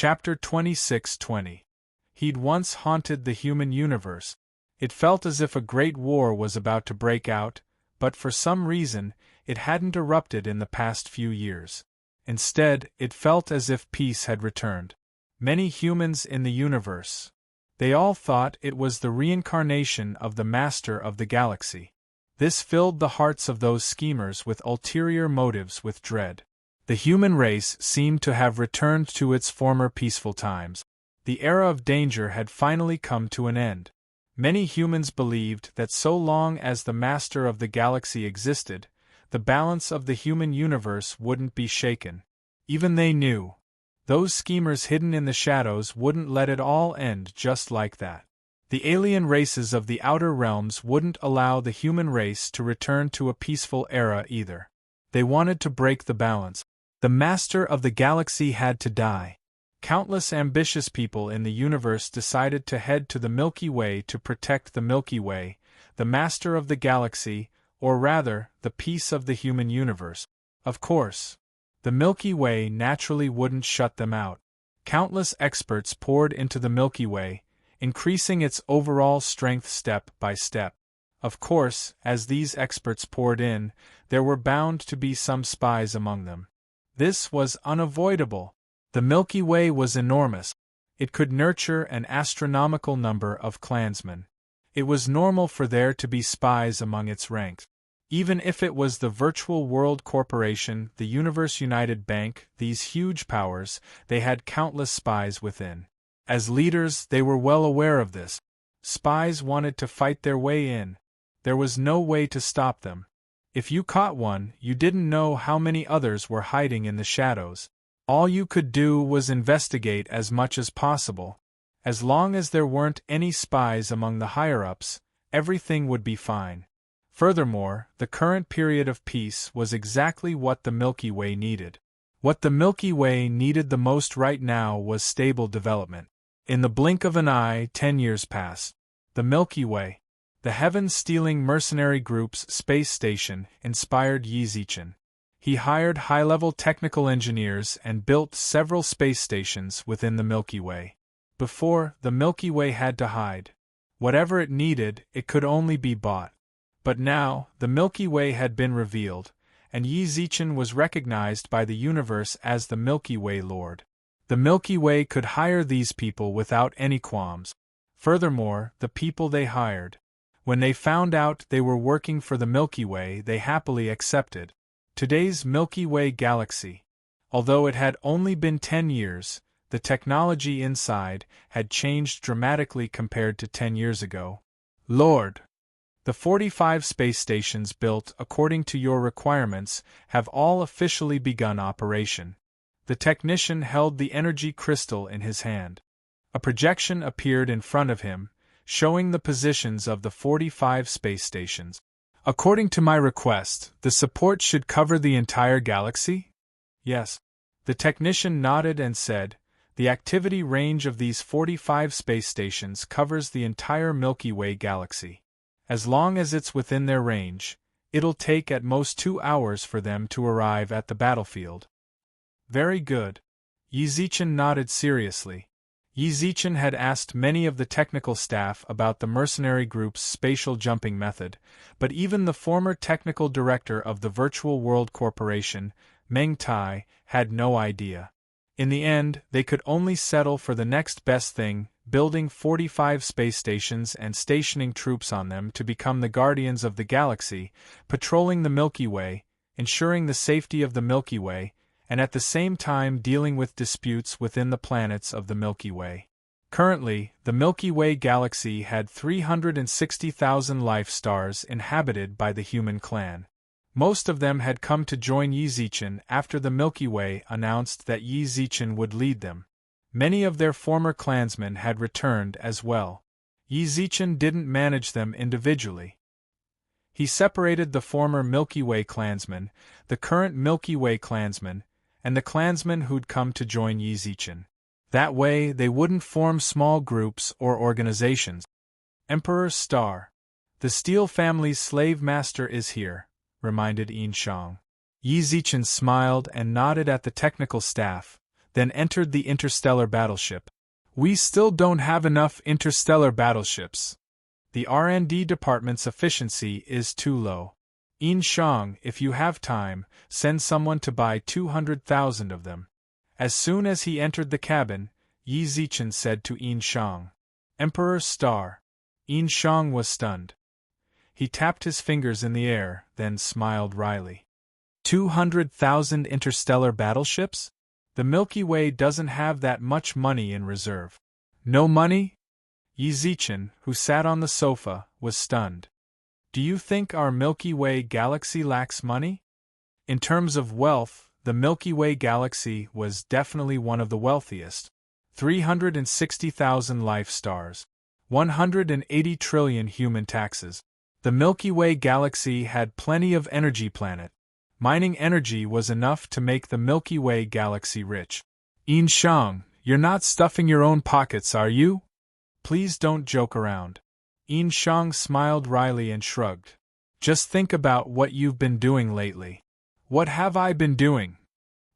Chapter 26:20. He'd once haunted the human universe. It felt as if a great war was about to break out, but for some reason, it hadn't erupted in the past few years. Instead, it felt as if peace had returned. Many humans in the universe. They all thought it was the reincarnation of the Master of the Galaxy. This filled the hearts of those schemers with ulterior motives with dread. The human race seemed to have returned to its former peaceful times. The era of danger had finally come to an end. Many humans believed that so long as the Master of the Galaxy existed, the balance of the human universe wouldn't be shaken. Even they knew. Those schemers hidden in the shadows wouldn't let it all end just like that. The alien races of the outer realms wouldn't allow the human race to return to a peaceful era either. They wanted to break the balance. The Master of the Galaxy had to die. Countless ambitious people in the universe decided to head to the Milky Way to protect the Milky Way, the Master of the Galaxy, or rather, the peace of the human universe. Of course, the Milky Way naturally wouldn't shut them out. Countless experts poured into the Milky Way, increasing its overall strength step by step. Of course, as these experts poured in, there were bound to be some spies among them. This was unavoidable. The Milky Way was enormous. It could nurture an astronomical number of clansmen. It was normal for there to be spies among its ranks. Even if it was the Virtual World Corporation, the Universe United Bank, these huge powers, they had countless spies within. As leaders, they were well aware of this. Spies wanted to fight their way in. There was no way to stop them. If you caught one, you didn't know how many others were hiding in the shadows. All you could do was investigate as much as possible. As long as there weren't any spies among the higher-ups, everything would be fine. Furthermore, the current period of peace was exactly what the Milky Way needed. What the Milky Way needed the most right now was stable development. In the blink of an eye, 10 years passed. The Milky Way, the heaven-stealing mercenary group's space station, inspired Yi Zichen. He hired high-level technical engineers and built several space stations within the Milky Way. Before, the Milky Way had to hide. Whatever it needed, it could only be bought. But now, the Milky Way had been revealed, and Yi Zichen was recognized by the universe as the Milky Way Lord. The Milky Way could hire these people without any qualms. Furthermore, the people they hired, when they found out they were working for the Milky Way, they happily accepted. Today's Milky Way galaxy. Although it had only been 10 years, the technology inside had changed dramatically compared to 10 years ago. Lord, the 45 space stations built according to your requirements have all officially begun operation. The technician held the energy crystal in his hand. A projection appeared in front of him, showing the positions of the 45 space stations. According to my request, the support should cover the entire galaxy? Yes. The technician nodded and said, the activity range of these 45 space stations covers the entire Milky Way galaxy. As long as it's within their range, it'll take at most 2 hours for them to arrive at the battlefield. Very good. Yi Zichen nodded seriously. Yi Zichen had asked many of the technical staff about the mercenary group's spatial jumping method, but even the former technical director of the Virtual World Corporation, Meng Tai, had no idea. In the end, they could only settle for the next best thing, building 45 space stations and stationing troops on them to become the guardians of the galaxy, patrolling the Milky Way, ensuring the safety of the Milky Way, and at the same time dealing with disputes within the planets of the Milky Way. Currently, the Milky Way galaxy had 360,000 life stars inhabited by the human clan. Most of them had come to join Yi Zichen after the Milky Way announced that Yi Zichen would lead them. Many of their former clansmen had returned as well. Yi Zichen didn't manage them individually. He separated the former Milky Way clansmen, the current Milky Way clansmen, and the clansmen who'd come to join Yi Zichen. That way, they wouldn't form small groups or organizations. Emperor Star. The Steel family's slave master is here, reminded Yin Shang. Yi Zichen smiled and nodded at the technical staff. then entered the interstellar battleship. We still don't have enough interstellar battleships. The R&D department's efficiency is too low. Yin Shang, if you have time, send someone to buy 200,000 of them. As soon as he entered the cabin, Yi Zichen said to Yin Shang. Emperor's star. Yin Shang was stunned. He tapped his fingers in the air, then smiled wryly. 200,000 interstellar battleships? The Milky Way doesn't have that much money in reserve. No money? Yi Zichen, who sat on the sofa, was stunned. Do you think our Milky Way galaxy lacks money? In terms of wealth, the Milky Way galaxy was definitely one of the wealthiest. 360,000 life stars. 180 trillion human taxes. The Milky Way galaxy had plenty of energy planet. Mining energy was enough to make the Milky Way galaxy rich. Yin Shang, you're not stuffing your own pockets, are you? Please don't joke around. Yin Shang smiled wryly and shrugged. Just think about what you've been doing lately. What have I been doing?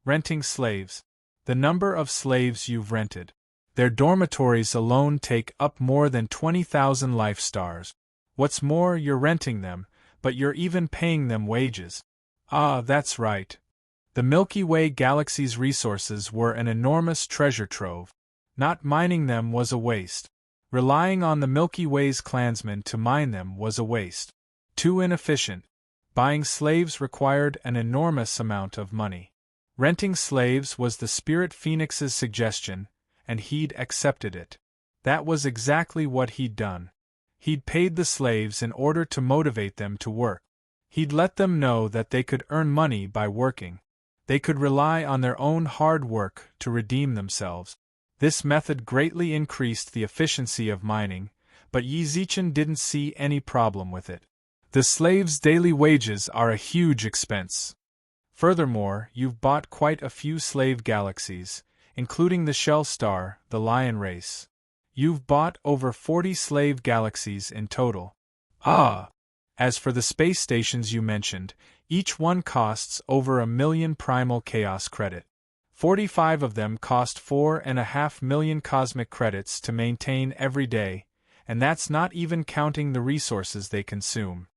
Renting slaves. The number of slaves you've rented. Their dormitories alone take up more than 20,000 life stars. What's more, you're renting them, but you're even paying them wages. Ah, that's right. The Milky Way galaxy's resources were an enormous treasure trove. Not mining them was a waste. Relying on the Milky Way's clansmen to mine them was a waste. Too inefficient. Buying slaves required an enormous amount of money. Renting slaves was the Spirit Phoenix's suggestion, and he'd accepted it. That was exactly what he'd done. He'd paid the slaves in order to motivate them to work. He'd let them know that they could earn money by working. They could rely on their own hard work to redeem themselves. This method greatly increased the efficiency of mining, but Yi Zichen didn't see any problem with it. The slaves' daily wages are a huge expense. Furthermore, you've bought quite a few slave galaxies, including the Shell Star, the Lion Race. You've bought over 40 slave galaxies in total. Ah! As for the space stations you mentioned, each one costs over 1 million primal chaos credit. 45 of them cost 4.5 million cosmic credits to maintain every day, and that's not even counting the resources they consume.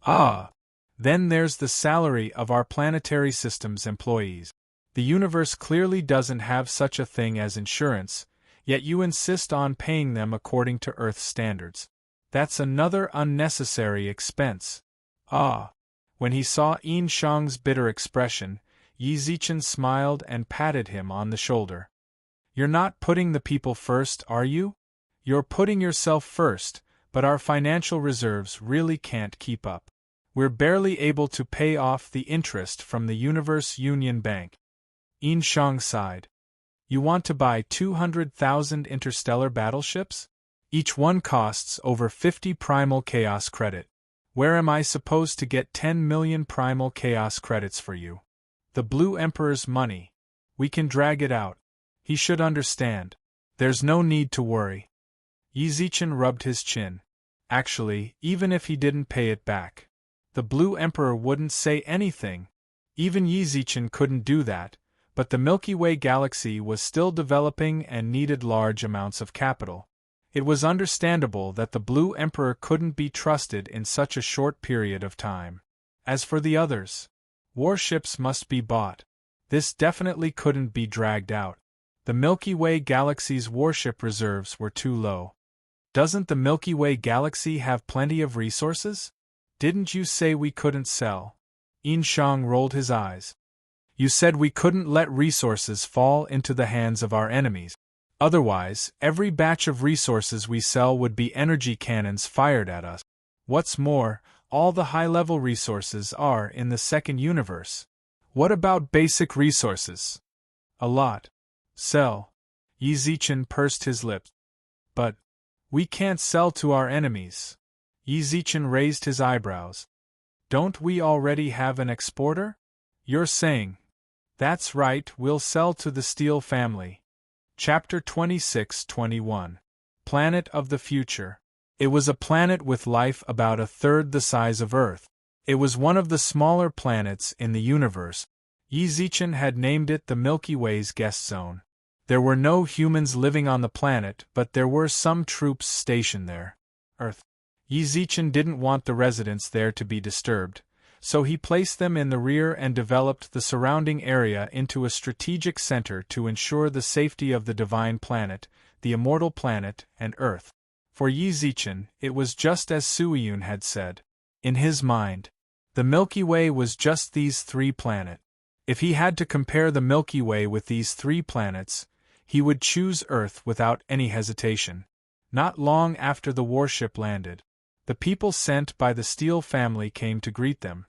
Ah! Then there's the salary of our planetary system's employees. The universe clearly doesn't have such a thing as insurance, yet you insist on paying them according to Earth standards. That's another unnecessary expense. Ah! When he saw Yin Shang's bitter expression, Yi Zichen smiled and patted him on the shoulder. You're not putting the people first, are you? You're putting yourself first, but our financial reserves really can't keep up. We're barely able to pay off the interest from the Universe Union Bank. Yin Shang sighed. You want to buy 200,000 interstellar battleships? Each one costs over 50 primal chaos credit. Where am I supposed to get 10 million primal chaos credits for you? The Blue Emperor's money. We can drag it out. He should understand. There's no need to worry. Yi Zichen rubbed his chin. Actually, even if he didn't pay it back, the Blue Emperor wouldn't say anything. Even Yi Zichen couldn't do that, but the Milky Way galaxy was still developing and needed large amounts of capital. It was understandable that the Blue Emperor couldn't be trusted in such a short period of time. As for the others, warships must be bought. This definitely couldn't be dragged out. The Milky Way galaxy's warship reserves were too low. Doesn't the Milky Way galaxy have plenty of resources? Didn't you say we couldn't sell? Yin Shang rolled his eyes. You said we couldn't let resources fall into the hands of our enemies. Otherwise, every batch of resources we sell would be energy cannons fired at us. What's more, all the high-level resources are in the second universe. What about basic resources? A lot. Sell. Yi Zichen pursed his lips. But we can't sell to our enemies. Yi Zichen raised his eyebrows. Don't we already have an exporter? You're saying. That's right, we'll sell to the Steel family. Chapter 26-21. Planet of the Future. It was a planet with life about a third the size of Earth. It was one of the smaller planets in the universe. Yi Zichen had named it the Milky Way's guest zone. There were no humans living on the planet, but there were some troops stationed there. Earth. Yi Zichen didn't want the residents there to be disturbed, so he placed them in the rear and developed the surrounding area into a strategic center to ensure the safety of the divine planet, the immortal planet, and Earth. For Yi Zichen, it was just as Suiyun had said. In his mind, the Milky Way was just these 3 planets. If he had to compare the Milky Way with these 3 planets, he would choose Earth without any hesitation. Not long after the warship landed, the people sent by the Steel family came to greet them.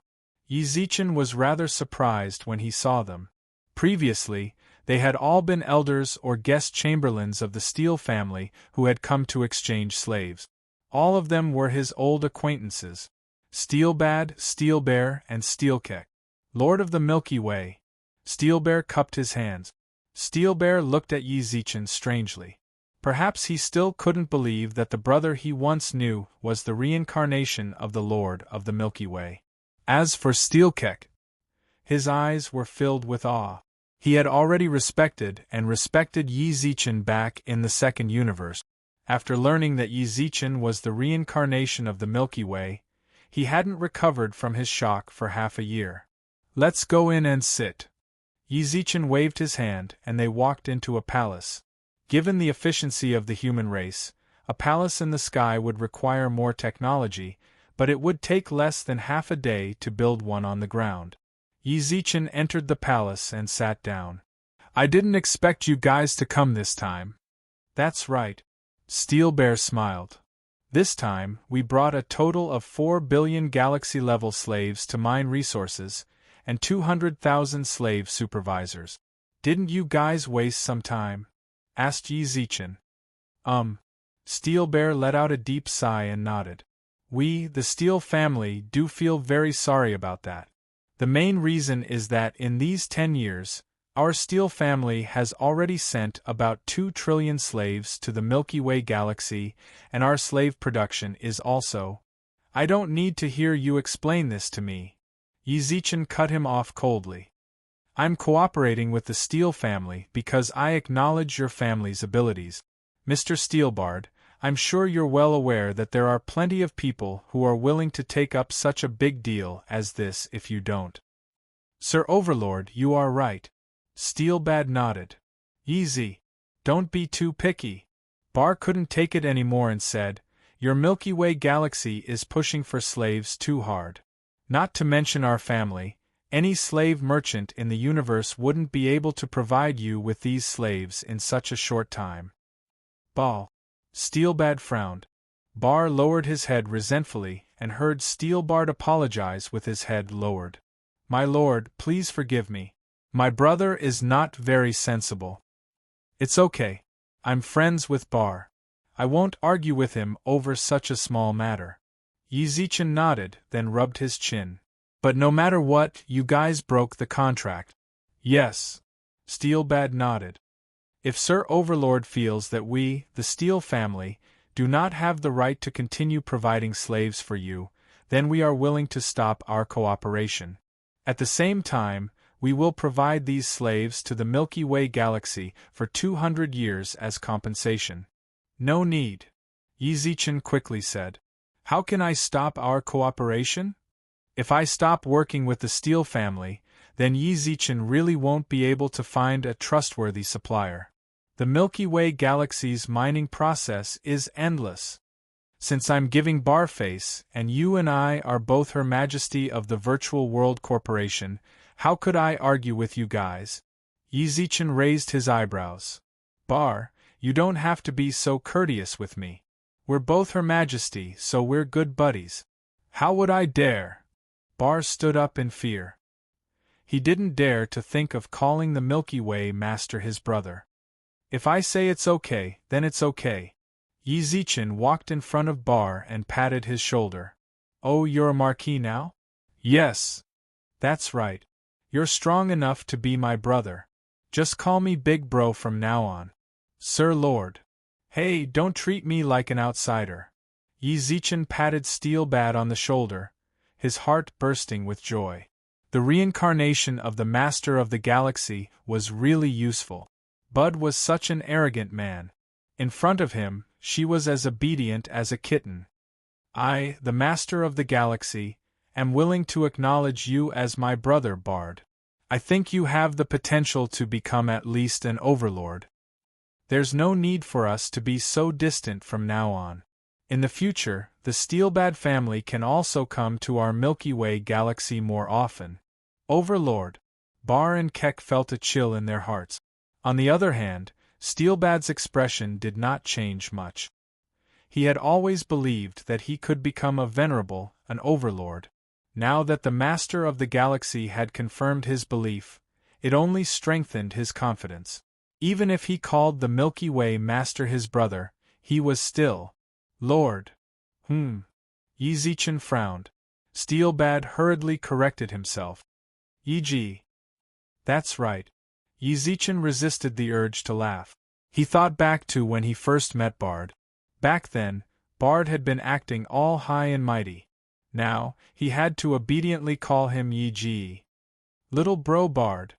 Yi Zichen was rather surprised when he saw them. Previously, they had all been elders or guest chamberlains of the Steel family who had come to exchange slaves. All of them were his old acquaintances: Steelbad, Steelbear, and Steelkek. Lord of the Milky Way. Steelbear cupped his hands. Steelbear looked at Yi Zichen strangely. Perhaps he still couldn't believe that the brother he once knew was the reincarnation of the Lord of the Milky Way. As for Steelkek, his eyes were filled with awe. He had already respected Yi Zichen back in the second universe. After learning that Yi Zichen was the reincarnation of the Milky Way, he hadn't recovered from his shock for half a year. Let's go in and sit. Yi Zichen waved his hand and they walked into a palace. Given the efficiency of the human race, a palace in the sky would require more technology, but it would take less than half a day to build one on the ground. Yi Zichen entered the palace and sat down. I didn't expect you guys to come this time. That's right. Steelbear smiled. This time, we brought a total of 4 billion galaxy-level slaves to mine resources, and 200,000 slave supervisors. Didn't you guys waste some time? Asked Yi Zichen. Steelbear let out a deep sigh and nodded. We, the Steel family, do feel very sorry about that. The main reason is that in these 10 years, our Steel family has already sent about 2 trillion slaves to the Milky Way galaxy, and our slave production is also— I don't need to hear you explain this to me. Yi Zichen cut him off coldly. I'm cooperating with the Steel family because I acknowledge your family's abilities. Mr. Steelbard, I'm sure you're well aware that there are plenty of people who are willing to take up such a big deal as this if you don't. Sir Overlord, you are right. Steelbad nodded. Easy. Don't be too picky. Bar couldn't take it anymore and said, Your Milky Way galaxy is pushing for slaves too hard. Not to mention our family, any slave merchant in the universe wouldn't be able to provide you with these slaves in such a short time. Ball. Steelbad frowned. Bar lowered his head resentfully and heard Steelbard apologize with his head lowered. My lord, please forgive me. My brother is not very sensible. It's okay. I'm friends with Bar. I won't argue with him over such a small matter. Yi Zichen nodded, then rubbed his chin. But no matter what, you guys broke the contract. Yes. Steelbad nodded. If Sir Overlord feels that we, the Steel family, do not have the right to continue providing slaves for you, then we are willing to stop our cooperation. At the same time, we will provide these slaves to the Milky Way galaxy for 200 years as compensation. No need. Yi Zichen quickly said. How can I stop our cooperation? If I stop working with the Steel family, then Yi Zichen really won't be able to find a trustworthy supplier. The Milky Way galaxy's mining process is endless. Since I'm giving Barface, and you and I are both Her Majesty of the Virtual World Corporation, how could I argue with you guys? Yi Zichen raised his eyebrows. Bar, you don't have to be so courteous with me. We're both Her Majesty, so we're good buddies. How would I dare? Bar stood up in fear. He didn't dare to think of calling the Milky Way Master his brother. If I say it's okay, then it's okay. Yi Zichen walked in front of Bar and patted his shoulder. Oh, you're a marquis now? Yes. That's right. You're strong enough to be my brother. Just call me Big Bro from now on. Sir Lord. Hey, don't treat me like an outsider. Yi Zichen patted Steelbad on the shoulder, his heart bursting with joy. The reincarnation of the Master of the Galaxy was really useful. Bud was such an arrogant man. In front of him, she was as obedient as a kitten. I, the master of the galaxy, am willing to acknowledge you as my brother, Bard. I think you have the potential to become at least an overlord. There's no need for us to be so distant from now on. In the future, the Steelbad family can also come to our Milky Way galaxy more often. Overlord. Bar and Keck felt a chill in their hearts. On the other hand, Steelbad's expression did not change much. He had always believed that he could become a venerable, an overlord. Now that the master of the galaxy had confirmed his belief, it only strengthened his confidence. Even if he called the Milky Way master his brother, he was still Lord. Yi Zichen frowned. Steelbad hurriedly corrected himself. E.g. That's right. Yi Zichen resisted the urge to laugh. He thought back to when he first met Bard. Back then, Bard had been acting all high and mighty. Now, he had to obediently call him Yi. Little bro Bard.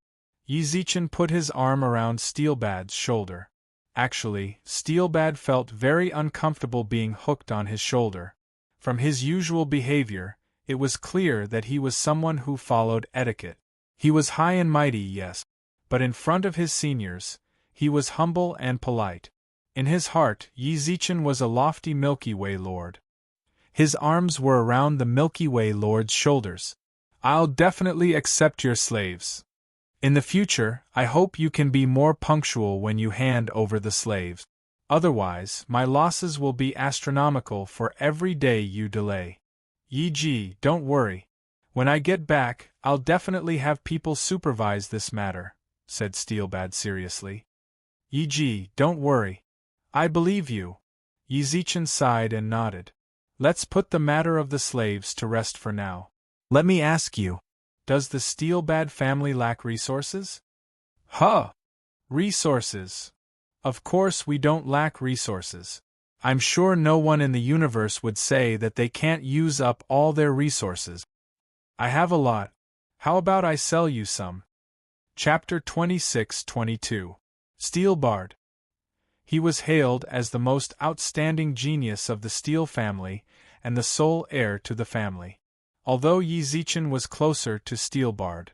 Yi Zichen put his arm around Steelbad's shoulder. Actually, Steelbad felt very uncomfortable being hooked on his shoulder. From his usual behavior, it was clear that he was someone who followed etiquette. He was high and mighty, yes, but in front of his seniors, he was humble and polite. In his heart, Yi Zichen was a lofty Milky Way lord. His arms were around the Milky Way lord's shoulders. I'll definitely accept your slaves. In the future, I hope you can be more punctual when you hand over the slaves. Otherwise, my losses will be astronomical for every day you delay. Yi, don't worry. When I get back, I'll definitely have people supervise this matter, said Steelbad seriously. Yi, don't worry. I believe you. Yi Zichen sighed and nodded. Let's put the matter of the slaves to rest for now. Let me ask you. Does the Steelbad family lack resources? Resources. Of course we don't lack resources. I'm sure no one in the universe would say that they can't use up all their resources. I have a lot. How about I sell you some? Chapter 26-22. Steelbard. He was hailed as the most outstanding genius of the Steel family and the sole heir to the family. Although Yi Zichen was closer to Steelbard,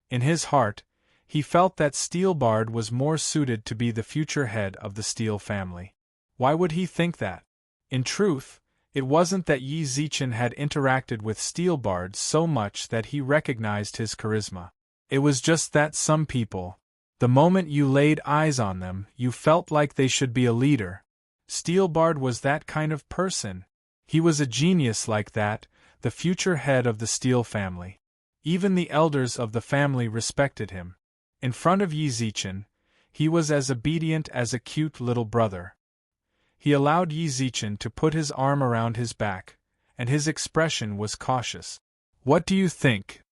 in his heart, he felt that Steelbard was more suited to be the future head of the Steel family. Why would he think that? In truth, it wasn't that Yi Zichen had interacted with Steelbard so much that he recognized his charisma. It was just that some people, the moment you laid eyes on them, you felt like they should be a leader. Steelbard was that kind of person. He was a genius like that, the future head of the Steel family. Even the elders of the family respected him. In front of Yi Zichen, he was as obedient as a cute little brother. He allowed Yi Zichen to put his arm around his back, and his expression was cautious. What do you think?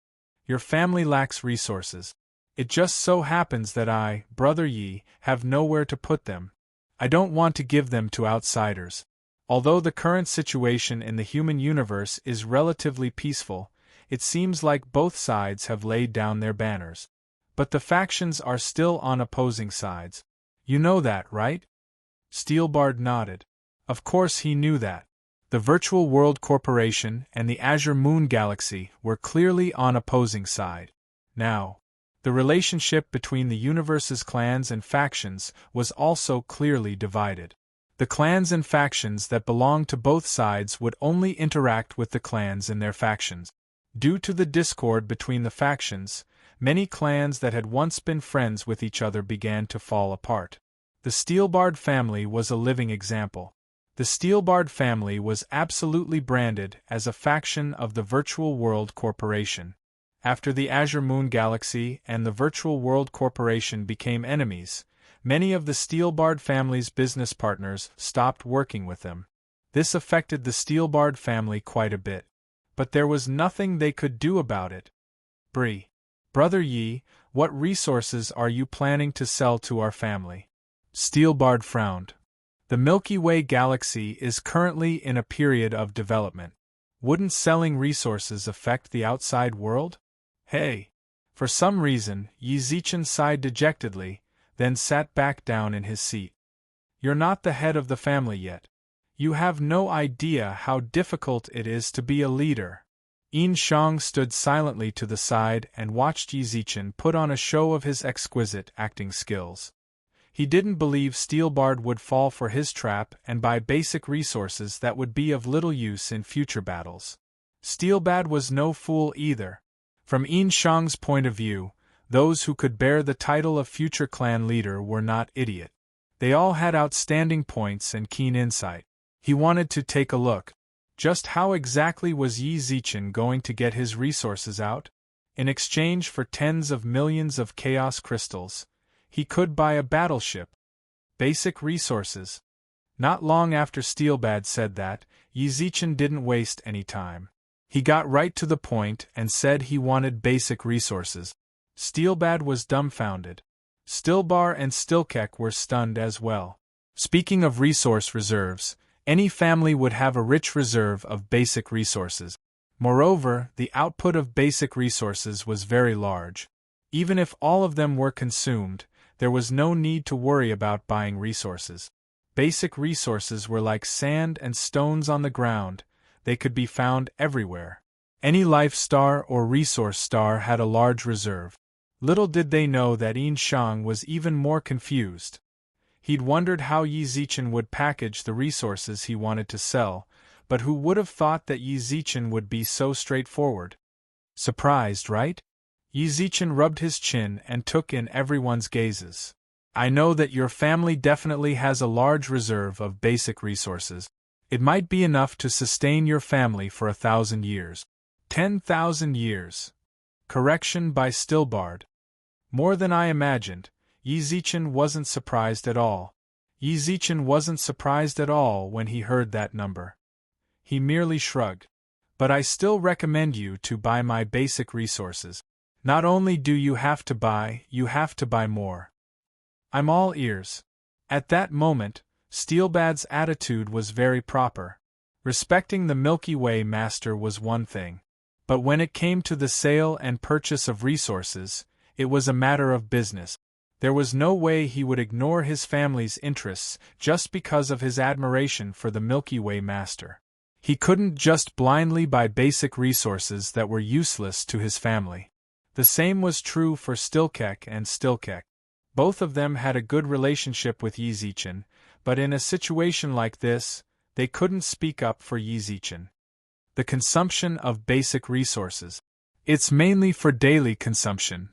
Your family lacks resources. It just so happens that I, Brother Yi, have nowhere to put them. I don't want to give them to outsiders. Although the current situation in the human universe is relatively peaceful, it seems like both sides have laid down their banners. But the factions are still on opposing sides. You know that, right? Steelbard nodded. Of course he knew that. The Virtual World Corporation and the Azure Moon Galaxy were clearly on opposing side. Now, the relationship between the universe's clans and factions was also clearly divided. The clans and factions that belonged to both sides would only interact with the clans in their factions. Due to the discord between the factions, many clans that had once been friends with each other began to fall apart. The Steelbard family was a living example. The Steelbard family was absolutely branded as a faction of the Virtual World Corporation. After the Azure Moon Galaxy and the Virtual World Corporation became enemies, many of the Steelbard family's business partners stopped working with them. This affected the Steelbard family quite a bit. But there was nothing they could do about it. Brother Yi, what resources are you planning to sell to our family? Steelbard frowned. The Milky Way galaxy is currently in a period of development. Wouldn't selling resources affect the outside world? Hey! For some reason, Yi Zichen sighed dejectedly, then sat back down in his seat. You're not the head of the family yet. You have no idea how difficult it is to be a leader. Yin Shang stood silently to the side and watched Yi Zichen put on a show of his exquisite acting skills. He didn't believe Steelbard would fall for his trap and buy basic resources that would be of little use in future battles. Steelbad was no fool either. From Yin Shang's point of view, those who could bear the title of future clan leader were not idiot. They all had outstanding points and keen insight. He wanted to take a look. Just how exactly was Yi Zichen going to get his resources out? In exchange for tens of millions of chaos crystals, he could buy a battleship. Basic resources. Not long after Steelbad said that, Yi Zichen didn't waste any time. He got right to the point and said he wanted basic resources. Steelbad was dumbfounded. Stilbar and Stilkek were stunned as well. Speaking of resource reserves, any family would have a rich reserve of basic resources. Moreover, the output of basic resources was very large. Even if all of them were consumed, there was no need to worry about buying resources. Basic resources were like sand and stones on the ground. They could be found everywhere. Any life star or resource star had a large reserve. Little did they know that Yin Shang was even more confused. He'd wondered how Yi Zichen would package the resources he wanted to sell, but who would have thought that Yi Zichen would be so straightforward? Surprised, right? Yi Zichen rubbed his chin and took in everyone's gazes. I know that your family definitely has a large reserve of basic resources. It might be enough to sustain your family for 1,000 years. 10,000 years. Correction by Stilbard. More than I imagined. Yi Zichen wasn't surprised at all. Yi Zichen wasn't surprised at all when he heard that number. He merely shrugged. But I still recommend you to buy my basic resources. Not only do you have to buy more. I'm all ears. At that moment, Steelbad's attitude was very proper. Respecting the Milky Way master was one thing. But when it came to the sale and purchase of resources, it was a matter of business. There was no way he would ignore his family's interests just because of his admiration for the Milky Way master. He couldn't just blindly buy basic resources that were useless to his family. The same was true for Stilkek and Stilkek. Both of them had a good relationship with Yi Zichen, but in a situation like this, they couldn't speak up for Yi Zichen. The consumption of basic resources. It's mainly for daily consumption.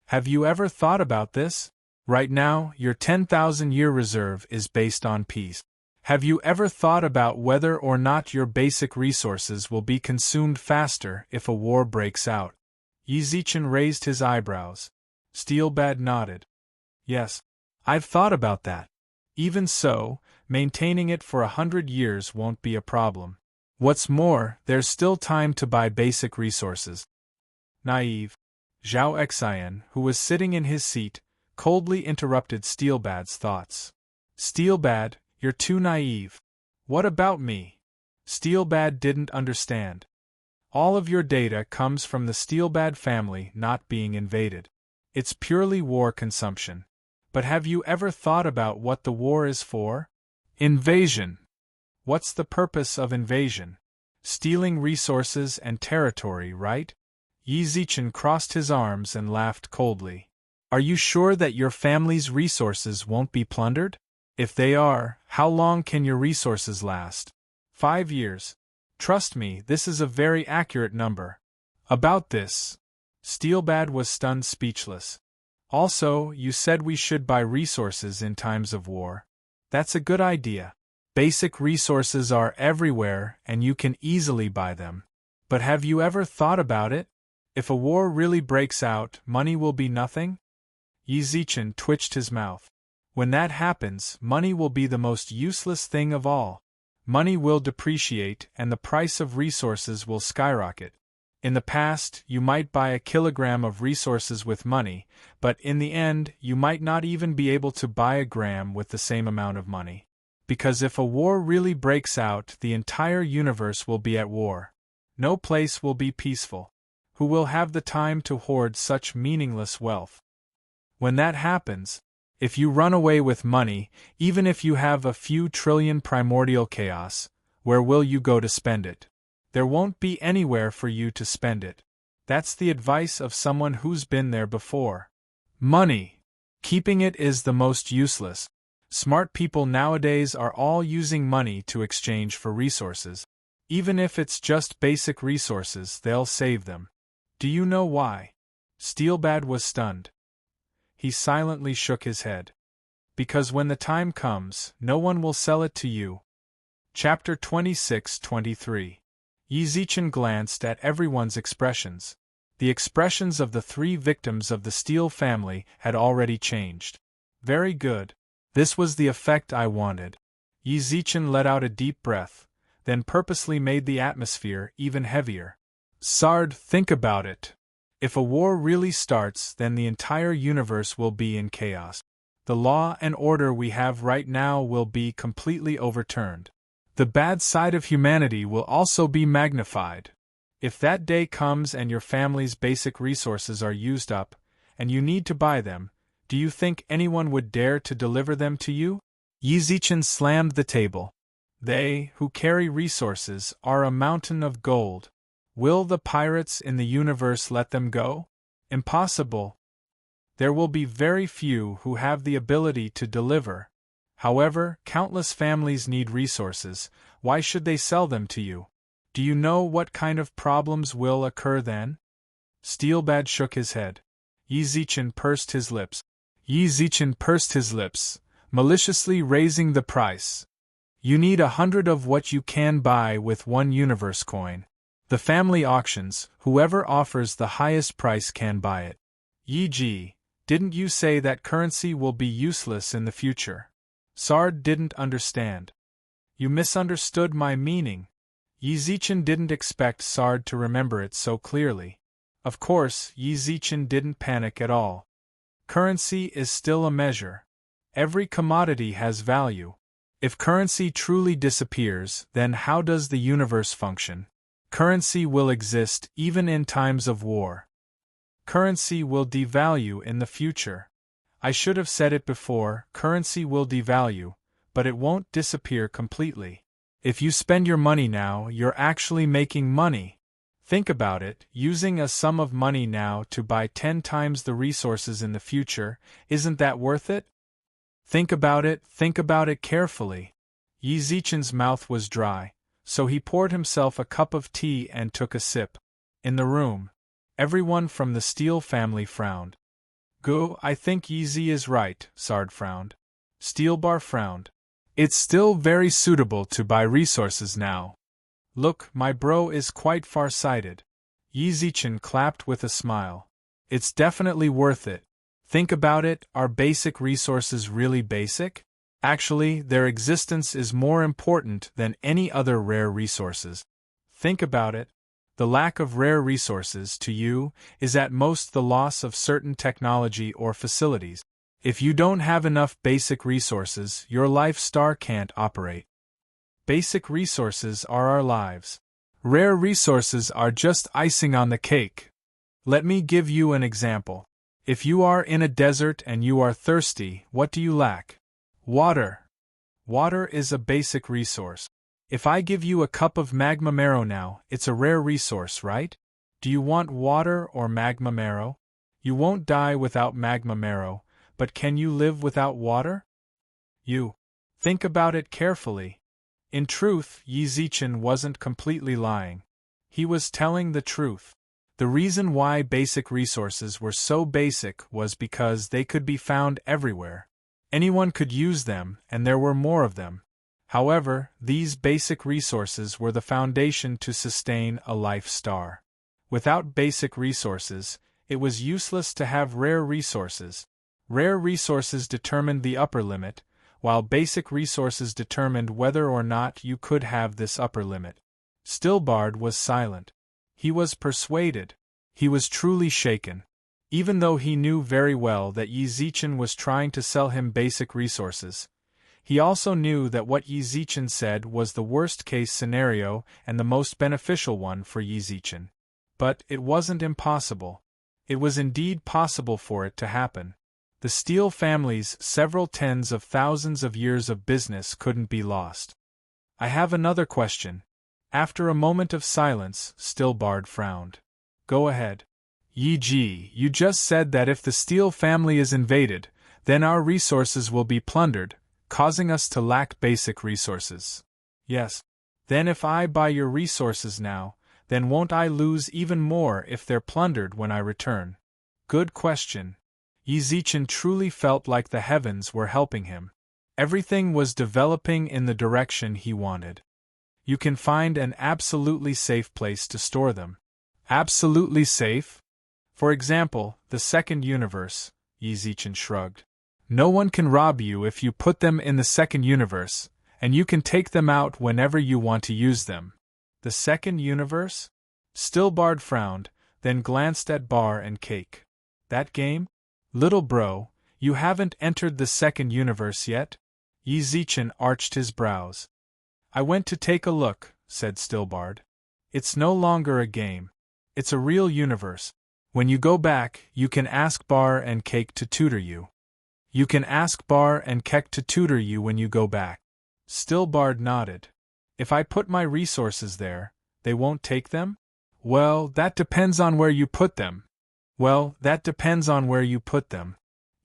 Have you ever thought about this? Right now, your 10,000-year reserve is based on peace. Have you ever thought about whether or not your basic resources will be consumed faster if a war breaks out? Yi Zichen raised his eyebrows. Steelbad nodded. Yes, I've thought about that. Even so, maintaining it for 100 years won't be a problem. What's more, there's still time to buy basic resources. Naive. Zhao Xian, who was sitting in his seat, coldly interrupted Steelbad's thoughts. Steelbad, you're too naive. What about me? Steelbad didn't understand. All of your data comes from the Steelbad family not being invaded. It's purely war consumption. But have you ever thought about what the war is for? Invasion. What's the purpose of invasion? Stealing resources and territory, right? Yi Zichen crossed his arms and laughed coldly. Are you sure that your family's resources won't be plundered? If they are, how long can your resources last? 5 years. Trust me, this is a very accurate number. About this. Steelbad was stunned speechless. Also, you said we should buy resources in times of war. That's a good idea. Basic resources are everywhere and you can easily buy them. But have you ever thought about it? If a war really breaks out, money will be nothing? Yi Zichen twitched his mouth. When that happens, money will be the most useless thing of all. Money will depreciate and the price of resources will skyrocket. In the past, you might buy a kilogram of resources with money, but in the end, you might not even be able to buy a gram with the same amount of money. Because if a war really breaks out, the entire universe will be at war. No place will be peaceful. Who will have the time to hoard such meaningless wealth? When that happens, If you run away with money, even if you have a few trillion primordial chaos, where will you go to spend it? There won't be anywhere for you to spend it. That's the advice of someone who's been there before. Money. Keeping it is the most useless. Smart people nowadays are all using money to exchange for resources. Even if it's just basic resources, they'll save them. Do you know why? Steelbad was stunned. He silently shook his head. Because when the time comes, no one will sell it to you. Chapter 26-23. Yi Zichen glanced at everyone's expressions. The expressions of the 3 victims of the Steele family had already changed. Very good. This was the effect I wanted. Yi Zichen let out a deep breath, then purposely made the atmosphere even heavier. Sard, think about it. If a war really starts, then the entire universe will be in chaos. The law and order we have right now will be completely overturned. The bad side of humanity will also be magnified. If that day comes and your family's basic resources are used up, and you need to buy them, do you think anyone would dare to deliver them to you? Yi Zichen slammed the table. They, who carry resources, are a mountain of gold. Will the pirates in the universe let them go? Impossible. There will be very few who have the ability to deliver. However, countless families need resources. Why should they sell them to you? Do you know what kind of problems will occur then? Steelbad shook his head. Yi Zichen pursed his lips. Maliciously raising the price. You need 100 of what you can buy with 1 universe coin. The family auctions, whoever offers the highest price can buy it. Yi Ji, didn't you say that currency will be useless in the future? Sard didn't understand. You misunderstood my meaning. Yi Zichen didn't expect Sard to remember it so clearly. Of course, Yi Zichen didn't panic at all. Currency is still a measure. Every commodity has value. If currency truly disappears, then how does the universe function? Currency will exist even in times of war. Currency will devalue in the future. I should have said it before, currency will devalue, but it won't disappear completely. If you spend your money now, you're actually making money. Think about it, using a sum of money now to buy 10 times the resources in the future, isn't that worth it? Think about it carefully. Yi Zichen's mouth was dry, so he poured himself a cup of tea and took a sip. In the room, everyone from the Steele family frowned. Go, I think Yi Zi is right, Sard frowned. Steelbar frowned. It's still very suitable to buy resources now. Look, my bro is quite far-sighted. Yi Zichen clapped with a smile. It's definitely worth it. Think about it, are basic resources really basic? Actually, their existence is more important than any other rare resources. Think about it. The lack of rare resources, to you, is at most the loss of certain technology or facilities. If you don't have enough basic resources, your life star can't operate. Basic resources are our lives. Rare resources are just icing on the cake. Let me give you an example. If you are in a desert and you are thirsty, what do you lack? Water. Water is a basic resource. If I give you a cup of magma marrow now, it's a rare resource, right? Do you want water or magma marrow? You won't die without magma marrow, but can you live without water? You. Think about it carefully. In truth, Yi Zichen wasn't completely lying. He was telling the truth. The reason why basic resources were so basic was because they could be found everywhere. Anyone could use them, and there were more of them. However, these basic resources were the foundation to sustain a life star. Without basic resources, it was useless to have rare resources. Rare resources determined the upper limit, while basic resources determined whether or not you could have this upper limit. Stillbard was silent. He was persuaded. He was truly shaken. Even though he knew very well that Yi Zichen was trying to sell him basic resources, he also knew that what Yi Zichen said was the worst-case scenario and the most beneficial one for Yi Zichen. But it wasn't impossible. It was indeed possible for it to happen. The Steele family's several tens of thousands of years of business couldn't be lost. I have another question. After a moment of silence, Stillbard frowned. Go ahead. Yi-ji, you just said that if the Steele family is invaded, then our resources will be plundered, causing us to lack basic resources. Yes. Then if I buy your resources now, then won't I lose even more if they're plundered when I return? Good question. Yi Zichen truly felt like the heavens were helping him. Everything was developing in the direction he wanted. You can find an absolutely safe place to store them. Absolutely safe? For example, the second universe, Yi Zichen shrugged. No one can rob you if you put them in the second universe, and you can take them out whenever you want to use them. The second universe? Stillbard frowned, then glanced at Bar and Cake. That game? Little bro, you haven't entered the second universe yet? Yi Zichen arched his brows. I went to take a look, said Stillbard. It's no longer a game. It's a real universe. When you go back, you can ask Bar and Cake to tutor you. You can ask Bar and Cake to tutor you when you go back. Stillbard nodded. If I put my resources there, they won't take them? Well, that depends on where you put them.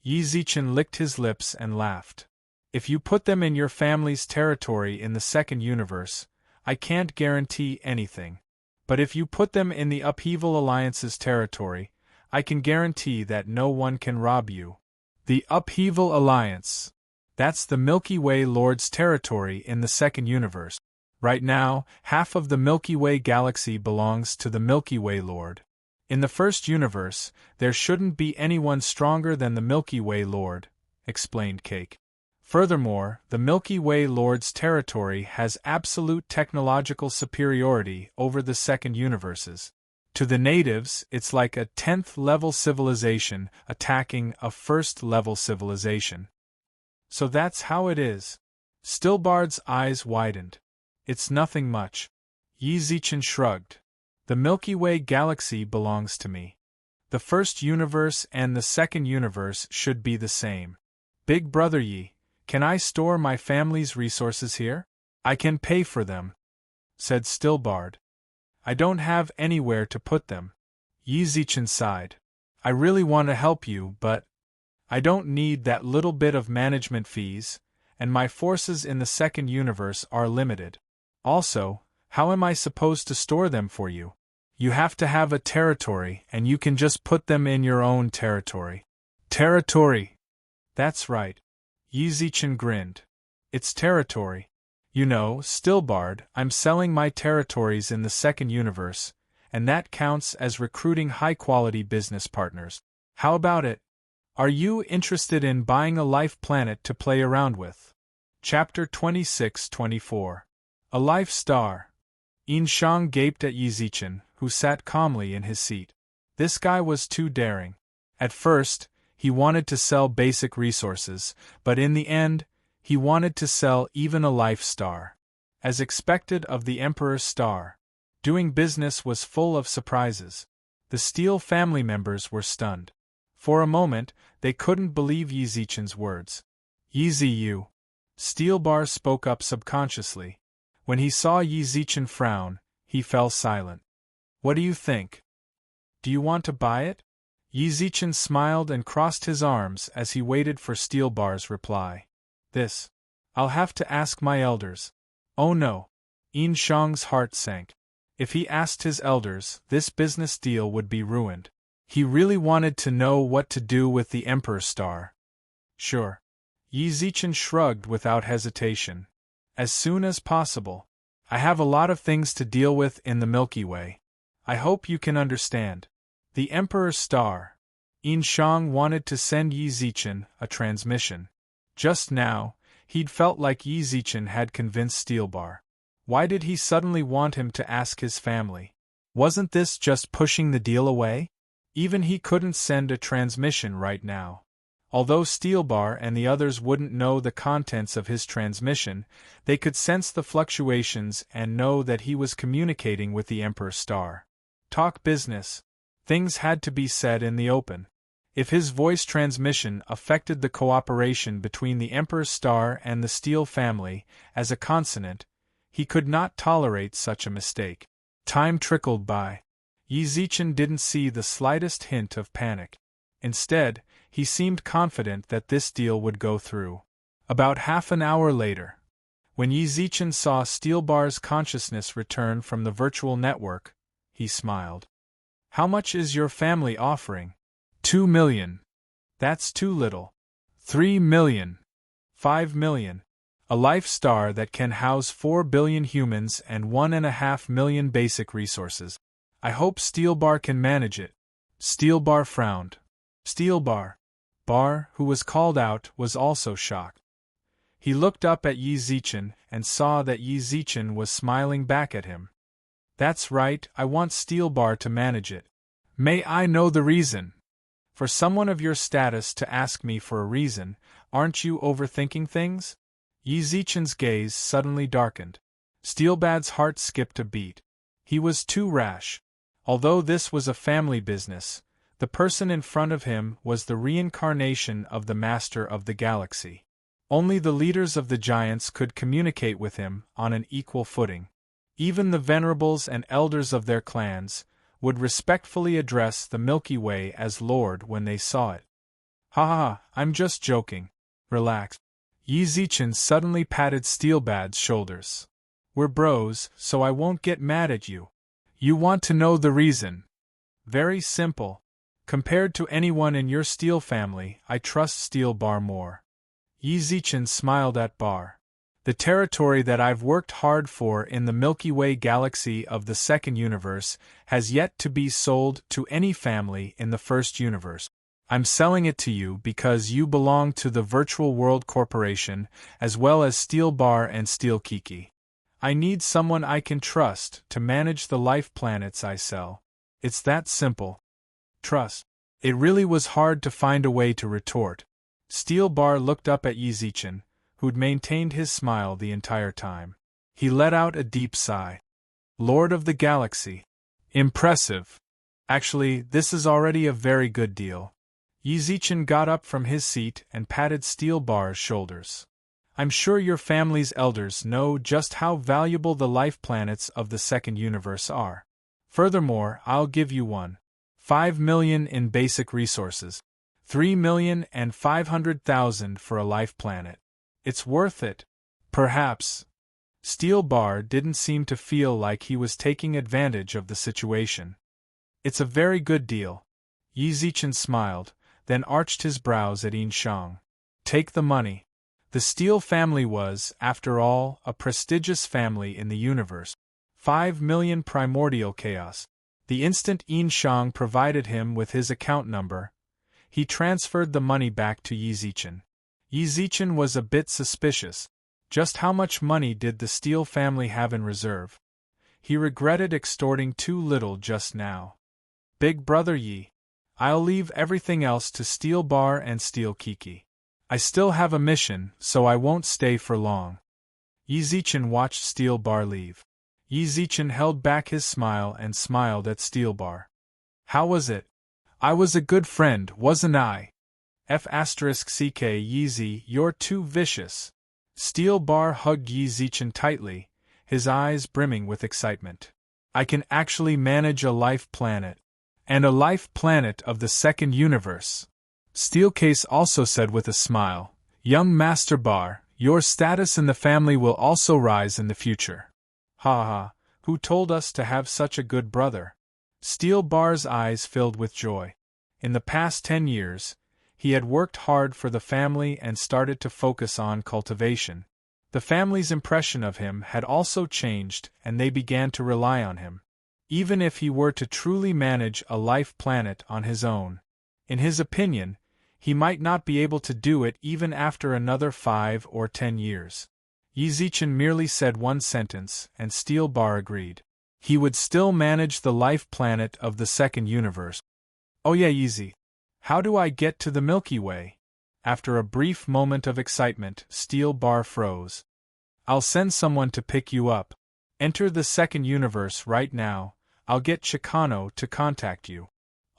Yi Zichen licked his lips and laughed. If you put them in your family's territory in the second universe, I can't guarantee anything. But if you put them in the Upheaval Alliance's territory, I can guarantee that no one can rob you. The Upheaval Alliance. That's the Milky Way Lord's territory in the second universe. Right now, half of the Milky Way galaxy belongs to the Milky Way Lord. In the first universe, there shouldn't be anyone stronger than the Milky Way Lord, explained Cake. Furthermore, the Milky Way Lord's territory has absolute technological superiority over the second universes. To the natives, it's like a 10th-level civilization attacking a first-level civilization. So that's how it is. Stillbard's eyes widened. It's nothing much. Yi Zichen shrugged. The Milky Way galaxy belongs to me. The first universe and the second universe should be the same. Big Brother Yi, can I store my family's resources here? I can pay for them, said Stillbard. I don't have anywhere to put them. Yi Zichen sighed. I really want to help you, but I don't need that little bit of management fees, and my forces in the second universe are limited. Also, how am I supposed to store them for you? You have to have a territory, and you can just put them in your own territory. Territory! That's right. Yi Zichen grinned. It's territory. You know, Stillbard, I'm selling my territories in the second universe, and that counts as recruiting high-quality business partners. How about it? Are you interested in buying a life planet to play around with? Chapter 26-24. A Life Star. Inshang gaped at Yi Zichen, who sat calmly in his seat. This guy was too daring. At first, he wanted to sell basic resources, but in the end, he wanted to sell even a life star. As expected of the Emperor's star, doing business was full of surprises. The Steele family members were stunned. For a moment, they couldn't believe Yi Zichen's words. Yi Ziyu. Steelbar spoke up subconsciously. When he saw Yi Zichen frown, he fell silent. What do you think? Do you want to buy it? Yi Zichen smiled and crossed his arms as he waited for Steelbar's reply. This. I'll have to ask my elders. Oh no. Yin Shang's heart sank. If he asked his elders, this business deal would be ruined. He really wanted to know what to do with the Emperor's star. Sure. Yi Zichen shrugged without hesitation. As soon as possible. I have a lot of things to deal with in the Milky Way. I hope you can understand. The Emperor's star. Yin Shang wanted to send Yi Zichen a transmission. Just now, he'd felt like Yi Zichen had convinced Steelbar. Why did he suddenly want him to ask his family? Wasn't this just pushing the deal away? Even he couldn't send a transmission right now. Although Steelbar and the others wouldn't know the contents of his transmission, they could sense the fluctuations and know that he was communicating with the Emperor's star. Talk business. Things had to be said in the open. If his voice transmission affected the cooperation between the Emperor's star and the Steel family as a consonant, he could not tolerate such a mistake. Time trickled by. Yi Zichen didn't see the slightest hint of panic. Instead, he seemed confident that this deal would go through. About half an hour later, when Yi Zichen saw Steelbar's consciousness return from the virtual network, he smiled. "How much is your family offering?" 2 million. "That's too little." 3 million. 5 million. A life star that can house 4 billion humans and 1.5 million basic resources. "I hope Steelbar can manage it." Steelbar frowned. Steelbar, who was called out, was also shocked. He looked up at Yi Zichen and saw that Yi Zichen was smiling back at him. "That's right, I want Steelbar to manage it." "May I know the reason?" "For someone of your status to ask me for a reason, aren't you overthinking things?" Yi Zichen's gaze suddenly darkened. Steelbar's heart skipped a beat. He was too rash. Although this was a family business, the person in front of him was the reincarnation of the Master of the Galaxy. Only the leaders of the giants could communicate with him on an equal footing. Even the venerables and elders of their clans would respectfully address the Milky Way as Lord when they saw it. "Ha ha, I'm just joking. Relax." Yi Zichen suddenly patted Steelbar's shoulders. "We're bros, so I won't get mad at you. You want to know the reason? Very simple. Compared to anyone in your Steel family, I trust Steelbar more." Yi Zichen smiled at Bar. "The territory that I've worked hard for in the Milky Way galaxy of the second universe has yet to be sold to any family in the first universe. I'm selling it to you because you belong to the Virtual World Corporation as well as Steelbar and Steel Kiki. I need someone I can trust to manage the life planets I sell. It's that simple." Trust. It really was hard to find a way to retort. Steelbar looked up at Yi Zichen, who'd maintained his smile the entire time. He let out a deep sigh. "Lord of the Galaxy. Impressive. Actually, this is already a very good deal." Yi Zichen got up from his seat and patted Steelbar's shoulders. "I'm sure your family's elders know just how valuable the life planets of the second universe are. Furthermore, I'll give you 5 million in basic resources. 3,500,000 for a life planet. It's worth it. Perhaps." Steelbar didn't seem to feel like he was taking advantage of the situation. "It's a very good deal." Yi Zichen smiled, then arched his brows at Yin Shang. "Take the money." The Steel family was, after all, a prestigious family in the universe. 5 million primordial chaos. The instant Yin Shang provided him with his account number, he transferred the money back to Yi Zichen. Yi Zichen was a bit suspicious. Just how much money did the Steel family have in reserve? He regretted extorting too little just now. "Big brother Yi. I'll leave everything else to Steelbar and Steel Kiki. I still have a mission, so I won't stay for long." Yi Zichen watched Steelbar leave. Yi Zichen held back his smile and smiled at Steelbar. "How was it? I was a good friend, wasn't I? F***ck Yeezy, you're too vicious." Steelbar hugged Yi Zichen tightly, his eyes brimming with excitement. "I can actually manage a life planet. And a life planet of the second universe." Steelcase also said with a smile, "Young Master Bar, your status in the family will also rise in the future." "Ha ha, who told us to have such a good brother?" Steelbar's eyes filled with joy. In the past 10 years, he had worked hard for the family and started to focus on cultivation. The family's impression of him had also changed and they began to rely on him. Even if he were to truly manage a life planet on his own, in his opinion, he might not be able to do it even after another 5 or 10 years. Yi Zichen merely said one sentence, and Steelbar agreed. He would still manage the life planet of the second universe. "Oh yeah, Yeezy. How do I get to the Milky Way?" After a brief moment of excitement, Steelbar froze. "I'll send someone to pick you up. Enter the second universe right now. I'll get Chicano to contact you."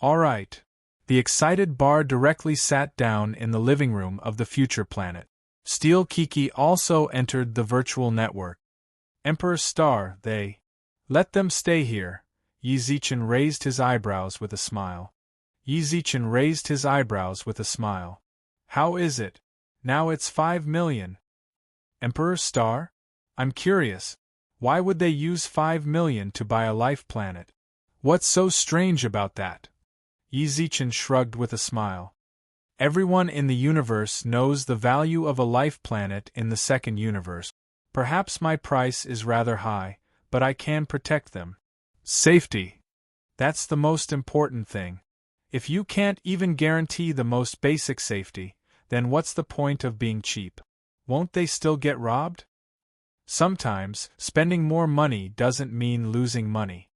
"All right." The excited Bar directly sat down in the living room of the future planet. Steel Kiki also entered the virtual network. Emperor Star, they. Let them stay here. Yi Zichen raised his eyebrows with a smile. How is it? Now it's 5 million. Emperor Star? I'm curious. Why would they use 5 million to buy a life planet? What's so strange about that? Yi Zichen shrugged with a smile. Everyone in the universe knows the value of a life planet in the second universe. Perhaps my price is rather high, but I can protect them. Safety. That's the most important thing. If you can't even guarantee the most basic safety, then what's the point of being cheap? Won't they still get robbed? Sometimes, spending more money doesn't mean losing money.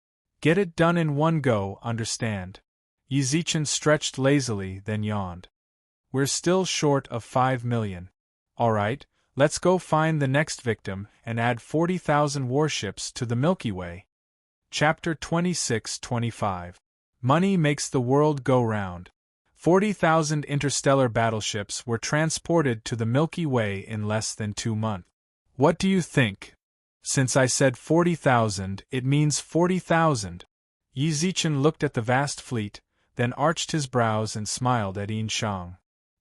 Get it done in one go, understand? Yi Zichen stretched lazily, then yawned. We're still short of 5 million. All right, let's go find the next victim and add 40,000 warships to the Milky Way. Chapter 26-25. Money makes the world go round. 40,000 interstellar battleships were transported to the Milky Way in less than 2 months. What do you think? Since I said 40,000, it means 40,000. Yi Zichen looked at the vast fleet, then arched his brows and smiled at Yin Shang.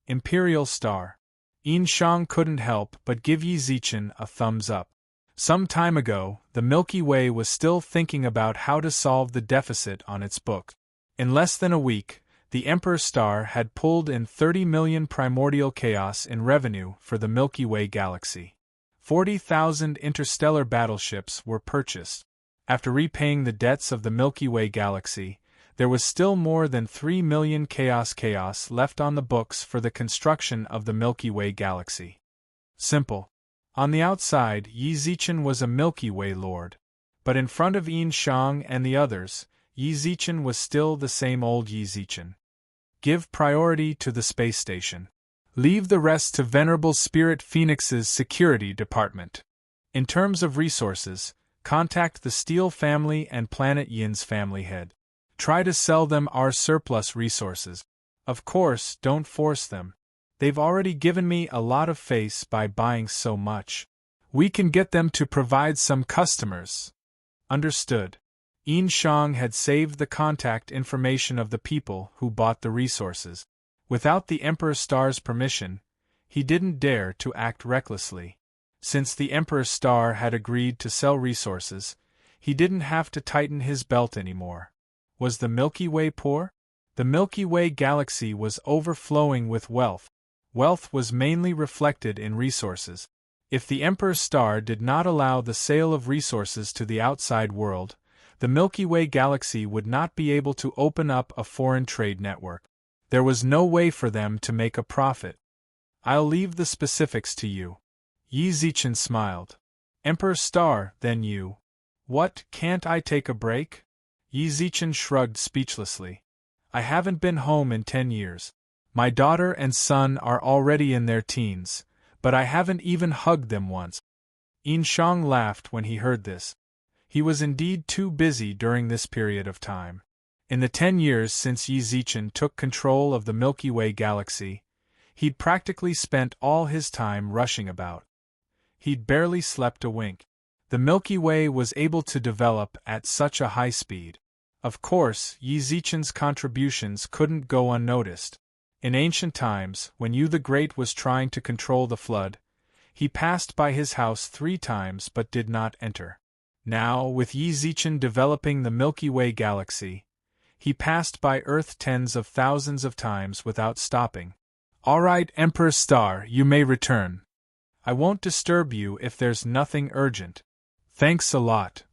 Imperial Star. Yin Shang couldn't help but give Yi Zichen a thumbs up. Some time ago, the Milky Way was still thinking about how to solve the deficit on its book. In less than a week, the Emperor Star had pulled in 30 million primordial chaos in revenue for the Milky Way galaxy. 40,000 interstellar battleships were purchased. After repaying the debts of the Milky Way galaxy, there was still more than 3 million chaos left on the books for the construction of the Milky Way galaxy. Simple. On the outside, Yi Zichen was a Milky Way lord. But in front of Yin Shang and the others, Yi Zichen was still the same old Yi Zichen. Give priority to the space station. Leave the rest to Venerable Spirit Phoenix's security department. In terms of resources, contact the Steel family and Planet Yin's family head. Try to sell them our surplus resources. Of course, don't force them. They've already given me a lot of face by buying so much. We can get them to provide some customers. Understood. Yin Shang had saved the contact information of the people who bought the resources. Without the Emperor Star's permission, he didn't dare to act recklessly. Since the Emperor Star had agreed to sell resources, he didn't have to tighten his belt anymore. Was the Milky Way poor? The Milky Way galaxy was overflowing with wealth. Wealth was mainly reflected in resources. If the Emperor Star did not allow the sale of resources to the outside world, the Milky Way galaxy would not be able to open up a foreign trade network. There was no way for them to make a profit. I'll leave the specifics to you. Yi Zichen smiled. Emperor Star, then you. What, can't I take a break? Yi Zichen shrugged speechlessly. I haven't been home in 10 years. My daughter and son are already in their teens, but I haven't even hugged them once. Yin Shang laughed when he heard this. He was indeed too busy during this period of time. In the 10 years since Yi Zichen took control of the Milky Way galaxy, he'd practically spent all his time rushing about. He'd barely slept a wink. The Milky Way was able to develop at such a high speed. Of course, Yi Zichen's contributions couldn't go unnoticed. In ancient times, when Yu the Great was trying to control the flood, he passed by his house 3 times but did not enter. Now, with Yi Zichen developing the Milky Way galaxy, he passed by Earth tens of thousands of times without stopping. All right, Emperor Star, you may return. I won't disturb you if there's nothing urgent. Thanks a lot.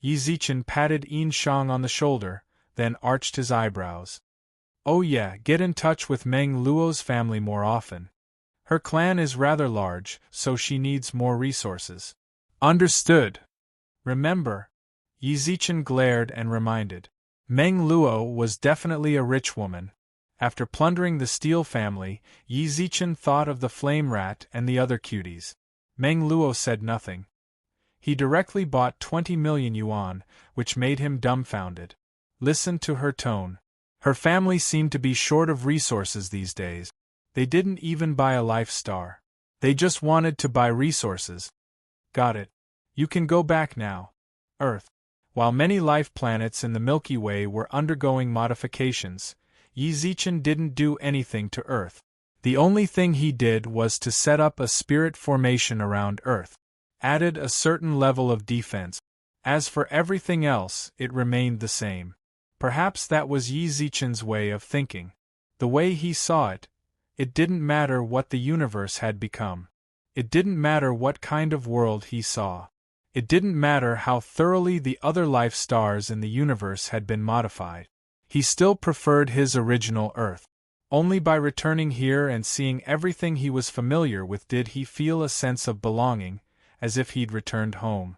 Yi Zichen patted Yin Shang on the shoulder, then arched his eyebrows. Oh yeah, get in touch with Meng Luo's family more often. Her clan is rather large, so she needs more resources. Understood. Remember, Yi Zichen glared and reminded. Meng Luo was definitely a rich woman. After plundering the Steel family, Yi Zichen thought of the flame rat and the other cuties. Meng Luo said nothing. He directly bought 20 million yuan, which made him dumbfounded. Listen to her tone. Her family seemed to be short of resources these days. They didn't even buy a life star. They just wanted to buy resources. Got it. You can go back now. Earth. While many life planets in the Milky Way were undergoing modifications, Yizichin didn't do anything to Earth. The only thing he did was to set up a spirit formation around Earth. Added a certain level of defense. As for everything else, it remained the same. Perhaps that was Yizichin's way of thinking. The way he saw it. It didn't matter what the universe had become. It didn't matter what kind of world he saw. It didn't matter how thoroughly the other life stars in the universe had been modified. He still preferred his original Earth. Only by returning here and seeing everything he was familiar with did he feel a sense of belonging, as if he'd returned home.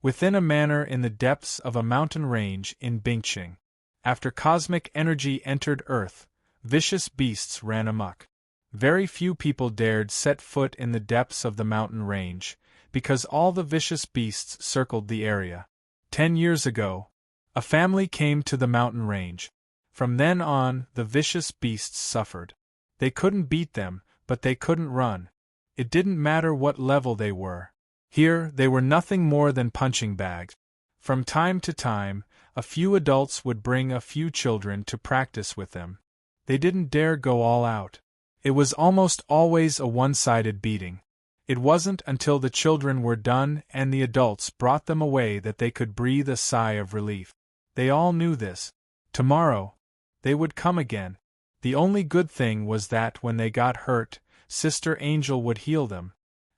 Within a manor in the depths of a mountain range in Bingqing. After cosmic energy entered Earth, vicious beasts ran amok. Very few people dared set foot in the depths of the mountain range, because all the vicious beasts circled the area. 10 years ago, a family came to the mountain range. From then on, the vicious beasts suffered. They couldn't beat them, but they couldn't run. It didn't matter what level they were. Here, they were nothing more than punching bags. From time to time, a few adults would bring a few children to practice with them. They didn't dare go all out. It was almost always a one-sided beating. It wasn't until the children were done and the adults brought them away that they could breathe a sigh of relief. They all knew this. Tomorrow, they would come again. The only good thing was that when they got hurt, Sister Angel would heal them.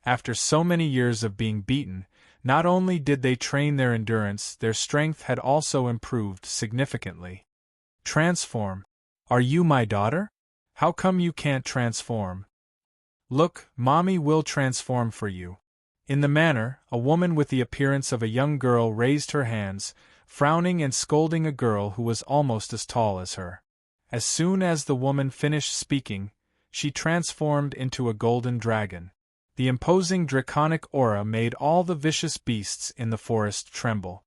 After so many years of being beaten, not only did they train their endurance, their strength had also improved significantly. Transform. Are you my daughter? How come you can't transform? Look, Mommy will transform for you. In the manor, a woman with the appearance of a young girl raised her hands, frowning and scolding a girl who was almost as tall as her. As soon as the woman finished speaking, she transformed into a golden dragon. The imposing draconic aura made all the vicious beasts in the forest tremble.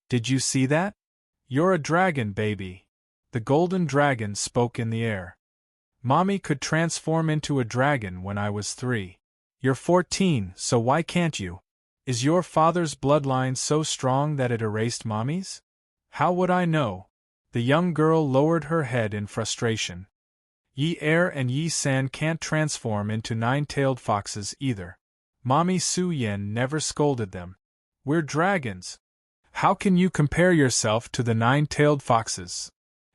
Did you see that? You're a dragon, baby. The golden dragon spoke in the air. Mommy could transform into a dragon when I was 3. You're 14, so why can't you? Is your father's bloodline so strong that it erased Mommy's? How would I know? The young girl lowered her head in frustration. Yi Er and Yi San can't transform into 9-tailed foxes either. Mommy Su Yen never scolded them. We're dragons. How can you compare yourself to the 9-tailed foxes?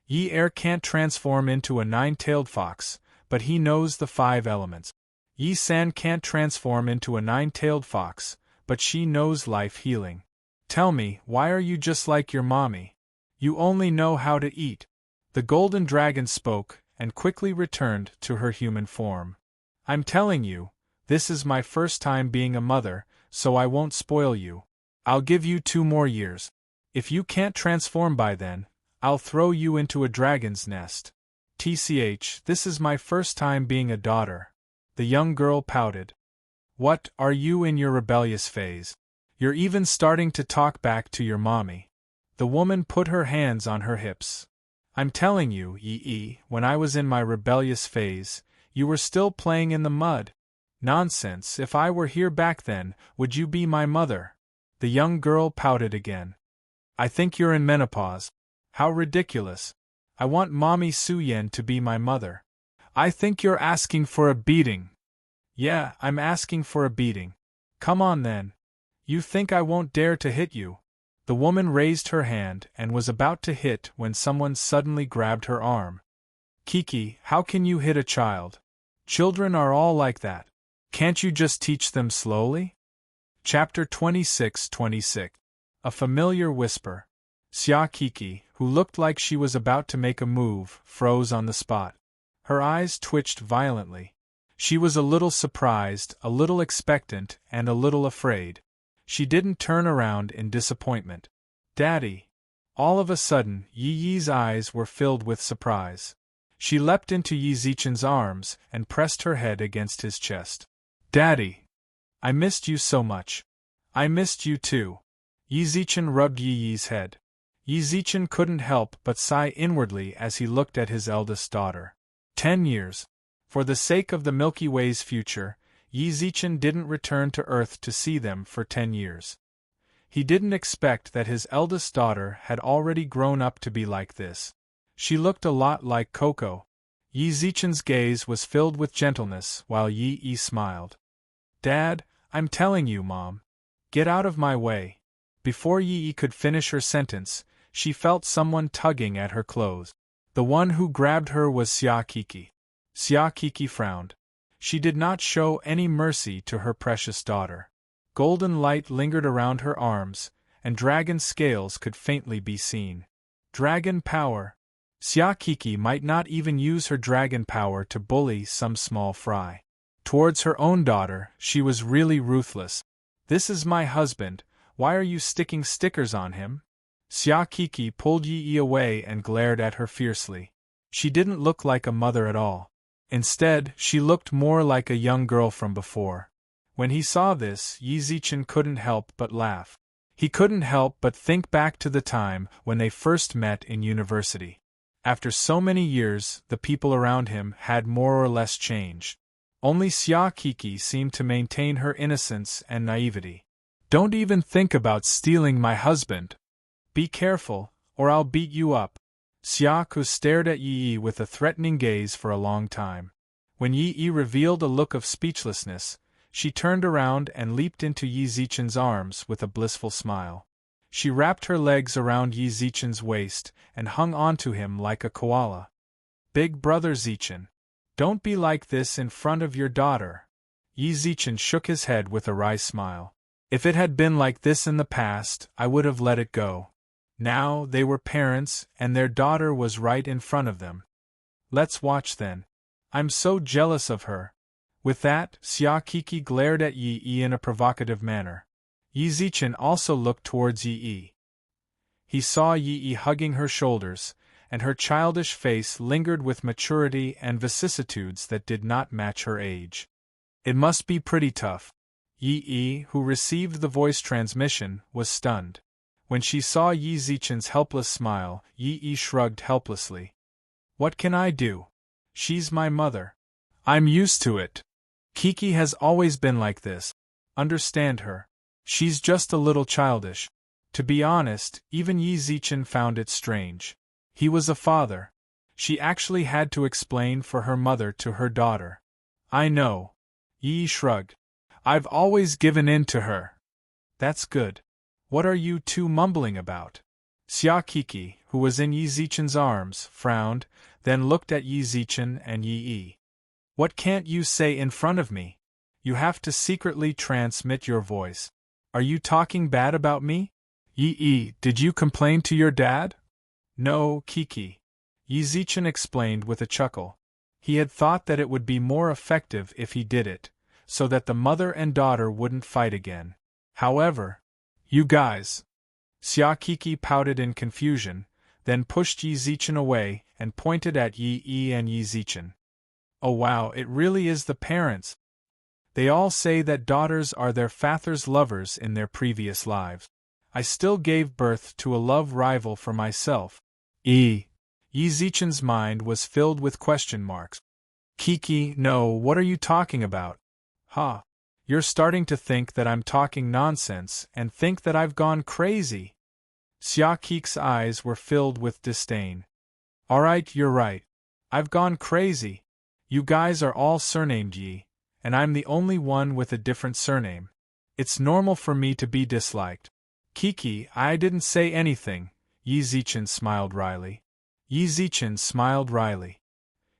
Yi Er can't transform into a 9-tailed fox, but he knows the 5 elements. Yi San can't transform into a 9-tailed fox, but she knows life healing. Tell me, why are you just like your mommy? You only know how to eat. The golden dragon spoke, and quickly returned to her human form. I'm telling you, this is my first time being a mother, so I won't spoil you. I'll give you 2 more years. If you can't transform by then, I'll throw you into a dragon's nest. TCH, this is my first time being a daughter. The young girl pouted. What, are you in your rebellious phase? You're even starting to talk back to your mommy. The woman put her hands on her hips. I'm telling you, Yi, when I was in my rebellious phase, you were still playing in the mud. Nonsense, if I were here back then, would you be my mother? The young girl pouted again. I think you're in menopause. How ridiculous. I want Mommy Su Yen to be my mother. I think you're asking for a beating. Yeah, I'm asking for a beating. Come on then. You think I won't dare to hit you? The woman raised her hand and was about to hit when someone suddenly grabbed her arm. Kiki, how can you hit a child? Children are all like that. Can't you just teach them slowly? Chapter 26:26. A familiar whisper. Xia Kiki, who looked like she was about to make a move, froze on the spot. Her eyes twitched violently. She was a little surprised, a little expectant, and a little afraid. She didn't turn around in disappointment. Daddy! All of a sudden, Yi Yi's eyes were filled with surprise. She leapt into Yi Zichen's arms and pressed her head against his chest. Daddy! I missed you so much. I missed you too. Yi Zichen rubbed Yi Yi's head. Yi Zichen couldn't help but sigh inwardly as he looked at his eldest daughter. 10 years. For the sake of the Milky Way's future, Yi Zichen didn't return to Earth to see them for 10 years. He didn't expect that his eldest daughter had already grown up to be like this. She looked a lot like Coco. Yi Zichen's gaze was filled with gentleness while Yi smiled. Dad, I'm telling you, Mom. Get out of my way. Before Yi could finish her sentence, she felt someone tugging at her clothes. The one who grabbed her was Xia Kiki. Xia Kiki frowned. She did not show any mercy to her precious daughter. Golden light lingered around her arms, and dragon scales could faintly be seen. Dragon power. Xia Kiki might not even use her dragon power to bully some small fry. Towards her own daughter, she was really ruthless. This is my husband, why are you sticking stickers on him? Xia Kiki pulled Yi away and glared at her fiercely. She didn't look like a mother at all. Instead, she looked more like a young girl from before. When he saw this, Yi Zichen couldn't help but laugh. He couldn't help but think back to the time when they first met in university. After so many years, the people around him had more or less changed. Only Xia Kiki seemed to maintain her innocence and naivety. Don't even think about stealing my husband. Be careful, or I'll beat you up. Xia Ku stared at Yi with a threatening gaze for a long time. When Yi revealed a look of speechlessness, she turned around and leaped into Yi Zichen's arms with a blissful smile. She wrapped her legs around Yi Zichen's waist and hung onto him like a koala. Big brother Zichen. Don't be like this in front of your daughter. Yi Zichen shook his head with a wry smile. If it had been like this in the past, I would have let it go. Now they were parents, and their daughter was right in front of them. Let's watch then. I'm so jealous of her. With that, Xia Kiki glared at Yi in a provocative manner. Yi Zichen also looked towards Yi. He saw Yi hugging her shoulders, and her childish face lingered with maturity and vicissitudes that did not match her age. It must be pretty tough. Yi, who received the voice transmission, was stunned. When she saw Yi Zichen's helpless smile, Yi shrugged helplessly. What can I do? She's my mother. I'm used to it. Kiki has always been like this. Understand her. She's just a little childish. To be honest, even Yi Zichen found it strange. He was a father. She actually had to explain for her mother to her daughter. I know. Yi shrugged. I've always given in to her. That's good. What are you two mumbling about? Xia Kiki, who was in Yi Zichen's arms, frowned, then looked at Yi Zichen and Yi. What can't you say in front of me? You have to secretly transmit your voice. Are you talking bad about me? Yi, did you complain to your dad? No, Kiki. Yi Zichen explained with a chuckle. He had thought that it would be more effective if he did it, so that the mother and daughter wouldn't fight again. However, you guys. Xia Kiki pouted in confusion, then pushed Yi Zichen away and pointed at Yi and Yi Zichen. Oh wow, it really is the parents. They all say that daughters are their father's lovers in their previous lives. I still gave birth to a love rival for myself. Yi Zichen's mind was filled with question marks. Kiki, no, what are you talking about? Ha! You're starting to think that I'm talking nonsense and think that I've gone crazy. Xia Kiki's eyes were filled with disdain. Alright, you're right. I've gone crazy. You guys are all surnamed Yi, and I'm the only one with a different surname. It's normal for me to be disliked. Kiki, I didn't say anything, Yi Zichen smiled wryly. Yi Zichen smiled wryly.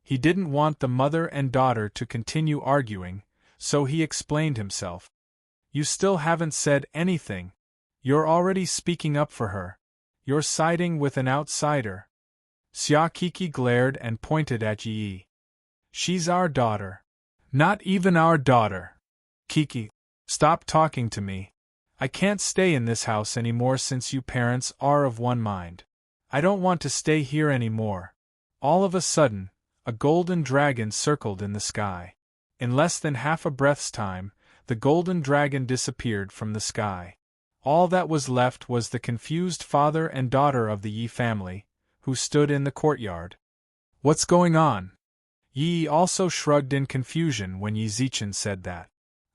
He didn't want the mother and daughter to continue arguing, so he explained himself. You still haven't said anything. You're already speaking up for her. You're siding with an outsider. Xia Kiki glared and pointed at Yi. She's our daughter. Not even our daughter. Kiki, stop talking to me. I can't stay in this house anymore since you parents are of one mind. I don't want to stay here anymore. All of a sudden, a golden dragon circled in the sky. In less than half a breath's time, the golden dragon disappeared from the sky. All that was left was the confused father and daughter of the Yi family, who stood in the courtyard. What's going on? Yi also shrugged in confusion when Yi Zichen said that.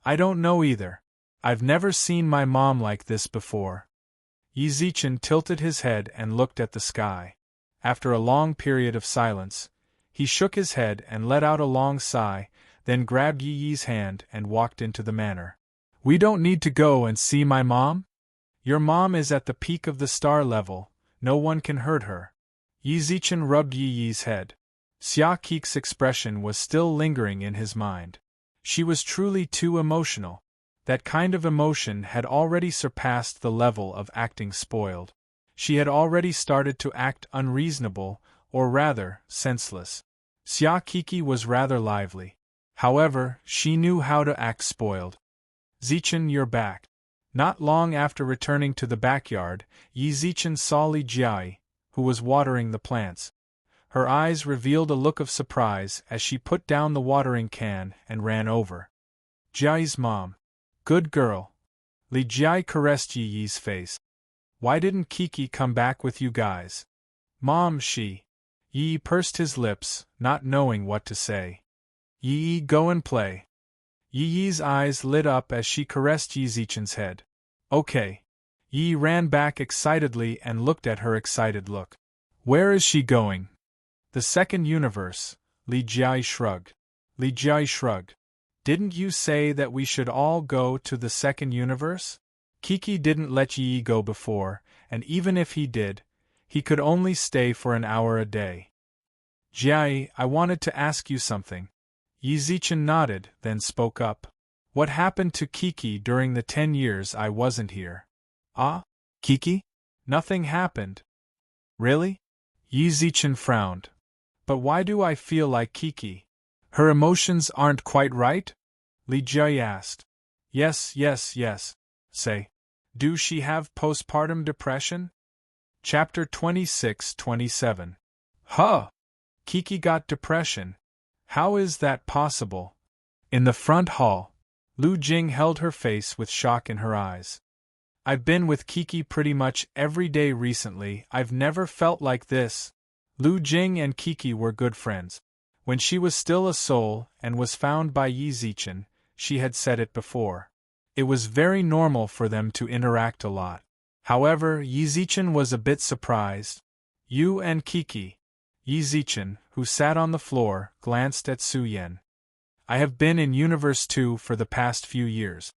I don't know either. I've never seen my mom like this before. Yi Zichen tilted his head and looked at the sky. After a long period of silence, he shook his head and let out a long sigh, then grabbed Yi Yi's hand and walked into the manor. We don't need to go and see my mom? Your mom is at the peak of the star level, no one can hurt her. Yi Zichen rubbed Yi Yi's head. Xia Kik's expression was still lingering in his mind. She was truly too emotional. That kind of emotion had already surpassed the level of acting spoiled. She had already started to act unreasonable, or rather, senseless. Xia Kiki was rather lively. However, she knew how to act spoiled. Zichen, you're back. Not long after returning to the backyard, Yi Zichen saw Li Jiai, who was watering the plants. Her eyes revealed a look of surprise as she put down the watering can and ran over. Jiai's mom. Good girl. Li Jiai caressed Yi Yi's face. Why didn't Kiki come back with you guys? Mom, she. Yi pursed his lips, not knowing what to say. Yi, go and play. Yi Yi's eyes lit up as she caressed Yi Zichen's head. Okay. Yi ran back excitedly and looked at her excited look. Where is she going? The second universe, Li Jiai shrugged. Li Jiai shrugged. Didn't you say that we should all go to the second universe? Kiki didn't let Yi go before, and even if he did, he could only stay for an hour a day. Jiai, I wanted to ask you something. Yi Zichen nodded, then spoke up. What happened to Kiki during the 10 years I wasn't here? Ah? Kiki? Nothing happened. Really? Yi Zichen frowned. But why do I feel like Kiki? Her emotions aren't quite right? Li Jiai asked. Yes. Say. Do she have postpartum depression? Chapter 26-27. Huh! Kiki got depression. How is that possible? In the front hall, Lu Jing held her face with shock in her eyes. I've been with Kiki pretty much every day recently. I've never felt like this. Lu Jing and Kiki were good friends. When she was still a soul and was found by Yi Zichen, she had said it before. It was very normal for them to interact a lot. However, Yi Zichen was a bit surprised. You and Kiki. Yi Zichen, who sat on the floor, glanced at Su Yan. I have been in Universe 2 for the past few years.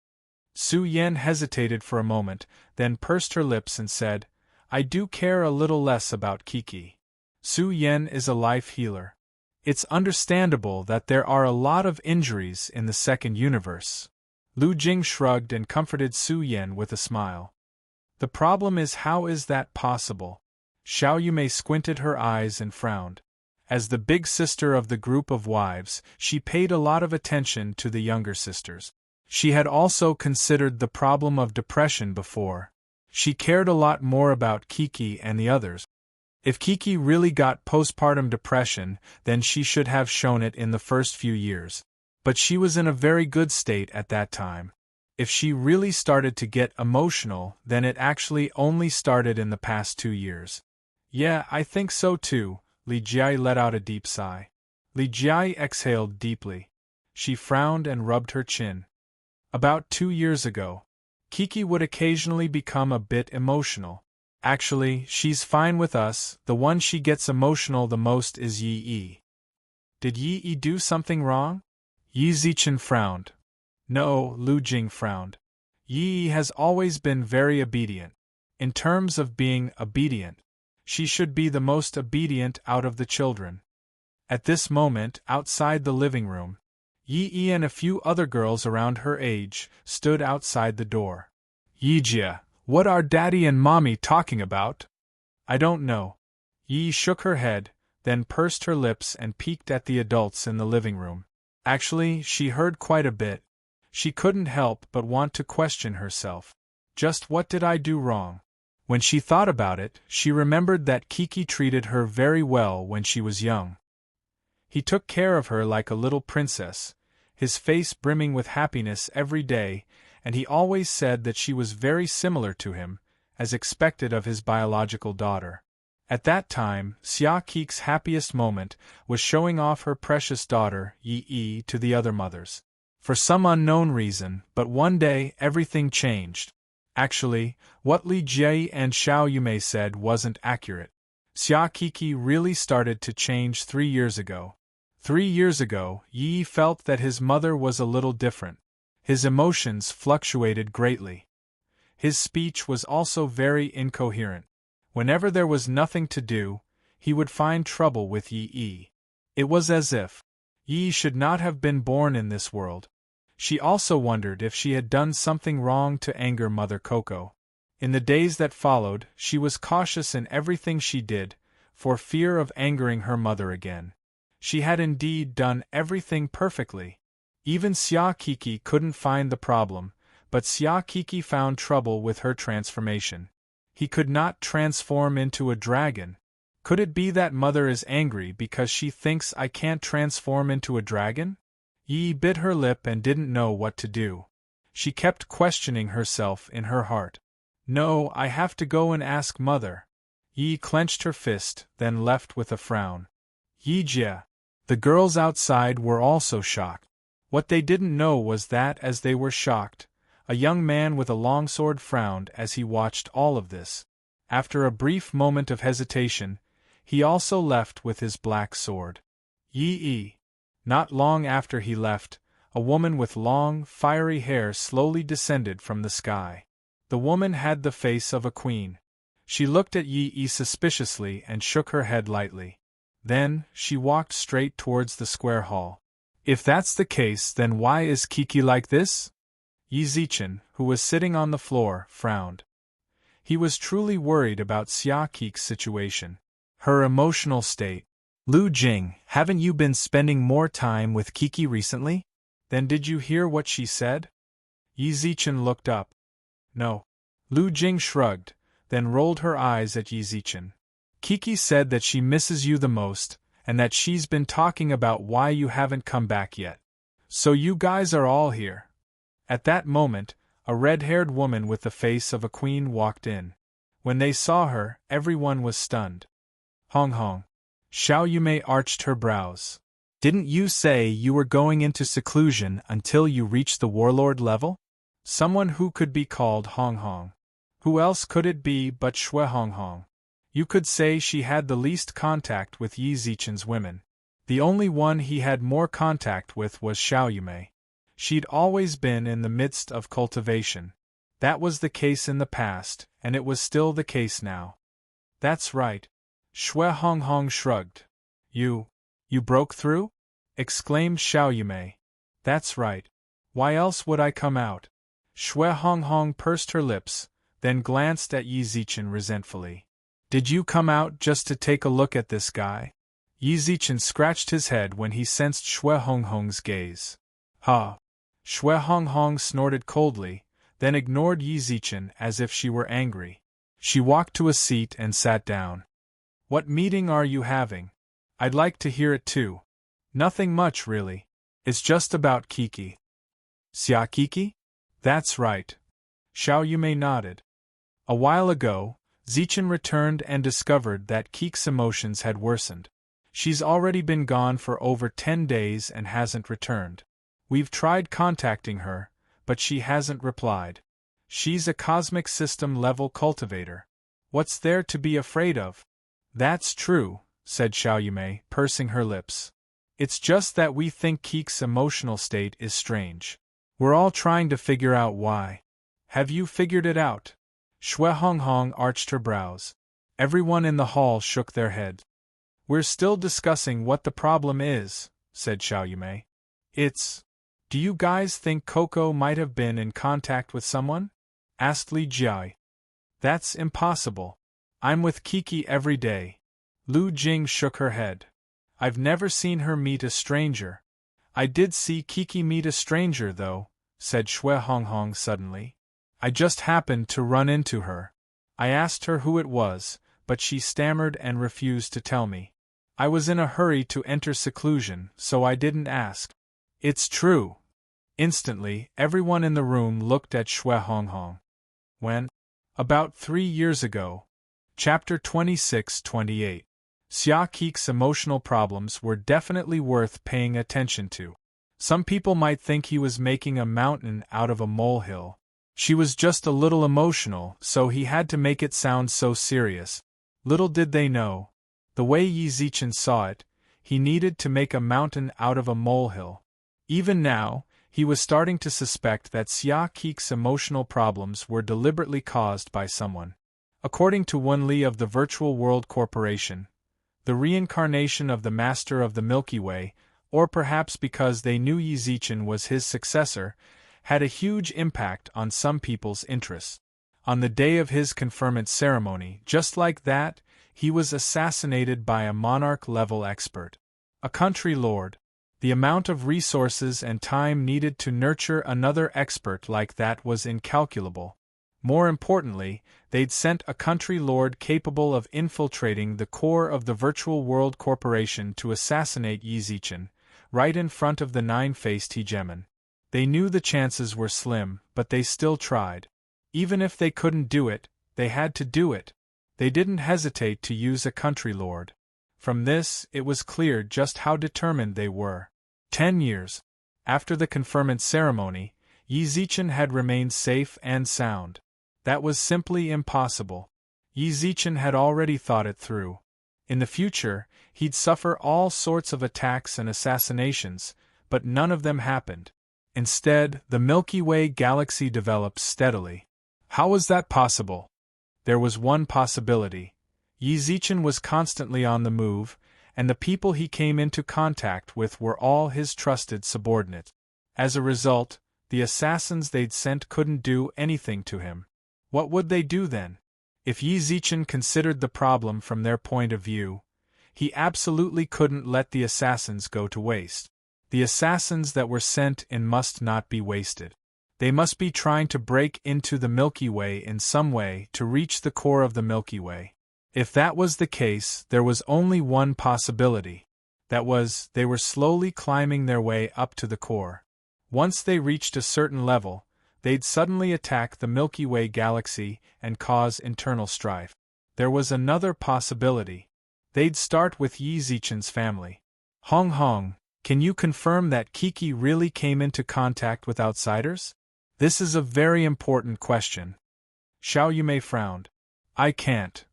Su Yan hesitated for a moment, then pursed her lips and said, I do care a little less about Kiki. Su Yan is a life healer. It's understandable that there are a lot of injuries in the second universe. Lu Jing shrugged and comforted Su Yan with a smile. The problem is, how is that possible? Xiao Yumei squinted her eyes and frowned. As the big sister of the group of wives, she paid a lot of attention to the younger sisters. She had also considered the problem of depression before. She cared a lot more about Kiki and the others. If Kiki really got postpartum depression, then she should have shown it in the first few years. But she was in a very good state at that time. If she really started to get emotional, then it actually only started in the past 2 years. Yeah, I think so too. Li Jiai let out a deep sigh. Li Jiai exhaled deeply. She frowned and rubbed her chin. About 2 years ago, Kiki would occasionally become a bit emotional. Actually, she's fine with us. The one she gets emotional the most is Yi Yi. Did Yi Yi do something wrong? Yi Zichen frowned. No, Lu Jing frowned. Yi Yi has always been very obedient. In terms of being obedient, she should be the most obedient out of the children. At this moment, outside the living room, Yi Yi and a few other girls around her age stood outside the door. Yijia, what are Daddy and Mommy talking about? I don't know. Yi shook her head, then pursed her lips and peeked at the adults in the living room. Actually, she heard quite a bit. She couldn't help but want to question herself. Just what did I do wrong? When she thought about it, she remembered that Kiki treated her very well when she was young. He took care of her like a little princess, his face brimming with happiness every day, and he always said that she was very similar to him, as expected of his biological daughter. At that time, Xia Kik's happiest moment was showing off her precious daughter, Yi, to the other mothers. For some unknown reason, but one day everything changed. Actually, what Li Jie and Xiao Yumei said wasn't accurate. Xia Kiki really started to change 3 years ago. 3 years ago, Yi felt that his mother was a little different. His emotions fluctuated greatly. His speech was also very incoherent. Whenever there was nothing to do, he would find trouble with Yi. It was as if Yi should not have been born in this world. She also wondered if she had done something wrong to anger Mother Coco. In the days that followed, she was cautious in everything she did, for fear of angering her mother again. She had indeed done everything perfectly. Even Xia Kiki couldn't find the problem, but Xia Kiki found trouble with her transformation. He could not transform into a dragon. Could it be that Mother is angry because she thinks I can't transform into a dragon? Yi bit her lip and didn't know what to do. She kept questioning herself in her heart. No, I have to go and ask Mother. Yi clenched her fist, then left with a frown. Yi Jia. The girls outside were also shocked. What they didn't know was that as they were shocked, a young man with a long sword frowned as he watched all of this. After a brief moment of hesitation, he also left with his black sword. Yi. Not long after he left, a woman with long, fiery hair slowly descended from the sky. The woman had the face of a queen. She looked at Yi suspiciously and shook her head lightly. Then, she walked straight towards the square hall. If that's the case, then why is Kiki like this? Yi Zichen, who was sitting on the floor, frowned. He was truly worried about Xia Kik's situation. Her emotional state. Lu Jing, haven't you been spending more time with Kiki recently? Then did you hear what she said? Yi Zichen looked up. No. Lu Jing shrugged, then rolled her eyes at Yi Zichen. Kiki said that she misses you the most, and that she's been talking about why you haven't come back yet. So you guys are all here. At that moment, a red-haired woman with the face of a queen walked in. When they saw her, everyone was stunned. Hong Hong. Xiao Yumei arched her brows. Didn't you say you were going into seclusion until you reached the warlord level? Someone who could be called Hong Hong. Who else could it be but Shui Hong Hong? You could say she had the least contact with Yi Zichen's women. The only one he had more contact with was Xiao Yumei. She'd always been in the midst of cultivation. That was the case in the past, and it was still the case now. That's right. Shui Hong Hong shrugged. You broke through? Exclaimed Xiao Yumei. That's right. Why else would I come out? Shui Hong Hong pursed her lips, then glanced at Yi Zichen resentfully. Did you come out just to take a look at this guy? Yi Zichen scratched his head when he sensed Shui Hong Hong's gaze. Ha! Shui Hong Hong snorted coldly, then ignored Yi Zichen as if she were angry. She walked to a seat and sat down. What meeting are you having? I'd like to hear it too. Nothing much, really. It's just about Kiki. Xia Kiki? That's right. Xiao Yumei nodded. A while ago, Zichen returned and discovered that Kiki's emotions had worsened. She's already been gone for over 10 days and hasn't returned. We've tried contacting her, but she hasn't replied. She's a cosmic system-level cultivator. What's there to be afraid of? That's true, said Xiao Yumei, pursing her lips. It's just that we think Kiki's emotional state is strange. We're all trying to figure out why. Have you figured it out? Shui Hong Hong arched her brows. Everyone in the hall shook their heads. We're still discussing what the problem is, said Xiao Yumei. Do you guys think Coco might have been in contact with someone? Asked Li Jie. That's impossible. I'm with Kiki every day. Lu Jing shook her head. I've never seen her meet a stranger. I did see Kiki meet a stranger though, said Shui Hong Hong suddenly. I just happened to run into her. I asked her who it was, but she stammered and refused to tell me. I was in a hurry to enter seclusion, so I didn't ask. It's true. Instantly, everyone in the room looked at Shui Honghong. When? About 3 years ago. Chapter 26-28. Xia Kik's emotional problems were definitely worth paying attention to. Some people might think he was making a mountain out of a molehill. She was just a little emotional, so he had to make it sound so serious. Little did they know. The way Yi Zichen saw it, he needed to make a mountain out of a molehill. Even now, he was starting to suspect that Xia Kik's emotional problems were deliberately caused by someone. According to Wen Li of the Virtual World Corporation, the reincarnation of the Master of the Milky Way, or perhaps because they knew Yi Zichen was his successor, had a huge impact on some people's interests. On the day of his conferment ceremony, just like that, he was assassinated by a monarch-level expert. A country lord. The amount of resources and time needed to nurture another expert like that was incalculable. More importantly, they'd sent a country lord capable of infiltrating the core of the Virtual World Corporation to assassinate Yi Zichen, right in front of the nine-faced hegemon. They knew the chances were slim, but they still tried. Even if they couldn't do it, they had to do it. They didn't hesitate to use a country lord. From this, it was clear just how determined they were. 10 years after the conferment ceremony, Yi Zichen had remained safe and sound. That was simply impossible. Yi Zichen had already thought it through. In the future, he'd suffer all sorts of attacks and assassinations, but none of them happened. Instead, the Milky Way galaxy developed steadily. How was that possible? There was one possibility. Yi Zichen was constantly on the move, and the people he came into contact with were all his trusted subordinates. As a result, the assassins they'd sent couldn't do anything to him. What would they do then? If Yi Zichen considered the problem from their point of view, he absolutely couldn't let the assassins go to waste. The assassins that were sent in must not be wasted. They must be trying to break into the Milky Way in some way to reach the core of the Milky Way. If that was the case, there was only one possibility. That was, they were slowly climbing their way up to the core. Once they reached a certain level, they'd suddenly attack the Milky Way galaxy and cause internal strife. There was another possibility. They'd start with Yi Zichen's family. Hong Hong, can you confirm that Kiki really came into contact with outsiders? This is a very important question. Xiao Yumei frowned. I can't.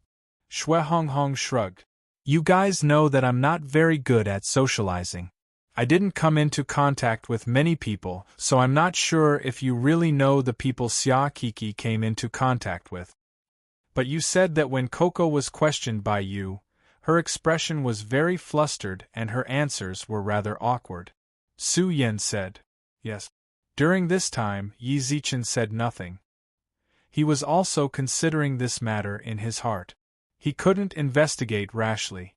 Shui Honghong shrugged. You guys know that I'm not very good at socializing. I didn't come into contact with many people, so I'm not sure if you really know the people Xia Kiki came into contact with. But you said that when Coco was questioned by you, her expression was very flustered and her answers were rather awkward. Su Yan said. Yes. During this time, Yi Zichen said nothing. He was also considering this matter in his heart. He couldn't investigate rashly.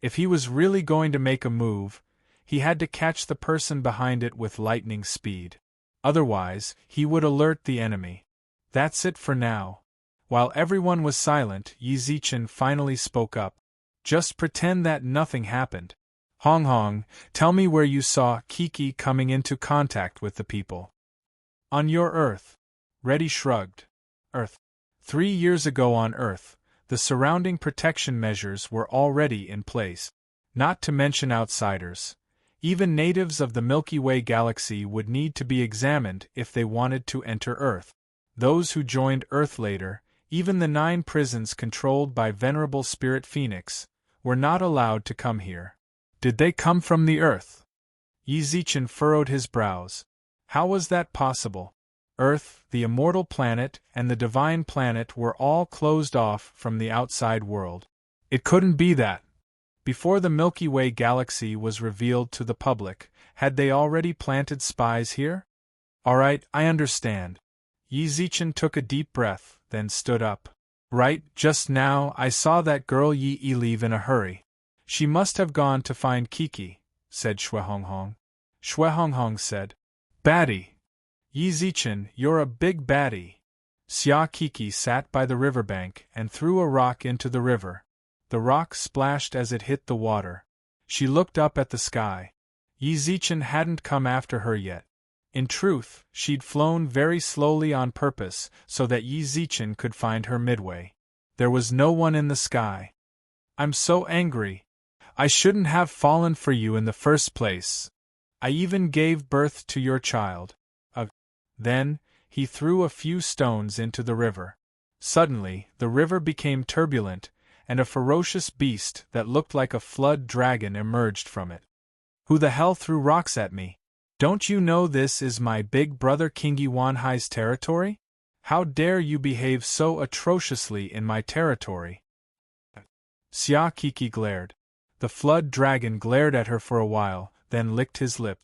If he was really going to make a move, he had to catch the person behind it with lightning speed. Otherwise, he would alert the enemy. That's it for now. While everyone was silent, Yi Zichen finally spoke up. Just pretend that nothing happened. Hong Hong, tell me where you saw Kiki coming into contact with the people. On your Earth. Reddy shrugged. Earth. 3 years ago on Earth, the surrounding protection measures were already in place. Not to mention outsiders. Even natives of the Milky Way galaxy would need to be examined if they wanted to enter Earth. Those who joined Earth later, even the 9 prisons controlled by Venerable Spirit Phoenix, were not allowed to come here. Did they come from the Earth? Yi Zichen furrowed his brows. How was that possible? Earth, the immortal planet, and the divine planet were all closed off from the outside world. It couldn't be that. Before the Milky Way galaxy was revealed to the public, had they already planted spies here? All right, I understand. Yi Zichen took a deep breath, then stood up. Right, just now I saw that girl Yi leave in a hurry. She must have gone to find Kiki, said Shui Honghong. Shui Honghong said, Baddie. Yi Zichen, you're a big baddie. Xia Kiki sat by the riverbank and threw a rock into the river. The rock splashed as it hit the water. She looked up at the sky. Yi Zichen hadn't come after her yet. In truth, she'd flown very slowly on purpose so that Yi Zichen could find her midway. There was no one in the sky. I'm so angry. I shouldn't have fallen for you in the first place. I even gave birth to your child. Then, he threw a few stones into the river. Suddenly, the river became turbulent, and a ferocious beast that looked like a flood dragon emerged from it. Who the hell threw rocks at me? Don't you know this is my big brother Kingi Wanhai's territory? How dare you behave so atrociously in my territory? Xia Kiki glared. The flood dragon glared at her for a while, then licked his lip.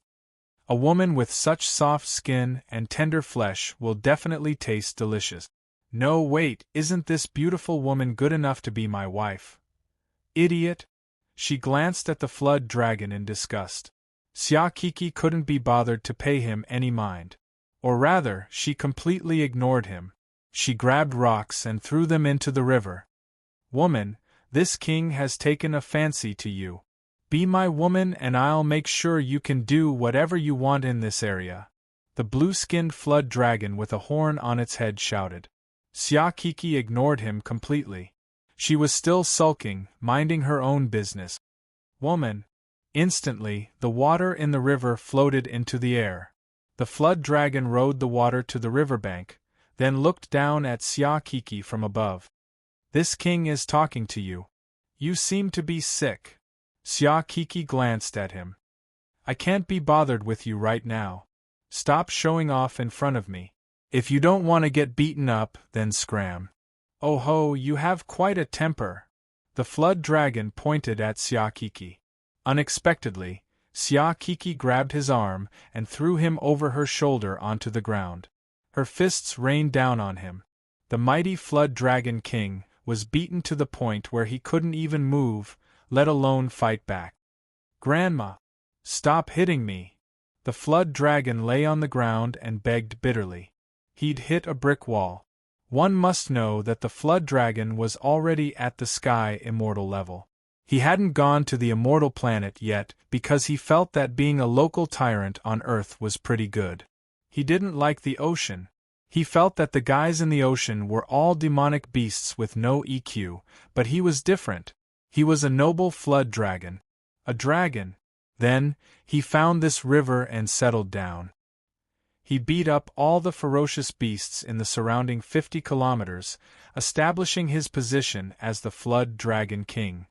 A woman with such soft skin and tender flesh will definitely taste delicious. No, wait, isn't this beautiful woman good enough to be my wife? Idiot! She glanced at the flood dragon in disgust. Xia Kiki couldn't be bothered to pay him any mind. Or rather, she completely ignored him. She grabbed rocks and threw them into the river. Woman, this king has taken a fancy to you. Be my woman and I'll make sure you can do whatever you want in this area. The blue-skinned flood dragon with a horn on its head shouted. Xia Kiki ignored him completely. She was still sulking, minding her own business. Woman. Instantly, the water in the river floated into the air. The flood dragon rode the water to the riverbank, then looked down at Xia Kiki from above. This king is talking to you. You seem to be sick. Xia Kiki glanced at him. I can't be bothered with you right now. Stop showing off in front of me. If you don't want to get beaten up, then scram. Oh ho, you have quite a temper. The flood dragon pointed at Xia Kiki. Unexpectedly, Xia Kiki grabbed his arm and threw him over her shoulder onto the ground. Her fists rained down on him. The mighty flood dragon king was beaten to the point where he couldn't even move, let alone fight back. Grandma! Stop hitting me! The flood dragon lay on the ground and begged bitterly. He'd hit a brick wall. One must know that the flood dragon was already at the sky immortal level. He hadn't gone to the immortal planet yet because he felt that being a local tyrant on Earth was pretty good. He didn't like the ocean. He felt that the guys in the ocean were all demonic beasts with no EQ, but he was different. He was a noble flood dragon. A dragon. Then, he found this river and settled down. He beat up all the ferocious beasts in the surrounding 50 kilometers, establishing his position as the flood dragon king.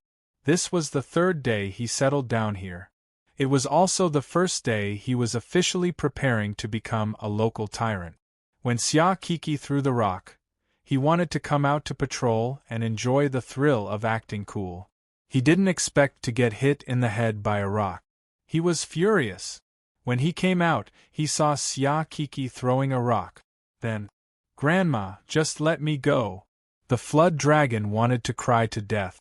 This was the third day he settled down here. It was also the first day he was officially preparing to become a local tyrant. When Xia Kiki threw the rock, he wanted to come out to patrol and enjoy the thrill of acting cool. He didn't expect to get hit in the head by a rock. He was furious. When he came out, he saw Xia Kiki throwing a rock. Then, Grandma, just let me go. The flood dragon wanted to cry to death.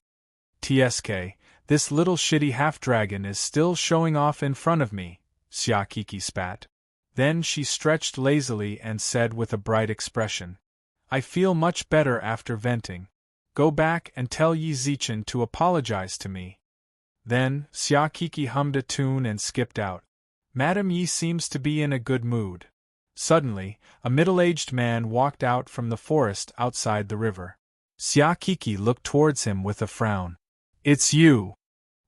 TSK, this little shitty half-dragon is still showing off in front of me, Xia Kiki spat. Then she stretched lazily and said with a bright expression, I feel much better after venting. Go back and tell Yi Zichen to apologize to me. Then, Xia Kiki hummed a tune and skipped out. Madame Yi seems to be in a good mood. Suddenly, a middle-aged man walked out from the forest outside the river. Xia Kiki looked towards him with a frown. It's you.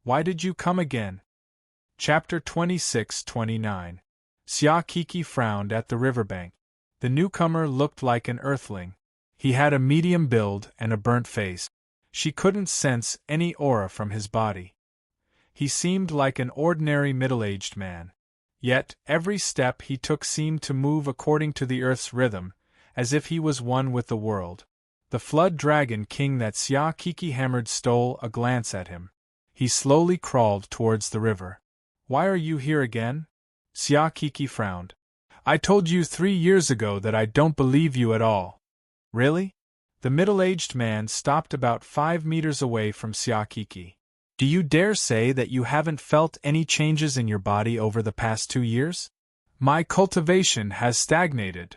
Why did you come again? Chapter 26-29. Xia Kiki frowned at the riverbank. The newcomer looked like an earthling. He had a medium build and a burnt face. She couldn't sense any aura from his body. He seemed like an ordinary middle-aged man. Yet, every step he took seemed to move according to the earth's rhythm, as if he was one with the world. The flood dragon king that Xia Kiki hammered stole a glance at him. He slowly crawled towards the river. Why are you here again? Xia Kiki frowned. I told you 3 years ago that I don't believe you at all. Really? The middle-aged man stopped about 5 meters away from Xia Kiki. Do you dare say that you haven't felt any changes in your body over the past 2 years? My cultivation has stagnated.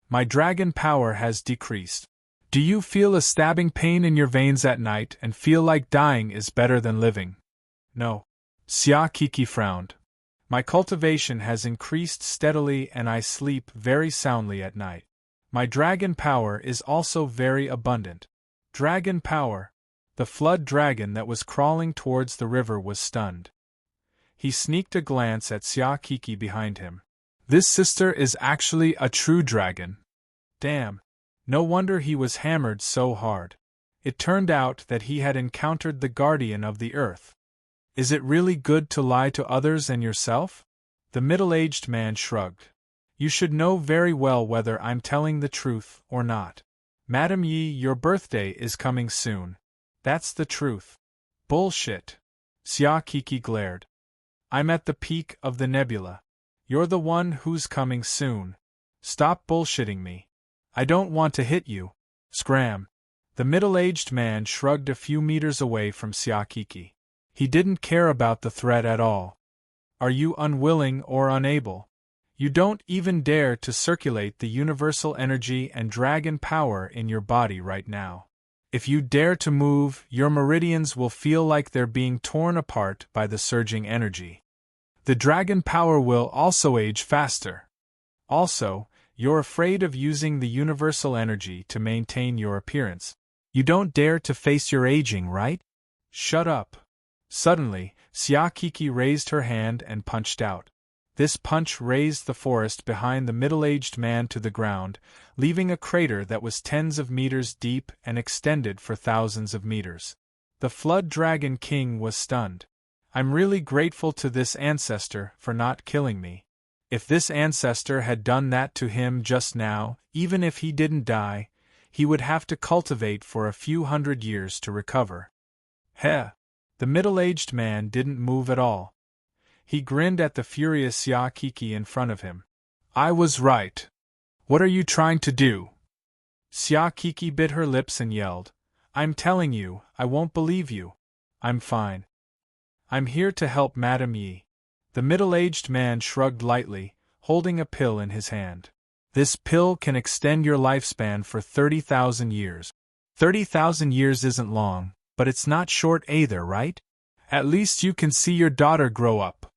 My dragon power has decreased. Do you feel a stabbing pain in your veins at night and feel like dying is better than living? No. Xia Kiki frowned. My cultivation has increased steadily and I sleep very soundly at night. My dragon power is also very abundant. Dragon power! The flood dragon that was crawling towards the river was stunned. He sneaked a glance at Xia Kiki behind him. This sister is actually a true dragon. Damn. No wonder he was hammered so hard. It turned out that he had encountered the guardian of the earth. Is it really good to lie to others and yourself? The middle-aged man shrugged. You should know very well whether I'm telling the truth or not. Madam Yi, your birthday is coming soon. That's the truth. Bullshit. Xia Kiki glared. I'm at the peak of the nebula. You're the one who's coming soon. Stop bullshitting me. I don't want to hit you. Scram. The middle-aged man shrugged a few meters away from Xia Kiki. He didn't care about the threat at all. Are you unwilling or unable? You don't even dare to circulate the universal energy and dragon power in your body right now. If you dare to move, your meridians will feel like they're being torn apart by the surging energy. The dragon power will also age faster. Also, you're afraid of using the universal energy to maintain your appearance. You don't dare to face your aging, right? Shut up. Suddenly, Xia Kiki raised her hand and punched out. This punch razed the forest behind the middle-aged man to the ground, leaving a crater that was tens of meters deep and extended for thousands of meters. The Flood Dragon King was stunned. I'm really grateful to this ancestor for not killing me. If this ancestor had done that to him just now, even if he didn't die, he would have to cultivate for a few hundred years to recover. Heh! The middle-aged man didn't move at all. He grinned at the furious Xia Kiki in front of him. I was right. What are you trying to do? Xia Kiki bit her lips and yelled. I'm telling you, I won't believe you. I'm fine. I'm here to help Madam Yi. The middle-aged man shrugged lightly, holding a pill in his hand. This pill can extend your lifespan for 30,000 years. 30,000 years isn't long, but it's not short either, right? At least you can see your daughter grow up.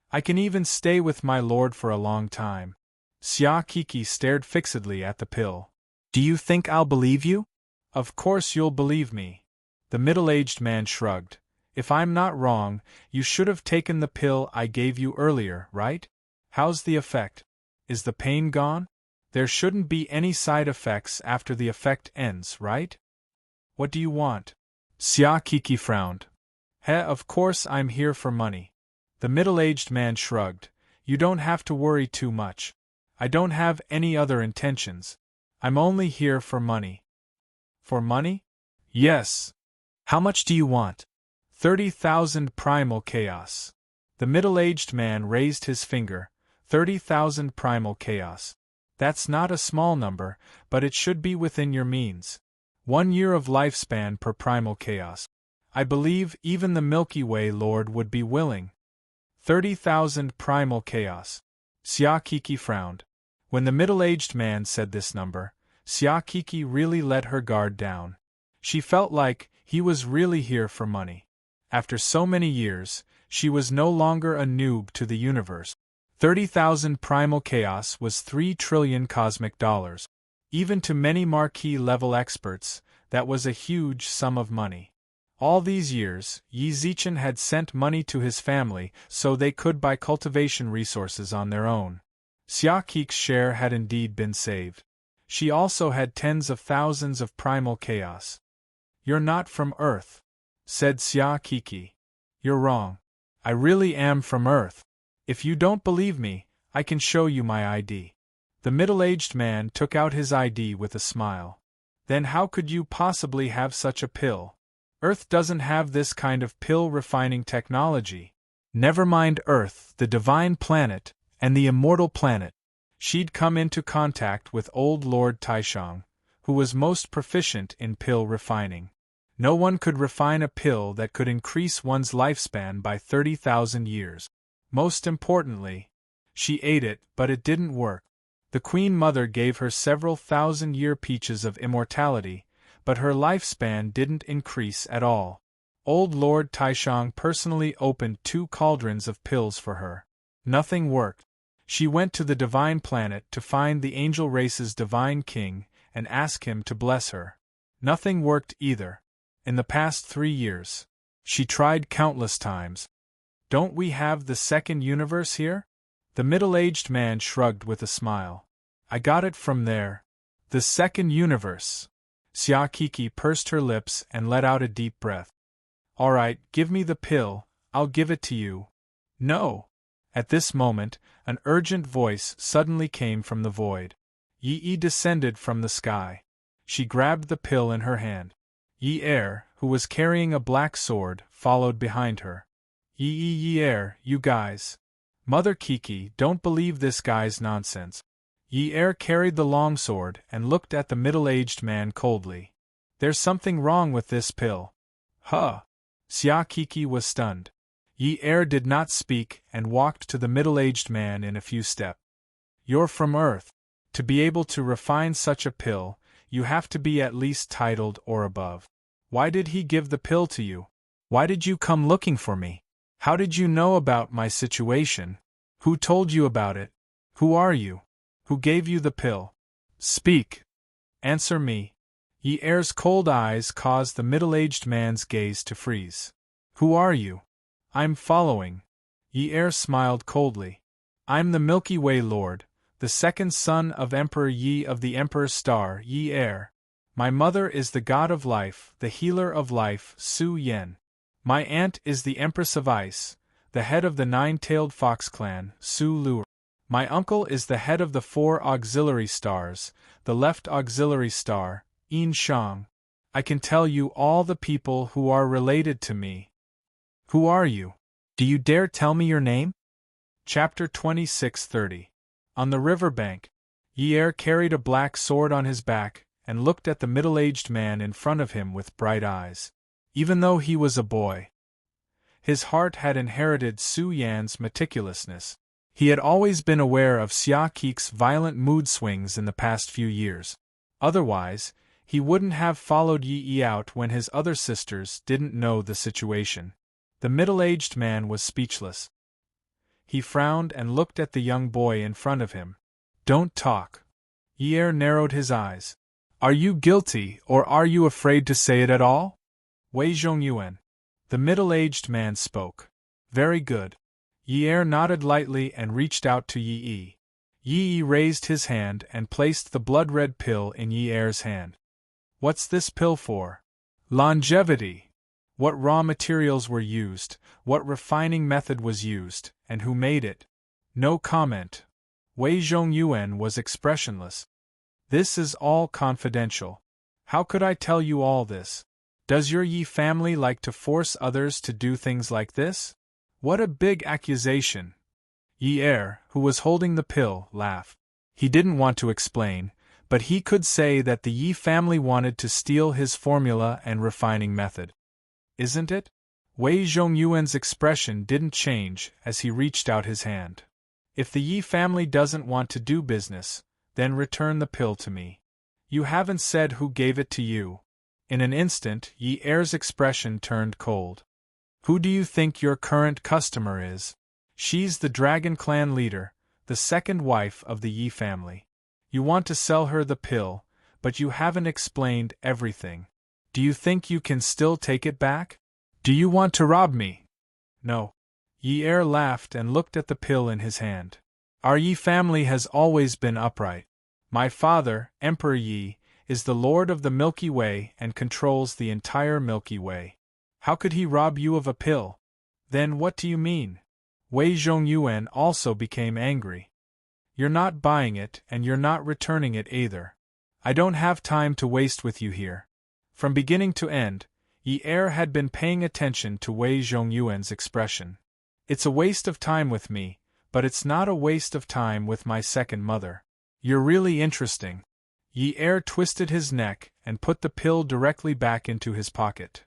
I can even stay with my lord for a long time. Xia Kiki stared fixedly at the pill. Do you think I'll believe you? Of course you'll believe me. The middle-aged man shrugged. If I'm not wrong, you should have taken the pill I gave you earlier, right? How's the effect? Is the pain gone? There shouldn't be any side effects after the effect ends, right? What do you want? Xia Kiki frowned. Of course I'm here for money. The middle-aged man shrugged. You don't have to worry too much. I don't have any other intentions. I'm only here for money. For money? Yes. How much do you want? 30,000 primal chaos. The middle-aged man raised his finger. 30,000 primal chaos. That's not a small number, but it should be within your means. 1 year of lifespan per primal chaos. I believe even the Milky Way Lord would be willing. 30,000 primal chaos. Xia Kiki frowned. When the middle-aged man said this number, Xia Kiki really let her guard down. She felt like he was really here for money. After so many years, she was no longer a noob to the universe. 30,000 primal chaos was 3 trillion cosmic dollars. Even to many marquee-level experts, that was a huge sum of money. All these years, Yi Zichen had sent money to his family so they could buy cultivation resources on their own. Xia Kiki's share had indeed been saved. She also had tens of thousands of primal chaos. You're not from Earth, said Xia Kiki. You're wrong. I really am from Earth. If you don't believe me, I can show you my ID. The middle-aged man took out his ID with a smile. Then how could you possibly have such a pill? Earth doesn't have this kind of pill-refining technology. Never mind Earth, the divine planet, and the immortal planet. She'd come into contact with old Lord Taishang, who was most proficient in pill refining. No one could refine a pill that could increase one's lifespan by 30,000 years. Most importantly, she ate it, but it didn't work. The Queen Mother gave her several thousand-year peaches of immortality, but her lifespan didn't increase at all. Old Lord Taishang personally opened 2 cauldrons of pills for her. Nothing worked. She went to the divine planet to find the angel race's divine king and ask him to bless her. Nothing worked either. In the past 3 years. She tried countless times. Don't we have the second universe here? The middle-aged man shrugged with a smile. I got it from there. The second universe. Xia Kiki pursed her lips and let out a deep breath. All right, give me the pill, I'll give it to you. No. At this moment, an urgent voice suddenly came from the void. Yi descended from the sky. She grabbed the pill in her hand. Yi, who was carrying a black sword, followed behind her. Yi, you guys. Mother Kiki, don't believe this guy's nonsense. Yi carried the longsword and looked at the middle-aged man coldly. There's something wrong with this pill. Huh. Xia Kiki was stunned. Yi did not speak and walked to the middle-aged man in a few steps. You're from Earth. To be able to refine such a pill, you have to be at least titled or above. Why did he give the pill to you? Why did you come looking for me? How did you know about my situation? Who told you about it? Who are you? Who gave you the pill? Speak. Answer me. Yi's cold eyes caused the middle-aged man's gaze to freeze. Who are you? I'm following. Yi smiled coldly. I'm the Milky Way Lord, the second son of Emperor Yi of the Emperor's Star, Yi. My mother is the god of life, the healer of life, Su Yen. My aunt is the Empress of Ice, the head of the nine-tailed fox clan, Su Lu. My uncle is the head of the 4 auxiliary stars, the left auxiliary star, Yin Shang. I can tell you all the people who are related to me. Who are you? Do you dare tell me your name? Chapter 26:30. On the riverbank, Yi carried a black sword on his back and looked at the middle-aged man in front of him with bright eyes. Even though he was a boy, his heart had inherited Su Yan's meticulousness. He had always been aware of Xia Kiki's violent mood swings in the past few years. Otherwise, he wouldn't have followed Yi out when his other sisters didn't know the situation. The middle-aged man was speechless. He frowned and looked at the young boy in front of him. Don't talk. Yi narrowed his eyes. Are you guilty, or are you afraid to say it at all? Wei Zhongyuan. The middle-aged man spoke. Very good. Yi nodded lightly and reached out to Yi. Yi raised his hand and placed the blood-red pill in Yi's hand. What's this pill for? Longevity. What raw materials were used, what refining method was used, and who made it? No comment. Wei Zhongyuan was expressionless. This is all confidential. How could I tell you all this? Does your Yi family like to force others to do things like this? What a big accusation. Yi, who was holding the pill, laughed. He didn't want to explain, but he could say that the Yi family wanted to steal his formula and refining method. Isn't it? Wei Zhongyuan's expression didn't change as he reached out his hand. If the Yi family doesn't want to do business, then return the pill to me. You haven't said who gave it to you. In an instant, Yi's expression turned cold. Who do you think your current customer is? She's the Dragon Clan leader, the second wife of the Yi family. You want to sell her the pill, but you haven't explained everything. Do you think you can still take it back? Do you want to rob me? No. Yi laughed and looked at the pill in his hand. Our Yi family has always been upright. My father, Emperor Yi, is the Lord of the Milky Way and controls the entire Milky Way. How could he rob you of a pill? Then what do you mean? Wei Zhongyuan also became angry. You're not buying it and you're not returning it either. I don't have time to waste with you here. From beginning to end, Yi had been paying attention to Wei Zhongyuan's expression. It's a waste of time with me, but it's not a waste of time with my second mother. You're really interesting. Yi twisted his neck and put the pill directly back into his pocket.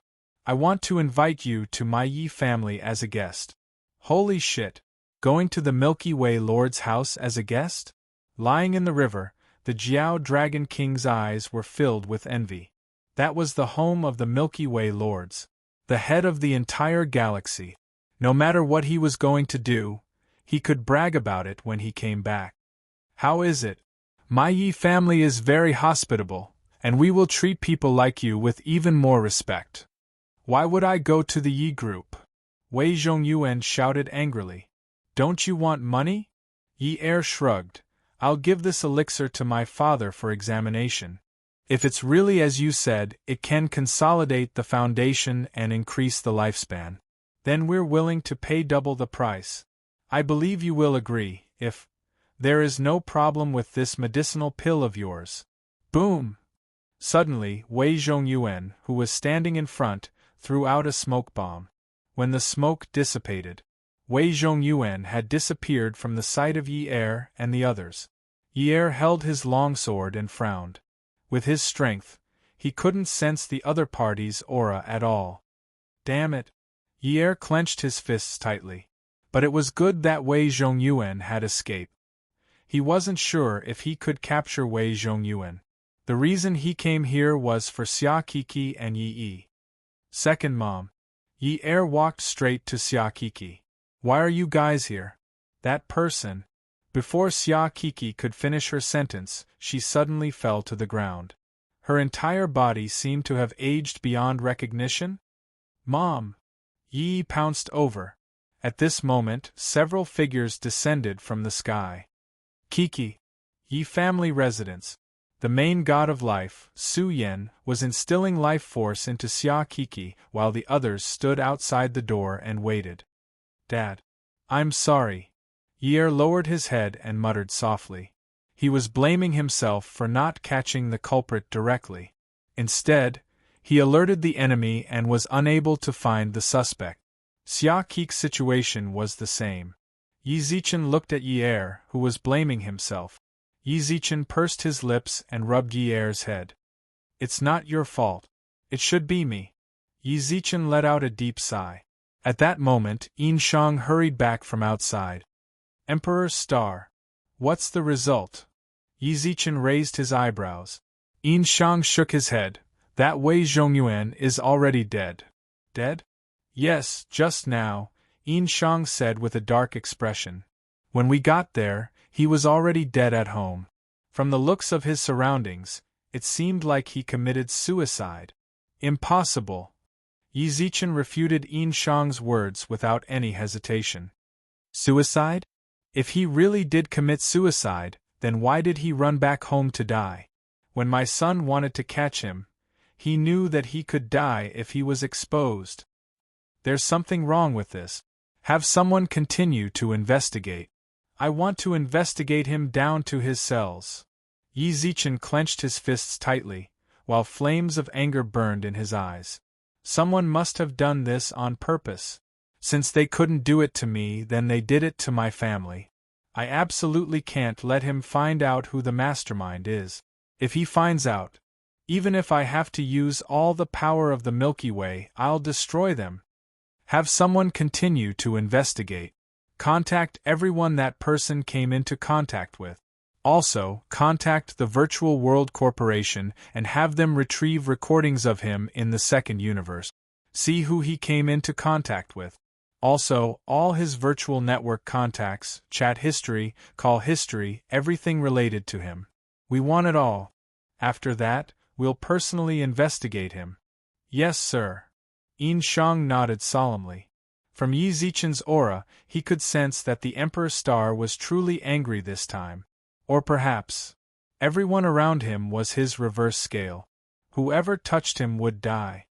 I want to invite you to my Yi family as a guest. Holy shit! Going to the Milky Way Lord's house as a guest? Lying in the river, the Jiao Dragon King's eyes were filled with envy. That was the home of the Milky Way Lords, the head of the entire galaxy. No matter what he was going to do, He could brag about it when he came back. How is it? My Yi family is very hospitable, and we will treat people like you with even more respect. Why would I go to the Yi group? Wei Zhongyuan shouted angrily. Don't you want money? Yi Er shrugged. I'll give this elixir to my father for examination. If it's really as you said, it can consolidate the foundation and increase the lifespan. Then we're willing to pay double the price. I believe you will agree, if there is no problem with this medicinal pill of yours. Boom! Suddenly, Wei Zhongyuan, who was standing in front, threw out a smoke bomb. When the smoke dissipated, Wei Zhongyuan had disappeared from the sight of Yi Er and the others. Yi Er held his longsword and frowned. With his strength, he couldn't sense the other party's aura at all. Damn it! Yi Er clenched his fists tightly. But it was good that Wei Zhongyuan had escaped. He wasn't sure if he could capture Wei Zhongyuan. The reason he came here was for Xia Kiki and Yi Yi. Second mom. Yi Er walked straight to Xia Kiki. Why are you guys here? That person. Before Xia Kiki could finish her sentence, she suddenly fell to the ground. Her entire body seemed to have aged beyond recognition. Mom! Yi pounced over. At this moment, several figures descended from the sky. Kiki. Yi family residence. The main god of life, Su Yen, was instilling life force into Xia Kiki while the others stood outside the door and waited. Dad. I'm sorry. Yi Er lowered his head and muttered softly. He was blaming himself for not catching the culprit directly. Instead, he alerted the enemy and was unable to find the suspect. Xia Kiki's situation was the same. Yi Zichen looked at Yi Er, who was blaming himself. Yi Zichen pursed his lips and rubbed Yi Er's head. It's not your fault. It should be me. Yi Zichen let out a deep sigh. At that moment, Yin Shang hurried back from outside. Emperor's star. What's the result? Yi Zichen raised his eyebrows. Yin Shang shook his head. That Wei Zhongyuan is already dead. Dead? Yes, just now, Yin Shang said with a dark expression. When we got there, he was already dead at home. From the looks of his surroundings, it seemed like he committed suicide. Impossible. Yi Zichen refuted Yin Shang's words without any hesitation. Suicide? If he really did commit suicide, then why did he run back home to die? When my son wanted to catch him, he knew that he could die if he was exposed. There's something wrong with this. Have someone continue to investigate. I want to investigate him down to his cells. Yi Zichen clenched his fists tightly, while flames of anger burned in his eyes. Someone must have done this on purpose. Since they couldn't do it to me, then they did it to my family. I absolutely can't let him find out who the mastermind is. If he finds out, even if I have to use all the power of the Milky Way, I'll destroy them. Have someone continue to investigate. Contact everyone that person came into contact with. Also, contact the Virtual World Corporation and have them retrieve recordings of him in the second universe. See who he came into contact with. Also, all his virtual network contacts, chat history, call history, everything related to him. We want it all. After that, we'll personally investigate him. Yes, sir. Yin Shang nodded solemnly. From Yi Zichen's aura, he could sense that the Emperor's star was truly angry this time. Or perhaps, everyone around him was his reverse scale. Whoever touched him would die.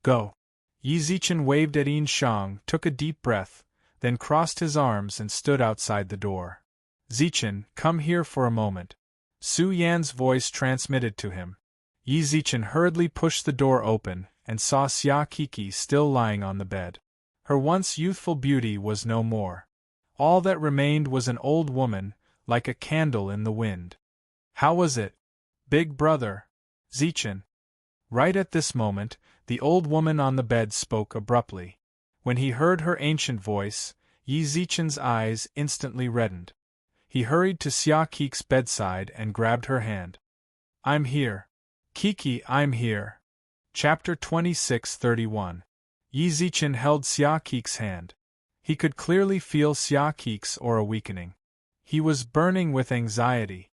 Go. Yi Zichen waved at Yin Shang, took a deep breath, then crossed his arms and stood outside the door. Zichen, come here for a moment. Su Yan's voice transmitted to him. Yi Zichen hurriedly pushed the door open and saw Xia Kiki still lying on the bed. Her once youthful beauty was no more. All that remained was an old woman, like a candle in the wind. How was it, big brother? Zichen. Right at this moment, the old woman on the bed spoke abruptly. When he heard her ancient voice, Yi Zichen's eyes instantly reddened. He hurried to Xia Kiki's bedside and grabbed her hand. I'm here. Kiki, I'm here. Chapter 26:31. Yi Zichen held Xia Kiki's hand. He could clearly feel Xia Kik's aura weakening. He was burning with anxiety.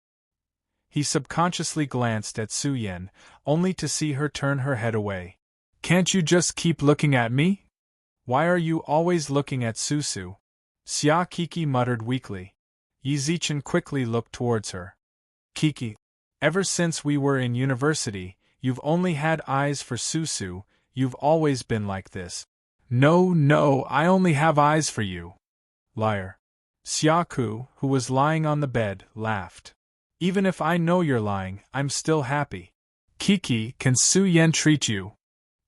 He subconsciously glanced at Su Yan, only to see her turn her head away. Can't you just keep looking at me? Why are you always looking at Susu? Xia Kiki muttered weakly. Yi Zichen quickly looked towards her. Kiki, ever since we were in university, you've only had eyes for Susu, you've always been like this. No, I only have eyes for you. Liar. Xiaku, who was lying on the bed, laughed. Even if I know you're lying, I'm still happy. Kiki, can Su Yan treat you?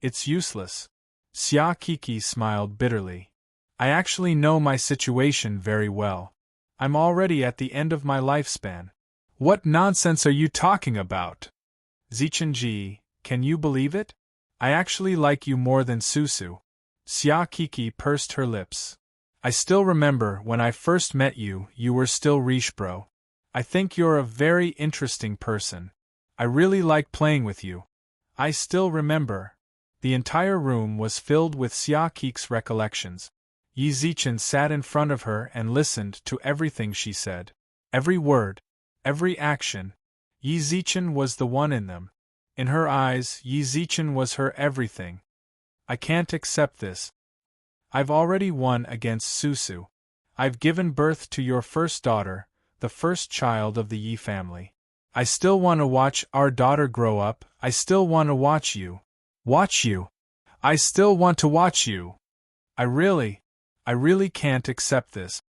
It's useless. Xia Kiki smiled bitterly. I actually know my situation very well. I'm already at the end of my lifespan. What nonsense are you talking about? Zichenji, can you believe it? I actually like you more than Susu. Xia Kiki pursed her lips. I still remember when I first met you, you were still riche, bro. I think you're a very interesting person. I really like playing with you. I still remember. The entire room was filled with Xia Kik's recollections. Yi Zichen sat in front of her and listened to everything she said. Every word, every action. Yi Zichen was the one in them. In her eyes, Yi Zichen was her everything. I can't accept this. I've already won against Susu. I've given birth to your first daughter, the first child of the Yi family. I still want to watch our daughter grow up. I still want to watch you. Watch you. I still want to watch you. I really can't accept this.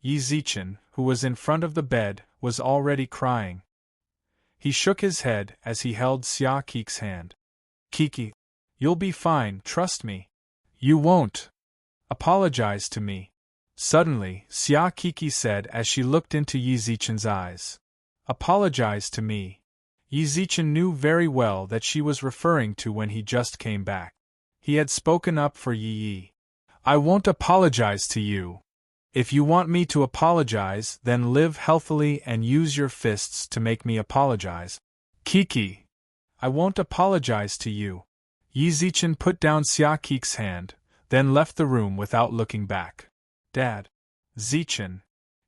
Yi Zichen, who was in front of the bed, was already crying. He shook his head as he held Xia Kik's hand. Kiki, you'll be fine, trust me. You won't. Apologize to me. Suddenly, Xia Kiki said as she looked into Yi Zichen's eyes. Apologize to me. Yi Zichen knew very well that she was referring to when he just came back. He had spoken up for Yi Yi. I won't apologize to you. If you want me to apologize, then live healthily and use your fists to make me apologize. Kiki, I won't apologize to you. Yi Zichen put down Xia Kik's hand, then left the room without looking back. Dad. Zichen.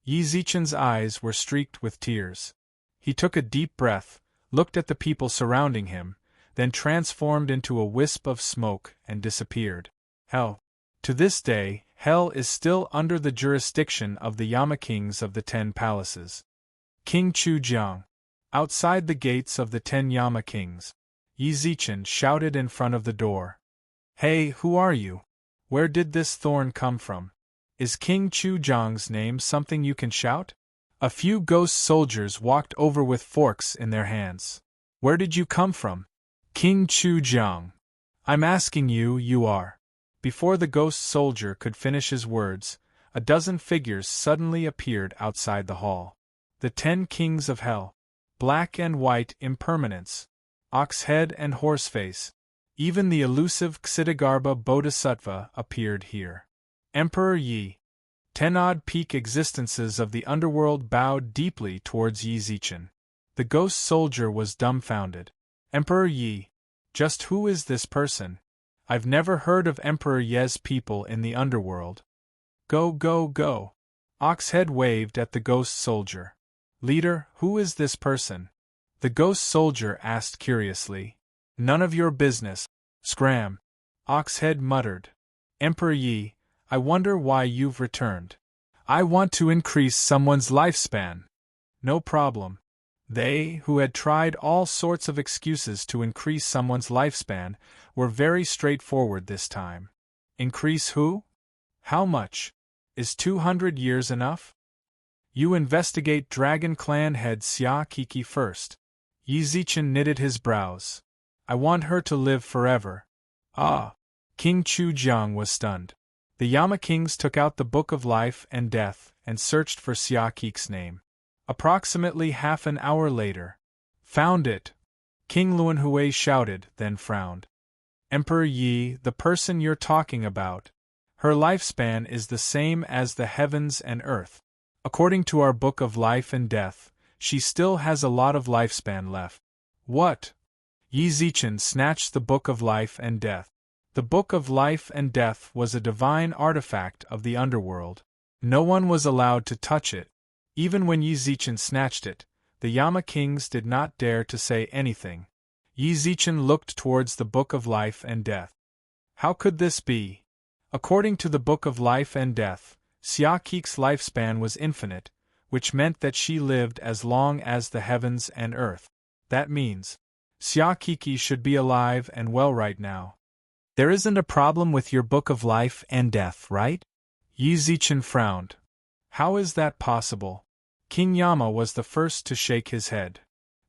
Yi Zichen's eyes were streaked with tears. He took a deep breath, looked at the people surrounding him, then transformed into a wisp of smoke and disappeared. Hell. To this day, Hell is still under the jurisdiction of the Yama Kings of the 10 Palaces. King Chujiang. Outside the gates of the 10 Yama Kings, Yi Zichen shouted in front of the door. Hey, who are you? Where did this thorn come from? Is King Chujiang's name something you can shout? A few ghost soldiers walked over with forks in their hands. Where did you come from? King Chujiang. I'm asking you, you are. Before the ghost soldier could finish his words, a dozen figures suddenly appeared outside the hall. The 10 kings of hell. Black and white impermanence. Ox head and horse face. Even the elusive Ksitigarbha Bodhisattva appeared here. Emperor Yi. 10 odd peak existences of the underworld bowed deeply towards Yi Zichen. The ghost soldier was dumbfounded. Emperor Yi. Just who is this person? I've never heard of Emperor Ye's people in the underworld. Go. Oxhead waved at the ghost soldier. Leader, who is this person? The ghost soldier asked curiously. None of your business. Scram. Oxhead muttered. Emperor Yi, I wonder why you've returned. I want to increase someone's lifespan. No problem. They, who had tried all sorts of excuses to increase someone's lifespan, were very straightforward this time. Increase who? How much? Is 200 years enough? You investigate Dragon Clan head Xia Kiki first. Yi Zichen knitted his brows. I want her to live forever. Ah! King Chujiang was stunned. The Yama Kings took out the Book of Life and Death and searched for Xia Kik's name. Approximately half an hour later. Found it! King Luanhui shouted, then frowned. Emperor Yi, the person you're talking about. Her lifespan is the same as the heavens and earth. According to our Book of Life and Death, she still has a lot of lifespan left. What? Yi Zichen snatched the Book of Life and Death. The Book of Life and Death was a divine artifact of the underworld. No one was allowed to touch it. Even when Yi Zichen snatched it, the Yama kings did not dare to say anything. Yi Zichen looked towards the Book of Life and Death. How could this be? According to the Book of Life and Death, Xia Kik's lifespan was infinite, which meant that she lived as long as the heavens and earth. That means Xia Kiki should be alive and well right now. There isn't a problem with your Book of Life and Death, right? Yi Zichen frowned. How is that possible? King Yama was the first to shake his head.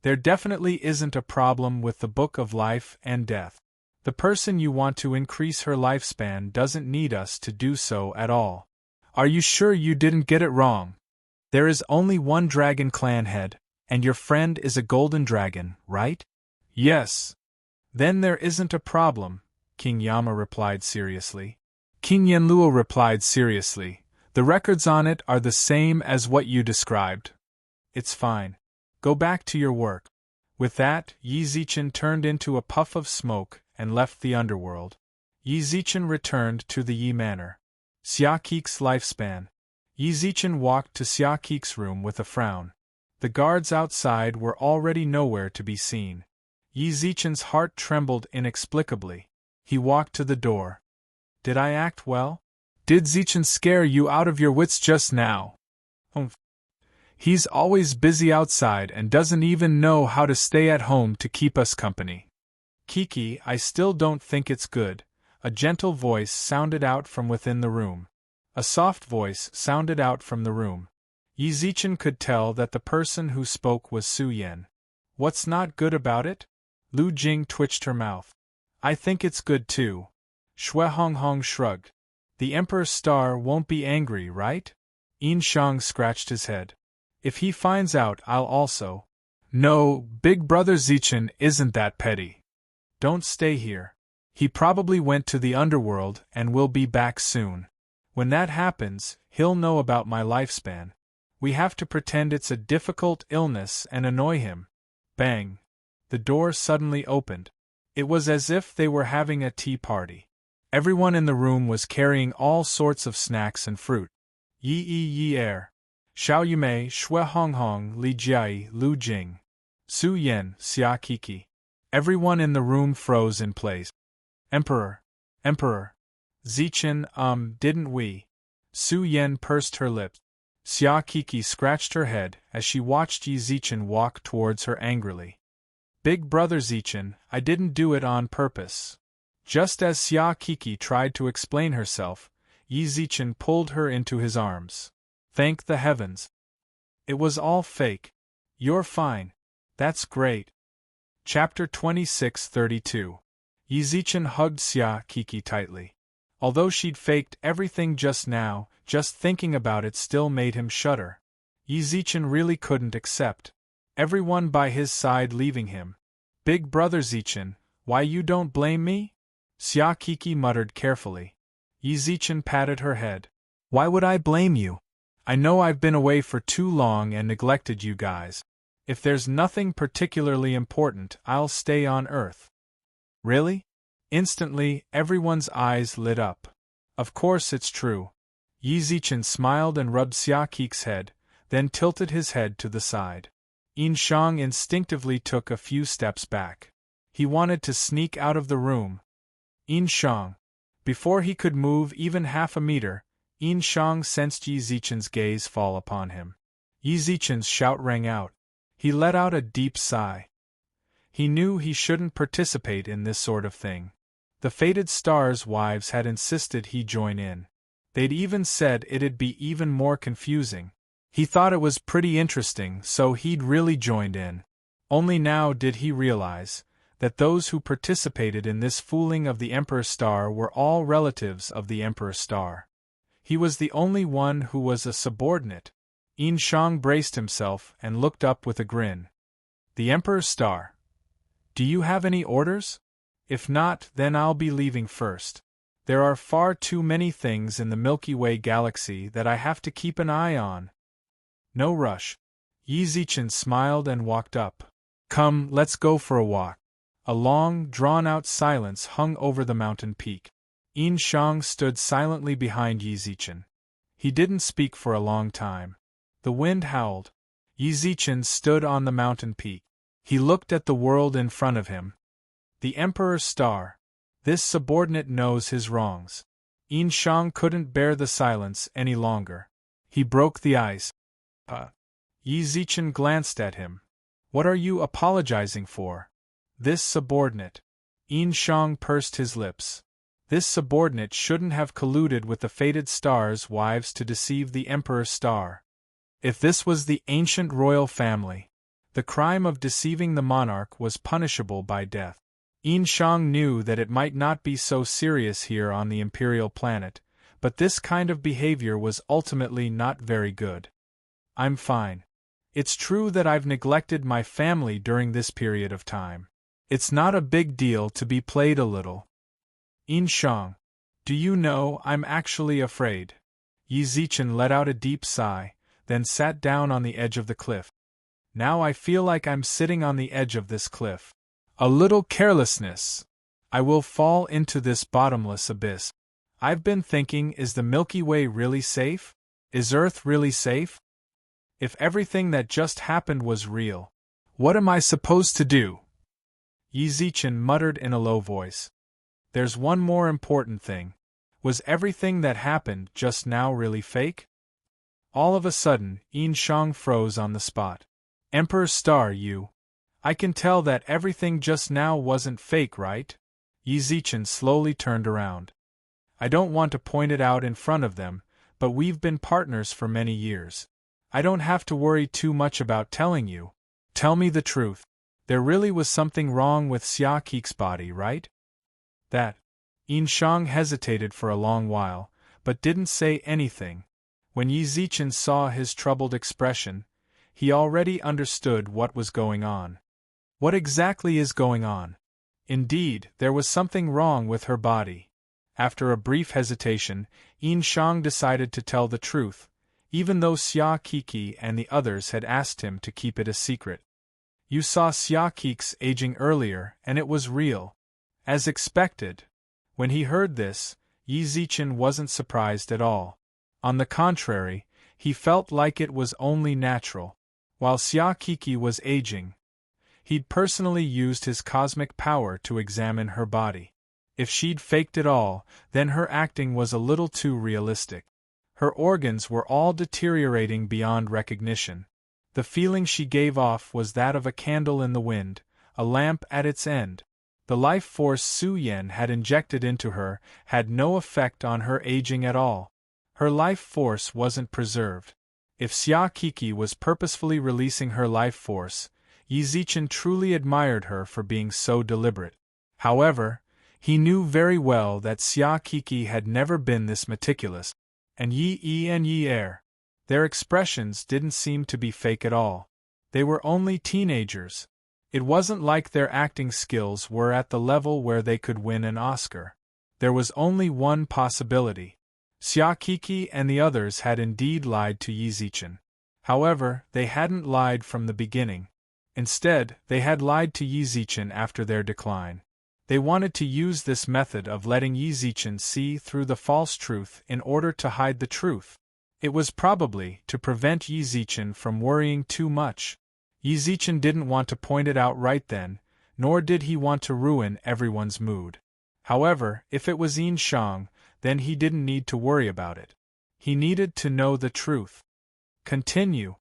There definitely isn't a problem with the Book of Life and Death. The person you want to increase her lifespan doesn't need us to do so at all. Are you sure you didn't get it wrong? There is only one dragon clan head, and your friend is a golden dragon, right? Yes. Then there isn't a problem, King Yama replied seriously. King Yanluo replied seriously. The records on it are the same as what you described. It's fine. Go back to your work. With that, Yi Zichen turned into a puff of smoke and left the underworld. Yi Zichen returned to the Yi Manor. Xia Kik's lifespan. Yi Zichen walked to Xia Kik's room with a frown. The guards outside were already nowhere to be seen. Yi Zichen's heart trembled inexplicably. He walked to the door. Did I act well? Did Zichen scare you out of your wits just now? He's always busy outside and doesn't even know how to stay at home to keep us company. Kiki, I still don't think it's good. A gentle voice sounded out from within the room. A soft voice sounded out from the room. Yi Zichen could tell that the person who spoke was Su Yan. What's not good about it? Lu Jing twitched her mouth. I think it's good too. Shui Honghong shrugged. The Emperor's star won't be angry, right? Yin Shang scratched his head. If he finds out, I'll also. No, Big Brother Zichen isn't that petty. Don't stay here. He probably went to the underworld and will be back soon. When that happens, he'll know about my lifespan. We have to pretend it's a difficult illness and annoy him. Bang! The door suddenly opened. It was as if they were having a tea party. Everyone in the room was carrying all sorts of snacks and fruit. Yi Er, Xiao Yumei, Shui Honghong, Li Jiai, Lu Jing, Su Yan, Xia Kiki. Everyone in the room froze in place. Emperor! Zichen, didn't we? Su Yan pursed her lips. Xia Kiki scratched her head as she watched Yi Zichen walk towards her angrily. Big Brother Zichen, I didn't do it on purpose. Just as Xia Kiki tried to explain herself, Yi Zichen pulled her into his arms. Thank the heavens. It was all fake. You're fine. That's great. Chapter 26:32. Yi Zichen hugged Xia Kiki tightly. Although she'd faked everything just now, just thinking about it still made him shudder. Yi Zichen really couldn't accept everyone by his side leaving him. Big Brother Zichen, why you don't blame me? Xia Kiki muttered carefully. Yi Zichen patted her head. Why would I blame you? I know I've been away for too long and neglected you guys. If there's nothing particularly important, I'll stay on Earth. Really? Instantly, everyone's eyes lit up. Of course it's true. Yi Zichen smiled and rubbed Xia Kik's head, then tilted his head to the side. Yin Shang instinctively took a few steps back. He wanted to sneak out of the room. Yin Shang. Before he could move even half a meter, Yin Shang sensed Yi Zichen's gaze fall upon him. Yi Zichen's shout rang out. He let out a deep sigh. He knew he shouldn't participate in this sort of thing. The fated stars' wives had insisted he join in. They'd even said it'd be even more confusing. He thought it was pretty interesting, so he'd really joined in. Only now did he realize that those who participated in this fooling of the Emperor's star were all relatives of the Emperor's star. He was the only one who was a subordinate. Yin Shang braced himself and looked up with a grin. The Emperor's star. Do you have any orders? If not, then I'll be leaving first. There are far too many things in the Milky Way galaxy that I have to keep an eye on. No rush. Yi Zichen smiled and walked up. Come, let's go for a walk. A long, drawn-out silence hung over the mountain peak. Yin Shang stood silently behind Yi Zichen. He didn't speak for a long time. The wind howled. Yi Zichen stood on the mountain peak. He looked at the world in front of him. The Emperor's star. This subordinate knows his wrongs. Yin Shang couldn't bear the silence any longer. He broke the ice. Yi Zichen glanced at him. What are you apologizing for? This subordinate. Yin Shang pursed his lips. This subordinate shouldn't have colluded with the fated star's wives to deceive the Emperor's star. If this was the ancient royal family, the crime of deceiving the monarch was punishable by death. Yin Shang knew that it might not be so serious here on the imperial planet, but this kind of behavior was ultimately not very good. I'm fine. It's true that I've neglected my family during this period of time. It's not a big deal to be played a little. Yin Shang, do you know, I'm actually afraid. Yi Zichen let out a deep sigh, then sat down on the edge of the cliff. Now I feel like I'm sitting on the edge of this cliff. A little carelessness. I will fall into this bottomless abyss. I've been thinking, is the Milky Way really safe? Is Earth really safe? If everything that just happened was real, what am I supposed to do? Yi Zichen muttered in a low voice. There's one more important thing. Was everything that happened just now really fake? All of a sudden, Yin Shang froze on the spot. Emperor Star, you. I can tell that everything just now wasn't fake, right? Yi Zichen slowly turned around. I don't want to point it out in front of them, but we've been partners for many years. I don't have to worry too much about telling you. Tell me the truth. There really was something wrong with Xia Kik's body, right? That. Yin Shang hesitated for a long while, but didn't say anything. When Yi Zichen saw his troubled expression, he already understood what was going on. What exactly is going on? Indeed, there was something wrong with her body. After a brief hesitation, Yin Shang decided to tell the truth, even though Xia Kiki and the others had asked him to keep it a secret. You saw Xia Kik's aging earlier, and it was real. As expected. When he heard this, Yi Zichen wasn't surprised at all. On the contrary, he felt like it was only natural. While Xia Kiki was aging, he'd personally used his cosmic power to examine her body. If she'd faked it all, then her acting was a little too realistic. Her organs were all deteriorating beyond recognition. The feeling she gave off was that of a candle in the wind, a lamp at its end. The life force Su Yan had injected into her had no effect on her aging at all. Her life force wasn't preserved. If Xia Kiki was purposefully releasing her life force, Yi Zichen truly admired her for being so deliberate. However, he knew very well that Xia Kiki had never been this meticulous, and Yi and Yi Er. Their expressions didn't seem to be fake at all. They were only teenagers. It wasn't like their acting skills were at the level where they could win an Oscar. There was only one possibility. Xia Kiki and the others had indeed lied to Yi Zichen. However, they hadn't lied from the beginning. Instead, they had lied to Yi Zichen after their decline. They wanted to use this method of letting Yi Zichen see through the false truth in order to hide the truth. It was probably to prevent Yi Zichen from worrying too much. Yi Zichen didn't want to point it out right then, nor did he want to ruin everyone's mood. However, if it was Yin Shang, then he didn't need to worry about it. He needed to know the truth. Continue.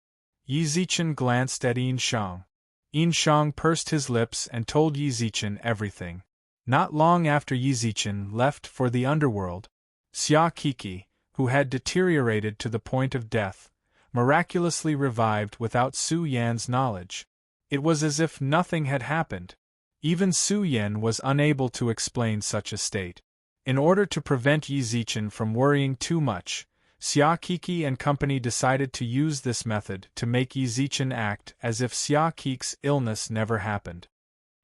Yi Zichen glanced at Yin Shang. Yin Shang pursed his lips and told Yi Zichen everything. Not long after Yi Zichen left for the underworld, Xia Kiki, who had deteriorated to the point of death, miraculously revived without Su Yan's knowledge. It was as if nothing had happened. Even Su Yan was unable to explain such a state. In order to prevent Yi Zichen from worrying too much, Xia Kiki and company decided to use this method to make Yi Zichen act as if Xia Kik's illness never happened.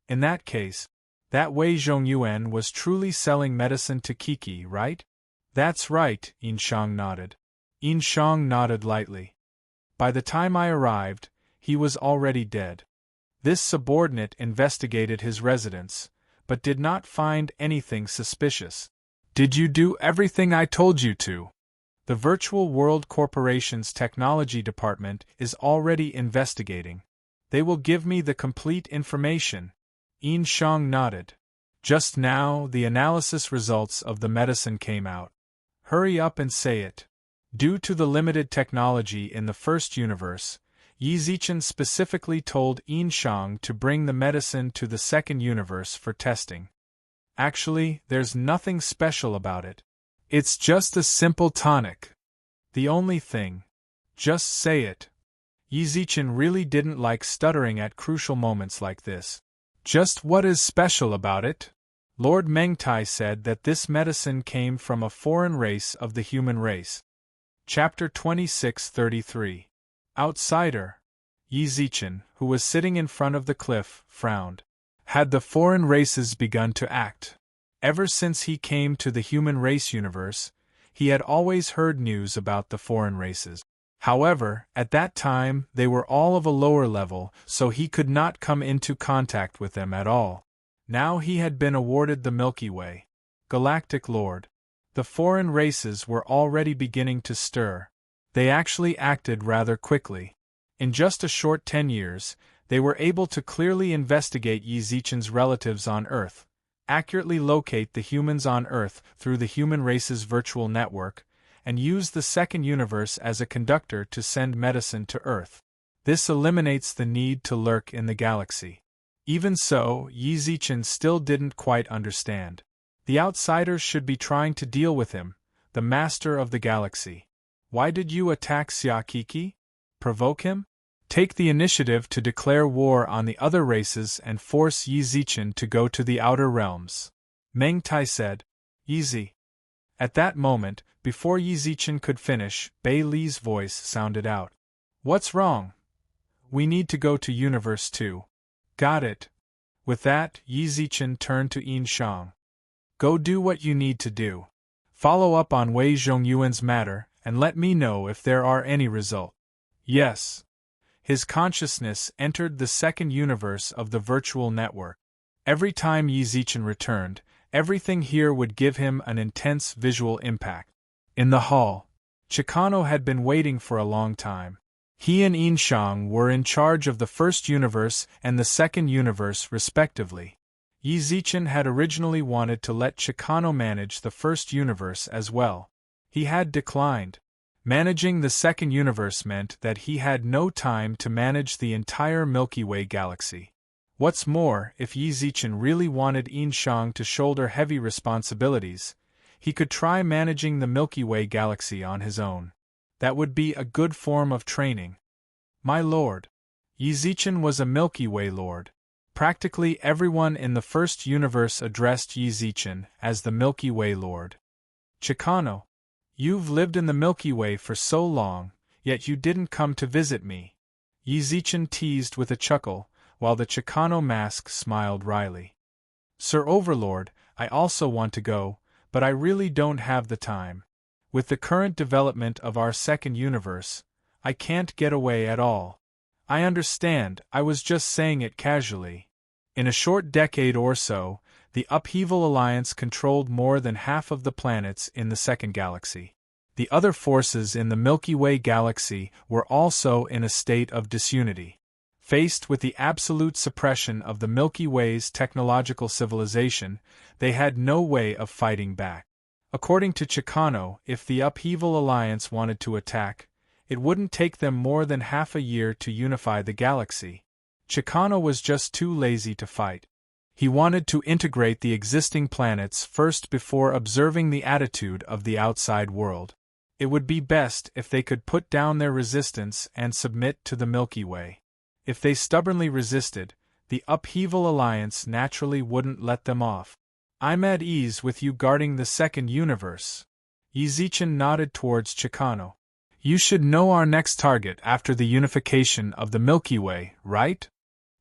In that case, that Wei Zhongyuan was truly selling medicine to Kiki, right? That's right, Yin Shang nodded. Yin Shang nodded lightly. By the time I arrived, he was already dead. This subordinate investigated his residence, but did not find anything suspicious. Did you do everything I told you to? The Virtual World Corporation's technology department is already investigating. They will give me the complete information. Yin Shang nodded. Just now, the analysis results of the medicine came out. Hurry up and say it. Due to the limited technology in the first universe, Yi Zichen specifically told Yin Shang to bring the medicine to the second universe for testing. Actually, there's nothing special about it. It's just a simple tonic. The only thing. Just say it. Yi Zichen really didn't like stuttering at crucial moments like this. Just what is special about it? Lord Mengtai said that this medicine came from a foreign race of the human race. Chapter 2633. Outsider. Yi Zichen, who was sitting in front of the cliff, frowned. Had the foreign races begun to act? Ever since he came to the human race universe, he had always heard news about the foreign races. However, at that time they were all of a lower level, so he could not come into contact with them at all. Now he had been awarded the Milky Way. Galactic Lord. The foreign races were already beginning to stir. They actually acted rather quickly. In just a short 10 years, they were able to clearly investigate Yi Zichen's relatives on Earth, accurately locate the humans on Earth through the human race's virtual network, and use the second universe as a conductor to send medicine to Earth. This eliminates the need to lurk in the galaxy. Even so, Yi Zichen still didn't quite understand. The outsiders should be trying to deal with him, the master of the galaxy. Why did you attack Xia Kiki? Provoke him? Take the initiative to declare war on the other races and force Yi Zichen to go to the outer realms. Meng Tai said. Easy. At that moment, before Yi Zichen could finish, Bei Li's voice sounded out. What's wrong? We need to go to Universe 2. Got it. With that, Yi Zichen turned to Yin Shang. Go do what you need to do. Follow up on Wei Zhongyuan's matter, and let me know if there are any results. Yes. His consciousness entered the second universe of the virtual network. Every time Yi Zichen returned, everything here would give him an intense visual impact. In the hall, Chicano had been waiting for a long time. He and Yin Shang were in charge of the first universe and the second universe respectively. Yi Zichen had originally wanted to let Chicano manage the first universe as well. He had declined. Managing the second universe meant that he had no time to manage the entire Milky Way galaxy. What's more, if Yi Zichen really wanted Yin Shang to shoulder heavy responsibilities, he could try managing the Milky Way galaxy on his own. That would be a good form of training. My lord. Yi Zichen was a Milky Way lord. Practically everyone in the first universe addressed Yi Zichen as the Milky Way lord. Chicano. You've lived in the Milky Way for so long, yet you didn't come to visit me. Yi Zichen teased with a chuckle, while the Chicano mask smiled wryly. Sir Overlord, I also want to go, but I really don't have the time. With the current development of our second universe, I can't get away at all. I understand, I was just saying it casually. In a short decade or so, the Upheaval Alliance controlled more than half of the planets in the second galaxy. The other forces in the Milky Way galaxy were also in a state of disunity. Faced with the absolute suppression of the Milky Way's technological civilization, they had no way of fighting back. According to Chicano, if the Upheaval Alliance wanted to attack, it wouldn't take them more than half a year to unify the galaxy. Chicano was just too lazy to fight. He wanted to integrate the existing planets first before observing the attitude of the outside world. It would be best if they could put down their resistance and submit to the Milky Way. If they stubbornly resisted, the Upheaval Alliance naturally wouldn't let them off. I'm at ease with you guarding the second universe. Yi Zichen nodded towards Chicano. You should know our next target after the unification of the Milky Way, right?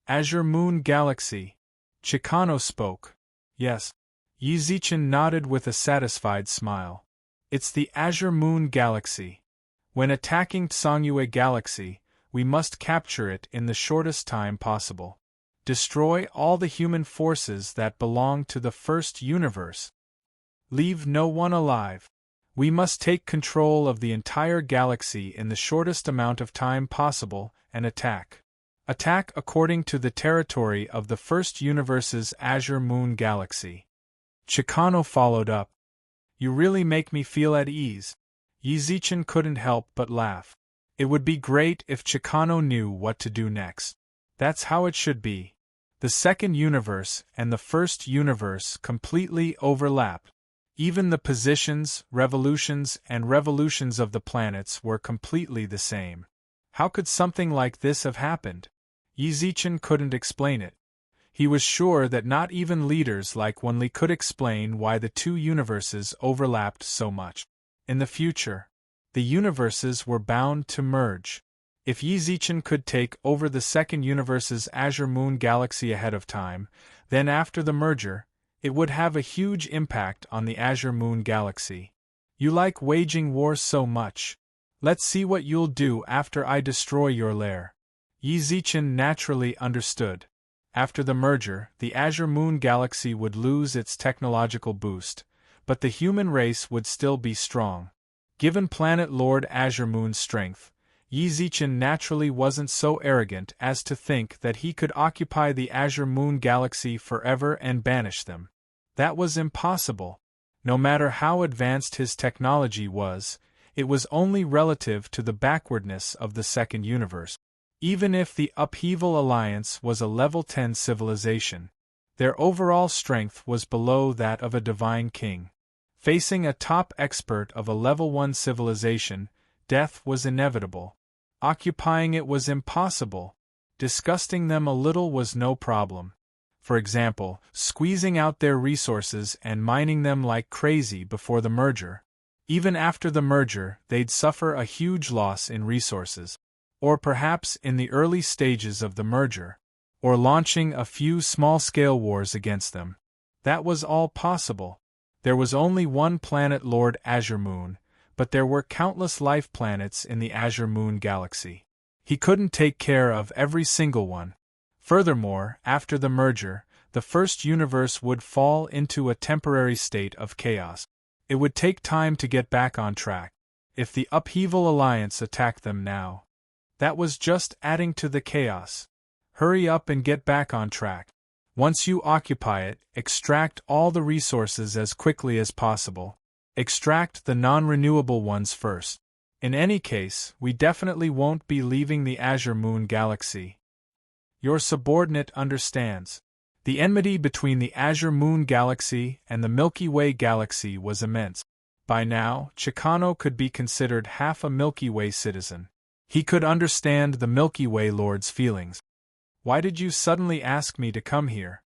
Azure Moon Galaxy. Chicano spoke. Yes. Yi Zichen nodded with a satisfied smile. It's the Azure Moon Galaxy. When attacking Tsangyue Galaxy, we must capture it in the shortest time possible. Destroy all the human forces that belong to the first universe. Leave no one alive. We must take control of the entire galaxy in the shortest amount of time possible and attack. Attack according to the territory of the first universe's Azure Moon galaxy. Chicano followed up. You really make me feel at ease. Yizichin couldn't help but laugh. It would be great if Chicano knew what to do next. That's how it should be. The second universe and the first universe completely overlap. Even the positions, revolutions, and revolutions of the planets were completely the same. How could something like this have happened? Yizichin couldn't explain it. He was sure that not even leaders like Wenli could explain why the two universes overlapped so much. In the future, the universes were bound to merge. If Yizichin could take over the second universe's Azure Moon galaxy ahead of time, then after the merger, it would have a huge impact on the Azure Moon galaxy. You like waging wars so much. Let's see what you'll do after I destroy your lair. Yizichin naturally understood. After the merger, the Azure Moon galaxy would lose its technological boost, but the human race would still be strong. Given Planet Lord Azure Moon's strength, Yizichin naturally wasn't so arrogant as to think that he could occupy the Azure Moon galaxy forever and banish them. That was impossible. No matter how advanced his technology was, it was only relative to the backwardness of the second universe. Even if the Upheaval Alliance was a level 10 civilization, their overall strength was below that of a divine king. Facing a top expert of a level 1 civilization, death was inevitable. Occupying it was impossible. Disgusting them a little was no problem. For example, squeezing out their resources and mining them like crazy before the merger. Even after the merger, they'd suffer a huge loss in resources. Or perhaps in the early stages of the merger. Or launching a few small-scale wars against them. That was all possible. There was only one planet Lord Azure Moon, but there were countless life planets in the Azure Moon galaxy. He couldn't take care of every single one. Furthermore, after the merger, the first universe would fall into a temporary state of chaos. It would take time to get back on track. If the Upheaval Alliance attacked them now, that was just adding to the chaos. Hurry up and get back on track. Once you occupy it, extract all the resources as quickly as possible. Extract the non-renewable ones first. In any case, we definitely won't be leaving the Azure Moon galaxy. Your subordinate understands. The enmity between the Azure Moon galaxy and the Milky Way galaxy was immense. By now, Chicano could be considered half a Milky Way citizen. He could understand the Milky Way Lord's feelings. Why did you suddenly ask me to come here?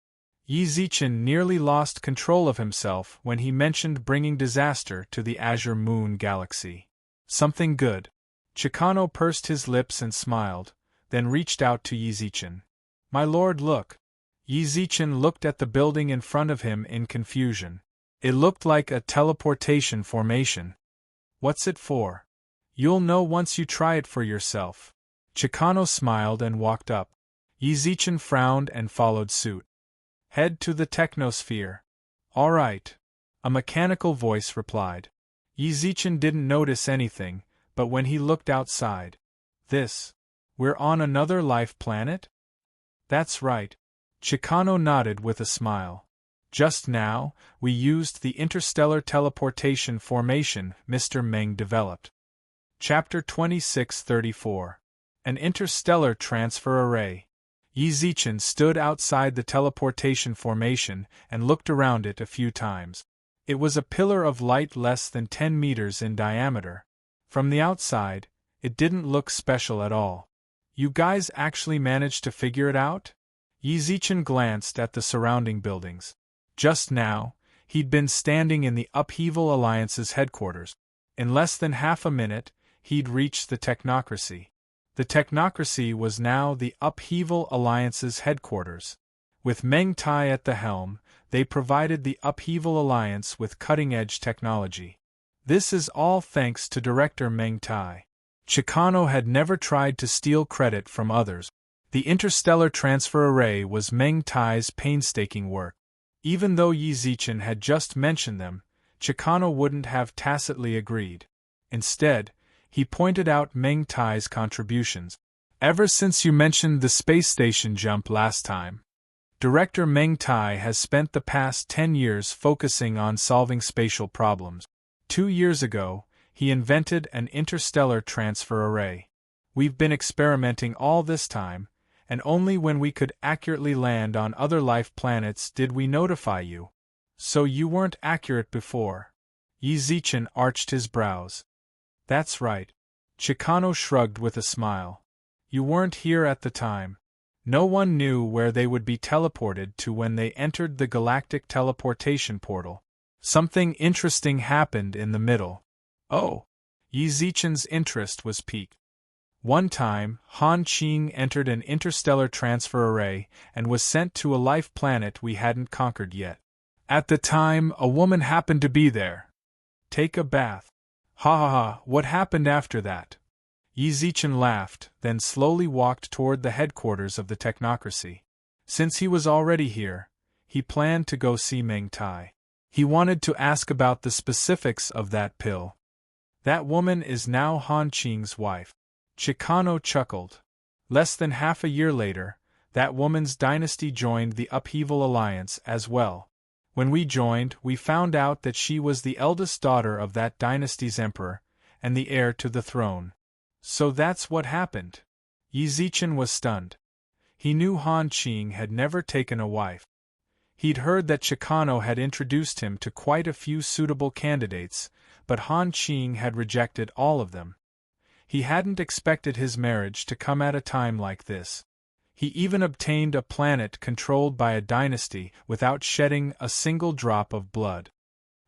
Yizichin nearly lost control of himself when he mentioned bringing disaster to the Azure Moon galaxy. Something good. Chicano pursed his lips and smiled, then reached out to Yizichin. My lord, look. Yizichin looked at the building in front of him in confusion. It looked like a teleportation formation. What's it for? You'll know once you try it for yourself. Chicano smiled and walked up. Yizichin frowned and followed suit. Head to the technosphere. All right. A mechanical voice replied. Yizichin didn't notice anything, but when he looked outside. We're on another life planet? That's right. Chicano nodded with a smile. Just now, we used the interstellar teleportation formation Mr. Meng developed. Chapter 2634. An Interstellar Transfer Array. Yizichin stood outside the teleportation formation and looked around it a few times. It was a pillar of light less than 10 meters in diameter. From the outside, it didn't look special at all. You guys actually managed to figure it out? Yizichin glanced at the surrounding buildings. Just now, he'd been standing in the Upheaval Alliance's headquarters. In less than half a minute, he'd reached the technocracy. The technocracy was now the Upheaval Alliance's headquarters. With Meng Tai at the helm, they provided the Upheaval Alliance with cutting-edge technology. This is all thanks to Director Meng Tai. Chicano had never tried to steal credit from others. The interstellar transfer array was Meng Tai's painstaking work. Even though Yi Zichen had just mentioned them, Chikano wouldn't have tacitly agreed. Instead, he pointed out Meng Tai's contributions. Ever since you mentioned the space station jump last time, Director Meng Tai has spent the past 10 years focusing on solving spatial problems. 2 years ago, he invented an interstellar transfer array. We've been experimenting all this time, and only when we could accurately land on other life planets did we notify you. So you weren't accurate before. Yi Zichen arched his brows. That's right. Chikano shrugged with a smile. You weren't here at the time. No one knew where they would be teleported to when they entered the galactic teleportation portal. Something interesting happened in the middle. Oh! Yi Zichen's interest was piqued. One time, Han Qing entered an interstellar transfer array and was sent to a life planet we hadn't conquered yet. At the time, a woman happened to be there. Take a bath. Ha ha ha, what happened after that? Yi Zichen laughed, then slowly walked toward the headquarters of the technocracy. Since he was already here, he planned to go see Meng Tai. He wanted to ask about the specifics of that pill. That woman is now Han Qing's wife. Chikano chuckled. Less than half a year later, that woman's dynasty joined the Upheaval Alliance as well. When we joined, we found out that she was the eldest daughter of that dynasty's emperor, and the heir to the throne. So that's what happened. Yi Zichen was stunned. He knew Han Qing had never taken a wife. He'd heard that Chikano had introduced him to quite a few suitable candidates, but Han Qing had rejected all of them. He hadn't expected his marriage to come at a time like this. He even obtained a planet controlled by a dynasty without shedding a single drop of blood.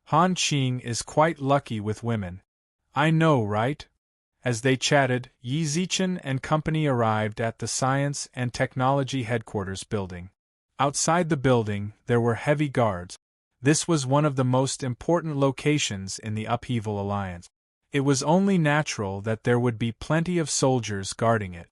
Han Qing is quite lucky with women. I know, right? As they chatted, Yi Zichen and company arrived at the Science and Technology Headquarters building. Outside the building, there were heavy guards. This was one of the most important locations in the Upheaval Alliance. It was only natural that there would be plenty of soldiers guarding it.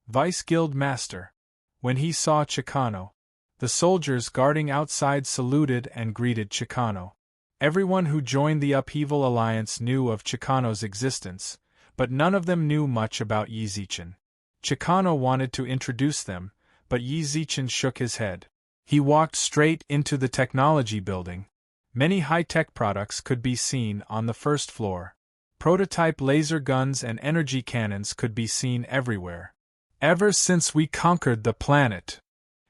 Vice Guild Master. When he saw Chikano, the soldiers guarding outside saluted and greeted Chikano. Everyone who joined the Upheaval Alliance knew of Chikano's existence, but none of them knew much about Yi Zichen. Chikano wanted to introduce them, but Yi Zichen shook his head. He walked straight into the technology building. Many high-tech products could be seen on the first floor. Prototype laser guns and energy cannons could be seen everywhere. Ever since we conquered the planet.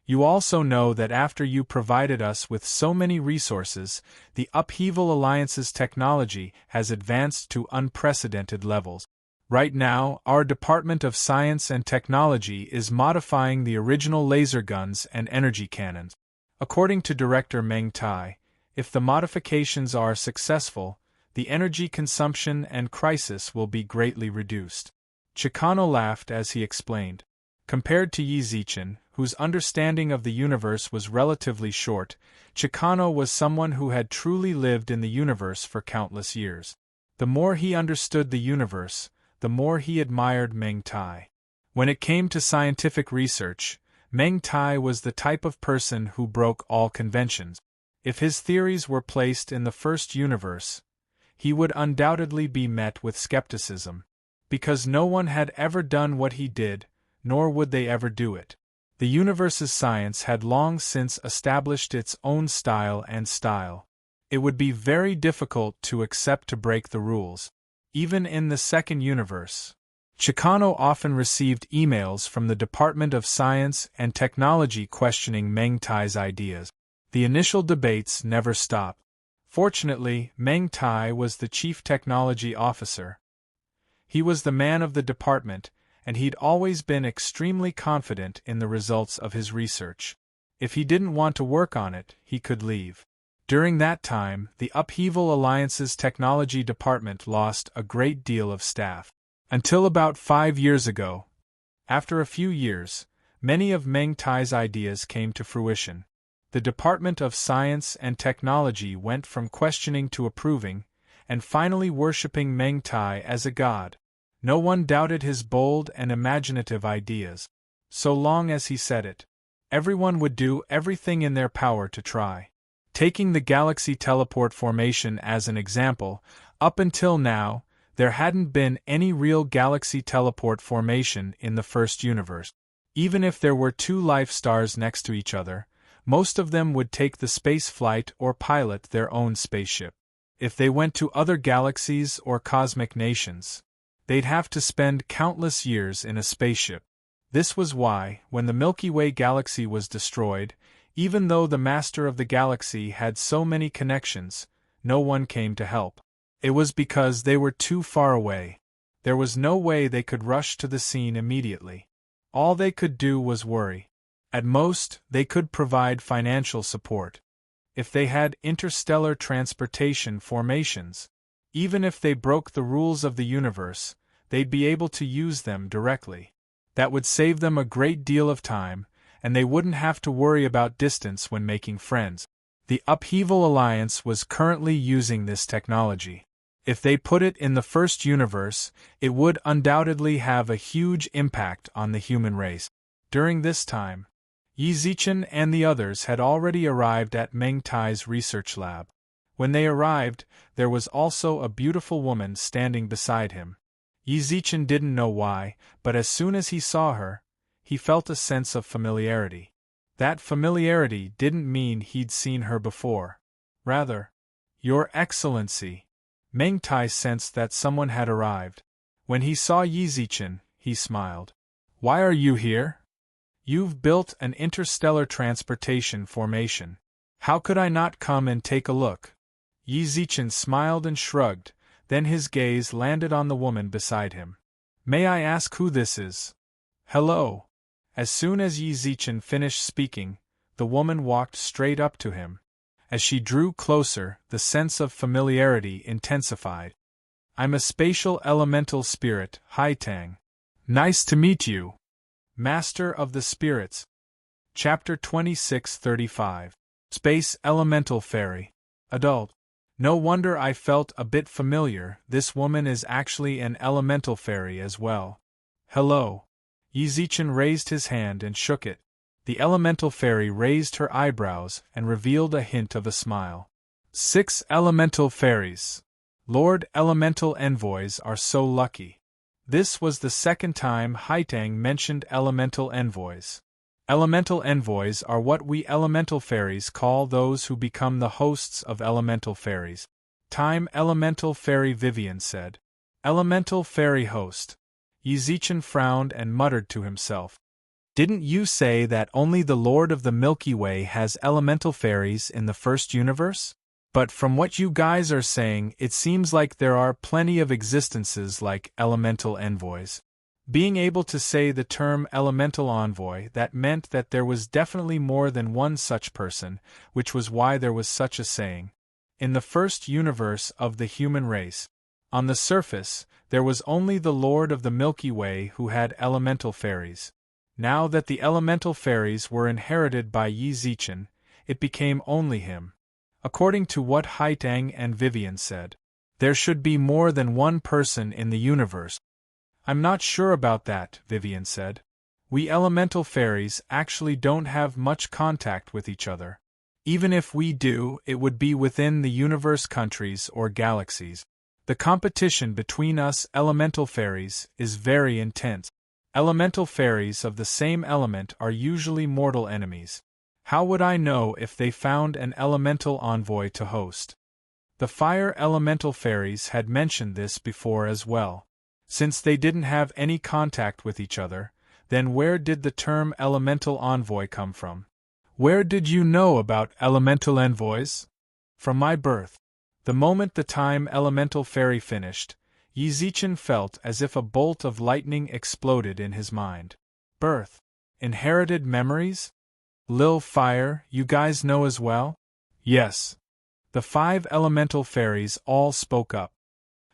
You also know that after you provided us with so many resources, the Upheaval Alliance's technology has advanced to unprecedented levels. Right now, our Department of Science and Technology is modifying the original laser guns and energy cannons. According to Director Meng Tai, if the modifications are successful, the energy consumption and crisis will be greatly reduced. Chikano laughed as he explained. Compared to Yi Zichen, whose understanding of the universe was relatively short, Chikano was someone who had truly lived in the universe for countless years. The more he understood the universe, the more he admired Meng Tai. When it came to scientific research, Meng Tai was the type of person who broke all conventions. If his theories were placed in the first universe, he would undoubtedly be met with skepticism, because no one had ever done what he did, nor would they ever do it. The universe's science had long since established its own style and style. It would be very difficult to accept to break the rules. Even in the second universe, Chikano often received emails from the Department of Science and Technology questioning Meng Tai's ideas. The initial debates never stopped. Fortunately, Meng Tai was the chief technology officer. He was the man of the department, and he'd always been extremely confident in the results of his research. If he didn't want to work on it, he could leave. During that time, the Upheaval Alliance's technology department lost a great deal of staff. Until about 5 years ago. After a few years, many of Meng Tai's ideas came to fruition. The Department of Science and Technology went from questioning to approving, and finally worshipping Meng Tai as a god. No one doubted his bold and imaginative ideas. So long as he said it, everyone would do everything in their power to try. Taking the galaxy teleport formation as an example, up until now, there hadn't been any real galaxy teleport formation in the first universe. Even if there were two life stars next to each other, most of them would take the space flight or pilot their own spaceship. If they went to other galaxies or cosmic nations, they'd have to spend countless years in a spaceship. This was why, when the Milky Way galaxy was destroyed, even though the master of the galaxy had so many connections, no one came to help. It was because they were too far away. There was no way they could rush to the scene immediately. All they could do was worry. At most, they could provide financial support. If they had interstellar transportation formations, even if they broke the rules of the universe, they'd be able to use them directly. That would save them a great deal of time, and they wouldn't have to worry about distance when making friends. The Upheaval Alliance was currently using this technology. If they put it in the first universe, it would undoubtedly have a huge impact on the human race. During this time, Yi Zichen and the others had already arrived at Meng Tai's research lab. When they arrived, there was also a beautiful woman standing beside him. Yi Zichen didn't know why, but as soon as he saw her, he felt a sense of familiarity. That familiarity didn't mean he'd seen her before. Rather, Your Excellency. Meng Tai sensed that someone had arrived. When he saw Yi Zichen, he smiled. Why are you here? You've built an interstellar transportation formation. How could I not come and take a look? Yi Zichen smiled and shrugged, then his gaze landed on the woman beside him. May I ask who this is? Hello. As soon as Yi Zichen finished speaking, the woman walked straight up to him. As she drew closer, the sense of familiarity intensified. I'm a spatial elemental spirit, Haitang. Nice to meet you. Master of the Spirits. Chapter 2635. Space Elemental Fairy. Adult. No wonder I felt a bit familiar, this woman is actually an elemental fairy as well. Hello. Yi Zichen raised his hand and shook it. The elemental fairy raised her eyebrows and revealed a hint of a smile. 6 elemental fairies. Lord Elemental Envoys are so lucky. This was the second time Haitang mentioned elemental envoys. Elemental envoys are what we elemental fairies call those who become the hosts of elemental fairies. Time Elemental Fairy Vivian said. Elemental fairy host. Yi Zichen frowned and muttered to himself. Didn't you say that only the Lord of the Milky Way has elemental fairies in the first universe? But from what you guys are saying, it seems like there are plenty of existences like elemental envoys. Being able to say the term elemental envoy, that meant that there was definitely more than one such person, which was why there was such a saying. In the first universe of the human race, on the surface, there was only the Lord of the Milky Way who had elemental fairies. Now that the elemental fairies were inherited by Yi Zichen, it became only him. According to what Haitang and Vivian said, there should be more than one person in the universe. I'm not sure about that, Vivian said. We elemental fairies actually don't have much contact with each other. Even if we do, it would be within the universe countries or galaxies. The competition between us elemental fairies is very intense. Elemental fairies of the same element are usually mortal enemies. How would I know if they found an elemental envoy to host? The fire elemental fairies had mentioned this before as well. Since they didn't have any contact with each other, then where did the term elemental envoy come from? Where did you know about elemental envoys? From my birth. The moment the time elemental fairy finished, Yi Zichen felt as if a bolt of lightning exploded in his mind. Birth. Inherited memories? Lil Fire, you guys know as well? Yes. The 5 elemental fairies all spoke up.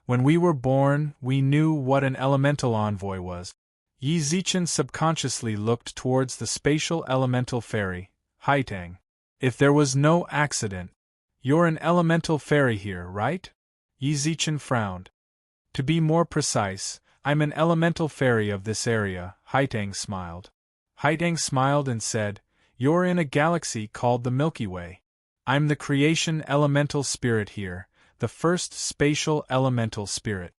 When we were born, we knew what an elemental envoy was. Yi Zichen subconsciously looked towards the spatial elemental fairy, Haitang. If there was no accident. You're an elemental fairy here, right? Yi Zichen frowned. To be more precise, I'm an elemental fairy of this area, Haitang smiled. Haitang smiled and said, "You're in a galaxy called the Milky Way. I'm the creation elemental spirit here, the first spatial elemental spirit."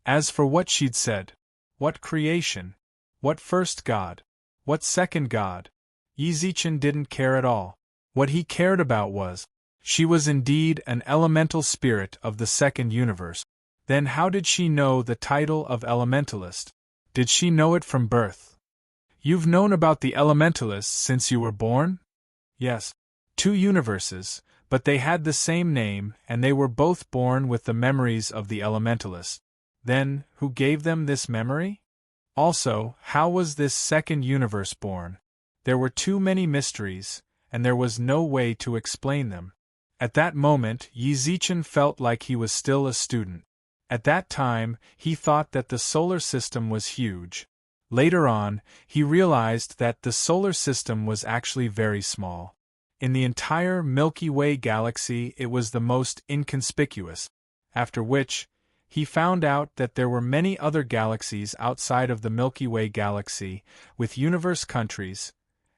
As for what she'd said, what creation? What first god? What second god? Yi Zichen didn't care at all. What he cared about was, she was indeed an elemental spirit of the second universe. Then how did she know the title of elementalist? Did she know it from birth? You've known about the elementalists since you were born? Yes. 2 universes, but they had the same name and they were both born with the memories of the elementalist. Then, who gave them this memory? Also, how was this second universe born? There were too many mysteries, and there was no way to explain them. At that moment, Yi Zichen felt like he was still a student. At that time, he thought that the solar system was huge. Later on, he realized that the solar system was actually very small. In the entire Milky Way galaxy, it was the most inconspicuous. After which, he found out that there were many other galaxies outside of the Milky Way galaxy, with universe countries,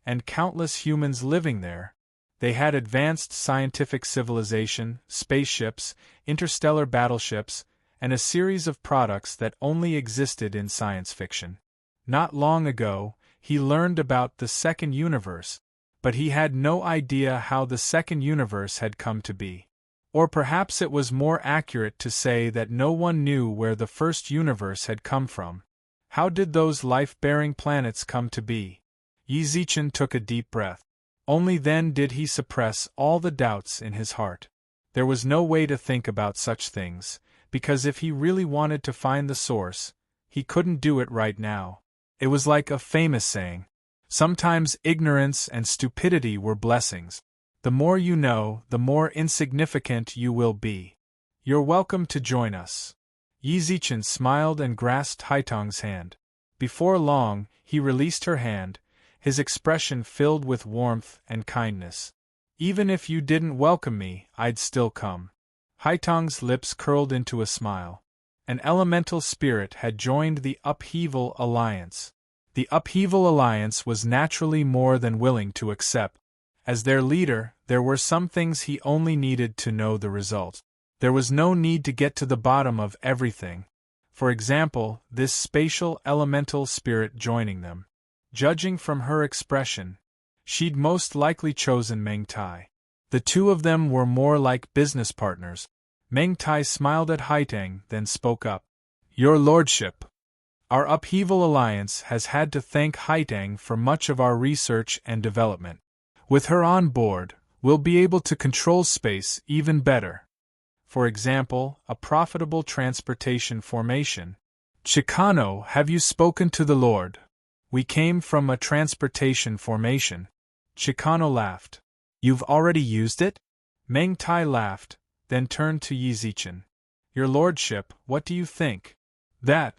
and countless humans living there. They had advanced scientific civilization, spaceships, interstellar battleships, and a series of products that only existed in science fiction. Not long ago, he learned about the second universe, but he had no idea how the second universe had come to be. Or perhaps it was more accurate to say that no one knew where the first universe had come from. How did those life-bearing planets come to be? Yi Zichen took a deep breath. Only then did he suppress all the doubts in his heart. There was no way to think about such things, because if he really wanted to find the source, he couldn't do it right now. It was like a famous saying, sometimes ignorance and stupidity were blessings. The more you know, the more insignificant you will be. You're welcome to join us. Yi Zichen smiled and grasped Haitang's hand. Before long, he released her hand, his expression filled with warmth and kindness. Even if you didn't welcome me, I'd still come. Haitang's lips curled into a smile. An elemental spirit had joined the Upheaval Alliance. The Upheaval Alliance was naturally more than willing to accept. As their leader, there were some things he only needed to know the result. There was no need to get to the bottom of everything. For example, this spatial elemental spirit joining them. Judging from her expression, she'd most likely chosen Meng Tai. The two of them were more like business partners. Meng Tai smiled at Haitang, then spoke up. Your Lordship, our Upheaval Alliance has had to thank Haitang for much of our research and development. With her on board, we'll be able to control space even better. For example, a profitable transportation formation. Chicano, have you spoken to the Lord? We came from a transportation formation. Chicano laughed. You've already used it? Meng Tai laughed, then turned to Yi Zichen. Your Lordship, what do you think? That.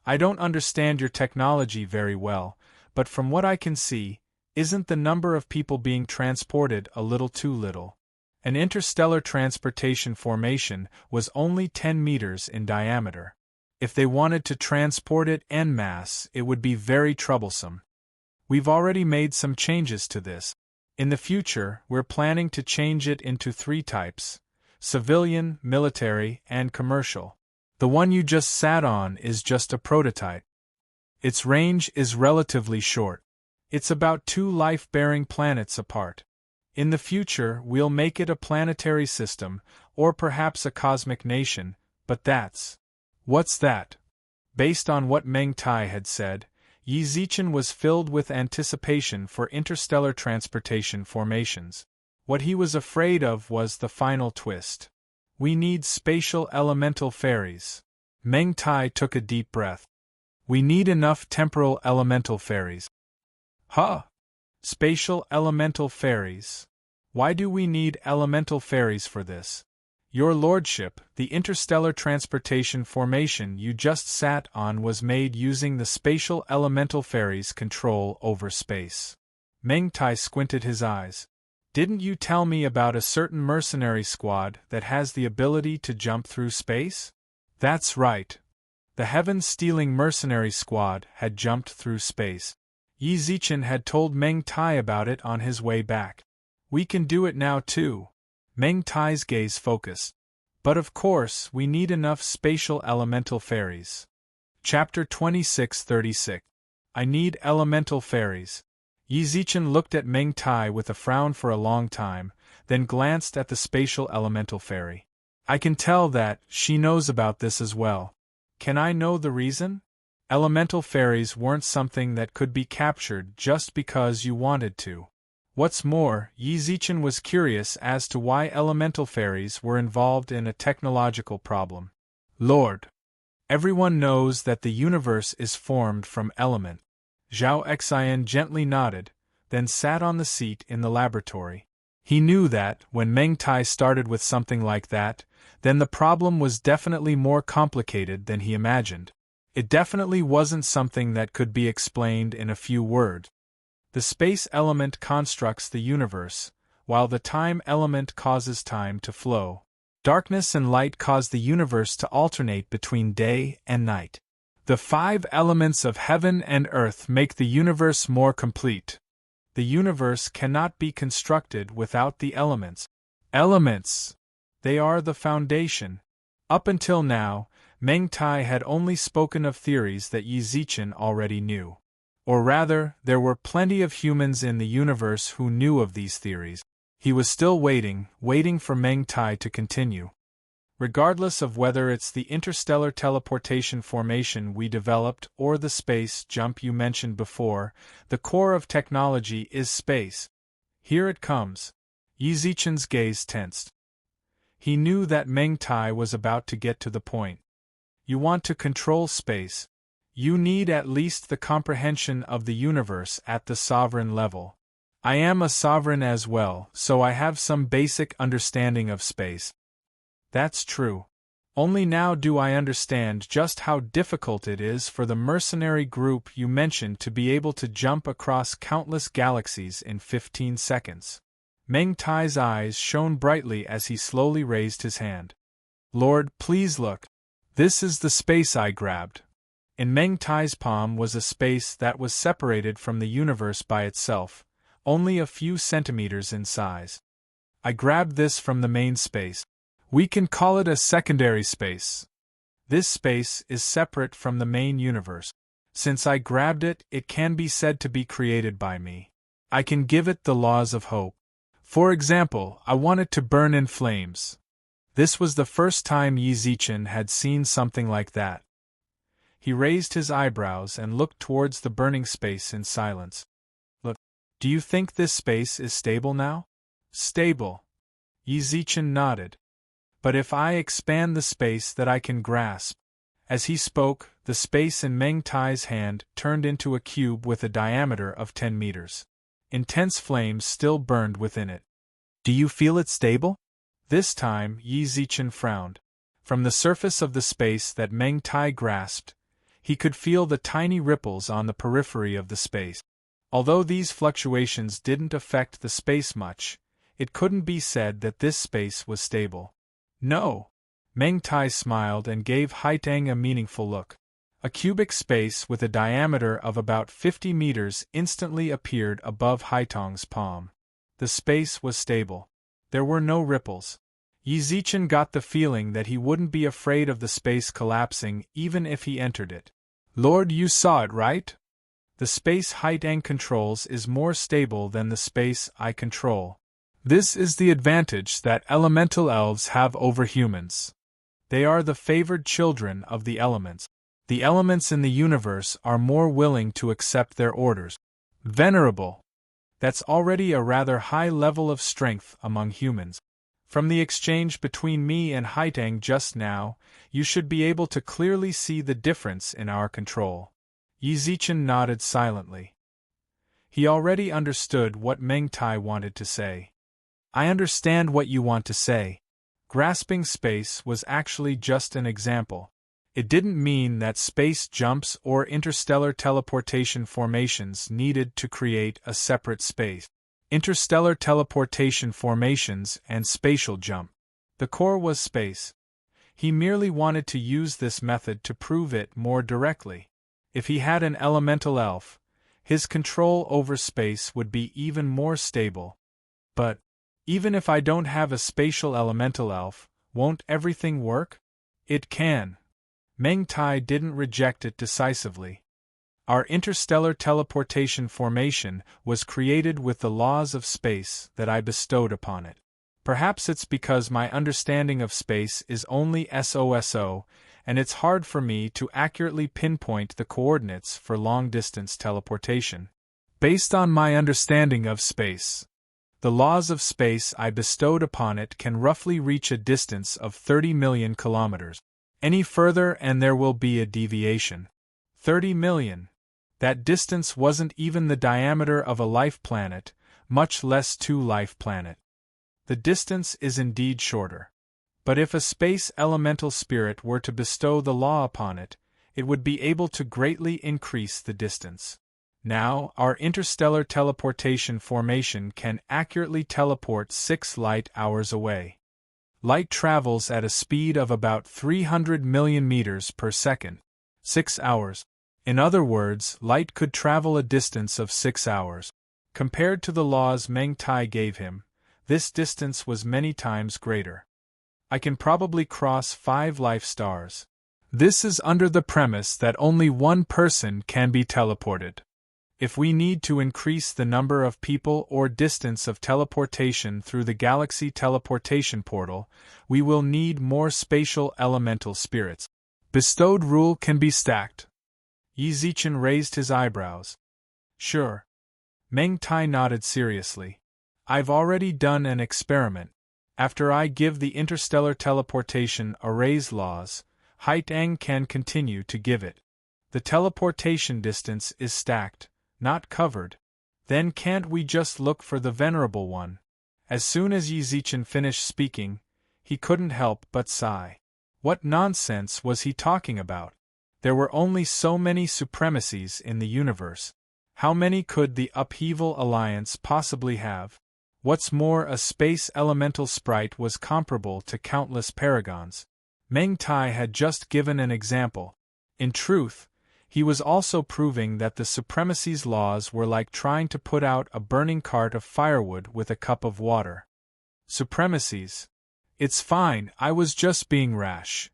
I don't understand your technology very well, but from what I can see, isn't the number of people being transported a little too little? An interstellar transportation formation was only 10 meters in diameter. If they wanted to transport it en masse, it would be very troublesome. We've already made some changes to this. In the future, we're planning to change it into 3 types: civilian, military, and commercial. The one you just sat on is just a prototype. Its range is relatively short. It's about 2 life-bearing planets apart. In the future, we'll make it a planetary system, or perhaps a cosmic nation, but that's... What's that? Based on what Meng Tai had said, Yi Zichen was filled with anticipation for interstellar transportation formations. What he was afraid of was the final twist. We need spatial elemental ferries. Meng Tai took a deep breath. We need enough temporal elemental ferries. Huh! Spatial elemental ferries. Why do we need elemental ferries for this? Your Lordship, the interstellar transportation formation you just sat on was made using the spatial elemental ferries' control over space. Meng Tai squinted his eyes. Didn't you tell me about a certain mercenary squad that has the ability to jump through space? That's right. The heaven-stealing mercenary squad had jumped through space. Yi Zichen had told Meng Tai about it on his way back. We can do it now too. Meng Tai's gaze focused. But of course, we need enough spatial elemental fairies. Chapter 2636. I need elemental fairies. Yi Zichen looked at Meng Tai with a frown for a long time, then glanced at the spatial elemental fairy. I can tell that she knows about this as well. Can I know the reason? Elemental fairies weren't something that could be captured just because you wanted to. What's more, Yi Zichen was curious as to why elemental fairies were involved in a technological problem. Lord, everyone knows that the universe is formed from element. Zhao Xian gently nodded, then sat on the seat in the laboratory. He knew that, when Meng Tai started with something like that, then the problem was definitely more complicated than he imagined. It definitely wasn't something that could be explained in a few words. The space element constructs the universe, while the time element causes time to flow. Darkness and light cause the universe to alternate between day and night. The 5 elements of heaven and earth make the universe more complete. The universe cannot be constructed without the elements. Elements! They are the foundation. Up until now, Meng Tai had only spoken of theories that Yi Zichen already knew. Or rather, there were plenty of humans in the universe who knew of these theories. He was still waiting for Meng Tai to continue. Regardless of whether it's the interstellar teleportation formation we developed or the space jump you mentioned before, the core of technology is space. Here it comes. Yi Zichen's gaze tensed. He knew that Meng Tai was about to get to the point. You want to control space. You need at least the comprehension of the universe at the sovereign level. I am a sovereign as well, so I have some basic understanding of space. That's true. Only now do I understand just how difficult it is for the mercenary group you mentioned to be able to jump across countless galaxies in 15 seconds. Meng Tai's eyes shone brightly as he slowly raised his hand. Lord, please look. This is the space I grabbed. In Meng Tai's palm was a space that was separated from the universe by itself, only a few centimeters in size. I grabbed this from the main space. We can call it a secondary space. This space is separate from the main universe. Since I grabbed it, it can be said to be created by me. I can give it the laws of hope. For example, I want it to burn in flames. This was the first time Yi Zichen had seen something like that. He raised his eyebrows and looked towards the burning space in silence. Look, do you think this space is stable now? Stable. Yi Zichen nodded. But if I expand the space that I can grasp. As he spoke, the space in Meng Tai's hand turned into a cube with a diameter of 10 meters. Intense flames still burned within it. Do you feel it stable? This time, Yi Zichen frowned. From the surface of the space that Meng Tai grasped, he could feel the tiny ripples on the periphery of the space. Although these fluctuations didn't affect the space much, it couldn't be said that this space was stable. No. Meng Tai smiled and gave Haitang a meaningful look. A cubic space with a diameter of about 50 meters instantly appeared above Haitang's palm. The space was stable. There were no ripples. Yi Zichen got the feeling that he wouldn't be afraid of the space collapsing even if he entered it. Lord, you saw it, right? The space Haitang controls is more stable than the space I control. This is the advantage that elemental elves have over humans. They are the favored children of the elements. The elements in the universe are more willing to accept their orders. Venerable. That's already a rather high level of strength among humans. From the exchange between me and Haitang just now, you should be able to clearly see the difference in our control. Yi Zichen nodded silently. He already understood what Meng Tai wanted to say. I understand what you want to say. Grasping space was actually just an example. It didn't mean that space jumps or interstellar teleportation formations needed to create a separate space. Interstellar teleportation formations and spatial jump. The core was space. He merely wanted to use this method to prove it more directly. If he had an elemental elf, his control over space would be even more stable. But, even if I don't have a spatial elemental elf, won't everything work? It can. Meng Tai didn't reject it decisively. Our interstellar teleportation formation was created with the laws of space that I bestowed upon it. Perhaps it's because my understanding of space is only SOSO, and it's hard for me to accurately pinpoint the coordinates for long-distance teleportation. Based on my understanding of space, the laws of space I bestowed upon it can roughly reach a distance of 30 million kilometers. Any further and there will be a deviation. 30 million. That distance wasn't even the diameter of a life planet, much less two life planet. The distance is indeed shorter. But if a space elemental spirit were to bestow the law upon it, it would be able to greatly increase the distance. Now, our interstellar teleportation formation can accurately teleport 6 light hours away. Light travels at a speed of about 300 million meters per second. 6 hours. In other words, light could travel a distance of 6 hours. Compared to the laws Meng Tai gave him, this distance was many times greater. I can probably cross 5 life stars. This is under the premise that only one person can be teleported. If we need to increase the number of people or distance of teleportation through the galaxy teleportation portal, we will need more spatial elemental spirits. Bestowed rule can be stacked. Yi Zichen raised his eyebrows. Sure. Meng Tai nodded seriously. I've already done an experiment. After I give the interstellar teleportation array's laws, Haitang can continue to give it. The teleportation distance is stacked, not covered. Then can't we just look for the Venerable One? As soon as Yi Zichen finished speaking, he couldn't help but sigh. What nonsense was he talking about? There were only so many supremacies in the universe. How many could the Upheaval Alliance possibly have? What's more, a space elemental sprite was comparable to countless paragons. Meng Tai had just given an example. In truth, he was also proving that the supremacy's laws were like trying to put out a burning cart of firewood with a cup of water. Supremacies. It's fine, I was just being rash.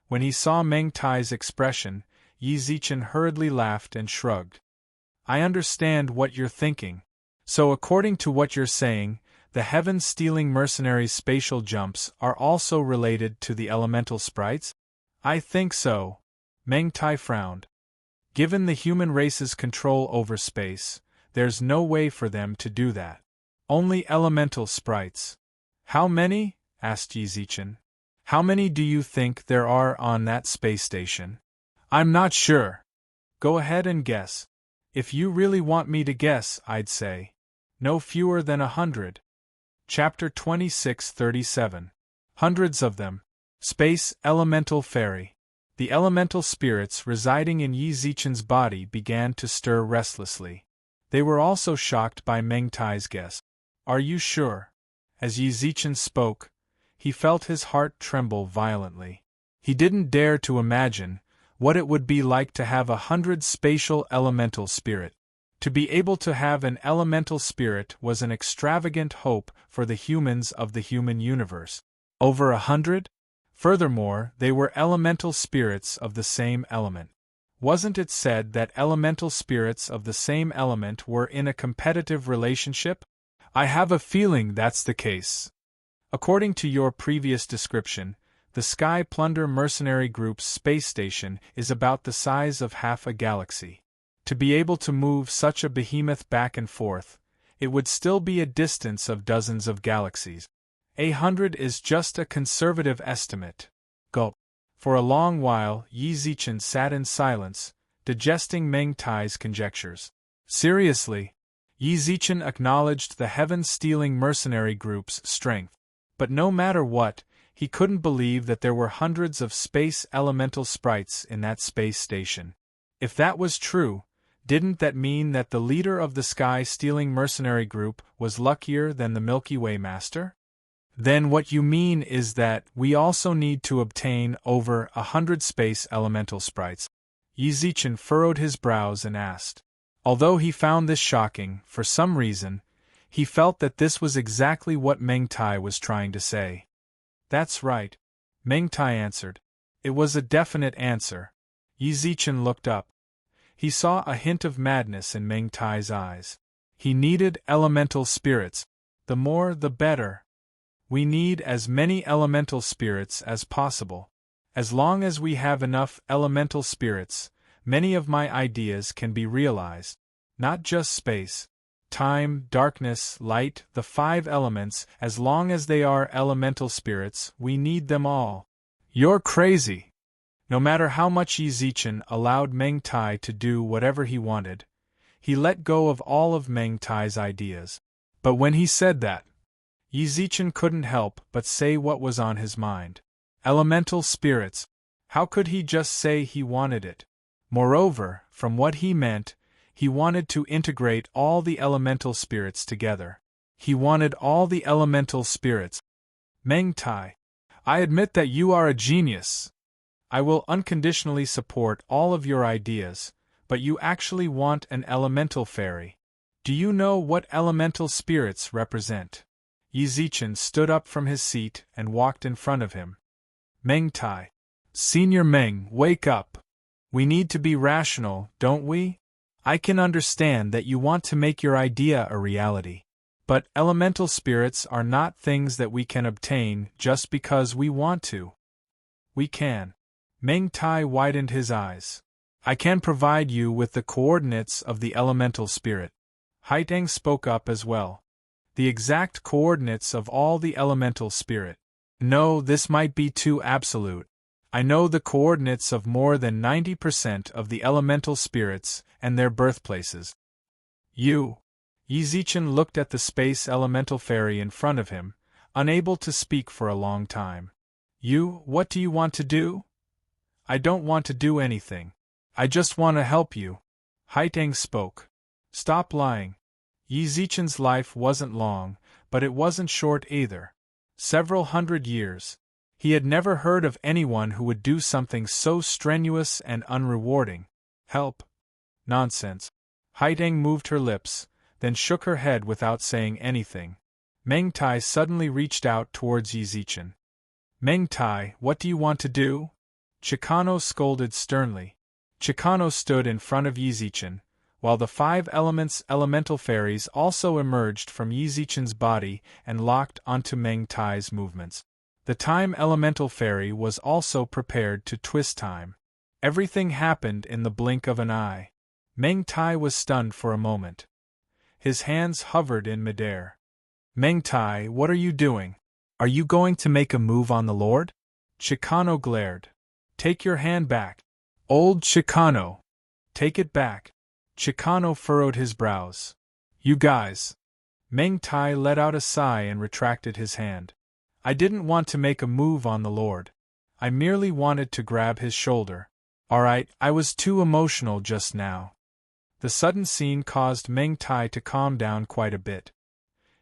When he saw Meng Tai's expression, Yi Zichen hurriedly laughed and shrugged. I understand what you're thinking. So according to what you're saying, the heaven-stealing mercenaries' spatial jumps are also related to the elemental sprites? I think so. Meng Tai frowned. Given the human race's control over space, there's no way for them to do that. Only elemental sprites. How many? Asked Yi Zichen. How many do you think there are on that space station? I'm not sure. Go ahead and guess. If you really want me to guess, I'd say no fewer than 100. Chapter 2637. Hundreds of them. Space Elemental Fairy. The elemental spirits residing in Yi Zichen's body began to stir restlessly. They were also shocked by Meng Tai's guess. Are you sure? As Yi Zichen spoke, he felt his heart tremble violently. He didn't dare to imagine what it would be like to have 100 spatial elemental spirit. To be able to have an elemental spirit was an extravagant hope for the humans of the human universe. Over 100? Furthermore, they were elemental spirits of the same element. Wasn't it said that elemental spirits of the same element were in a competitive relationship? I have a feeling that's the case. According to your previous description, the Sky Plunder Mercenary Group's space station is about the size of half a galaxy. To be able to move such a behemoth back and forth, it would still be a distance of dozens of galaxies. 100 is just a conservative estimate. Gulp. For a long while, Yi Zichen sat in silence, digesting Meng Tai's conjectures. Seriously, Yi Zichen acknowledged the heaven-stealing mercenary group's strength. But no matter what, he couldn't believe that there were hundreds of space elemental sprites in that space station. If that was true, didn't that mean that the leader of the sky-stealing mercenary group was luckier than the Milky Way Master? Then what you mean is that we also need to obtain over 100 space elemental sprites. Yi Zichen furrowed his brows and asked. Although he found this shocking, for some reason, he felt that this was exactly what Meng Tai was trying to say. That's right, Meng Tai answered. It was a definite answer. Yi Zichen looked up. He saw a hint of madness in Meng Tai's eyes. He needed elemental spirits. The more, the better. We need as many elemental spirits as possible. As long as we have enough elemental spirits, many of my ideas can be realized. Not just space, time, darkness, light, the 5 elements, as long as they are elemental spirits, we need them all. You're crazy! No matter how much Yi Zichen allowed Meng Tai to do whatever he wanted, he let go of all of Meng Tai's ideas. But when he said that, Yi Zichen couldn't help but say what was on his mind. Elemental spirits. How could he just say he wanted it? Moreover, from what he meant, he wanted to integrate all the elemental spirits together. He wanted all the elemental spirits. Meng Tai, I admit that you are a genius. I will unconditionally support all of your ideas, but you actually want an elemental fairy. Do you know what elemental spirits represent? Yi Zichen stood up from his seat and walked in front of him. Meng Tai. Senior Meng, wake up. We need to be rational, don't we? I can understand that you want to make your idea a reality. But elemental spirits are not things that we can obtain just because we want to. We can. Meng Tai widened his eyes. I can provide you with the coordinates of the elemental spirit. Haiteng spoke up as well. The exact coordinates of all the elemental spirit. No, this might be too absolute. I know the coordinates of more than 90% of the elemental spirits and their birthplaces. You. Yi Zichen looked at the space elemental fairy in front of him, unable to speak for a long time. You, what do you want to do? I don't want to do anything. I just want to help you. Haiteng spoke. Stop lying. Yi Zichen's life wasn't long, but it wasn't short either. Several hundred years. He had never heard of anyone who would do something so strenuous and unrewarding. Help. Nonsense. Haiteng moved her lips, then shook her head without saying anything. Meng Tai suddenly reached out towards Yi Zichen. Meng Tai, what do you want to do? Chicano scolded sternly. Chicano stood in front of Yi Zichen, while the 5 elements elemental fairies also emerged from Yi Zichen's body and locked onto Meng Tai's movements. The time elemental fairy was also prepared to twist time. Everything happened in the blink of an eye. Meng Tai was stunned for a moment. His hands hovered in midair. Meng Tai, what are you doing? Are you going to make a move on the Lord? Chicano glared. Take your hand back. Old Chicano. Take it back. Chicano furrowed his brows. You guys. Meng Tai let out a sigh and retracted his hand. I didn't want to make a move on the Lord. I merely wanted to grab his shoulder. Alright, I was too emotional just now. The sudden scene caused Meng Tai to calm down quite a bit.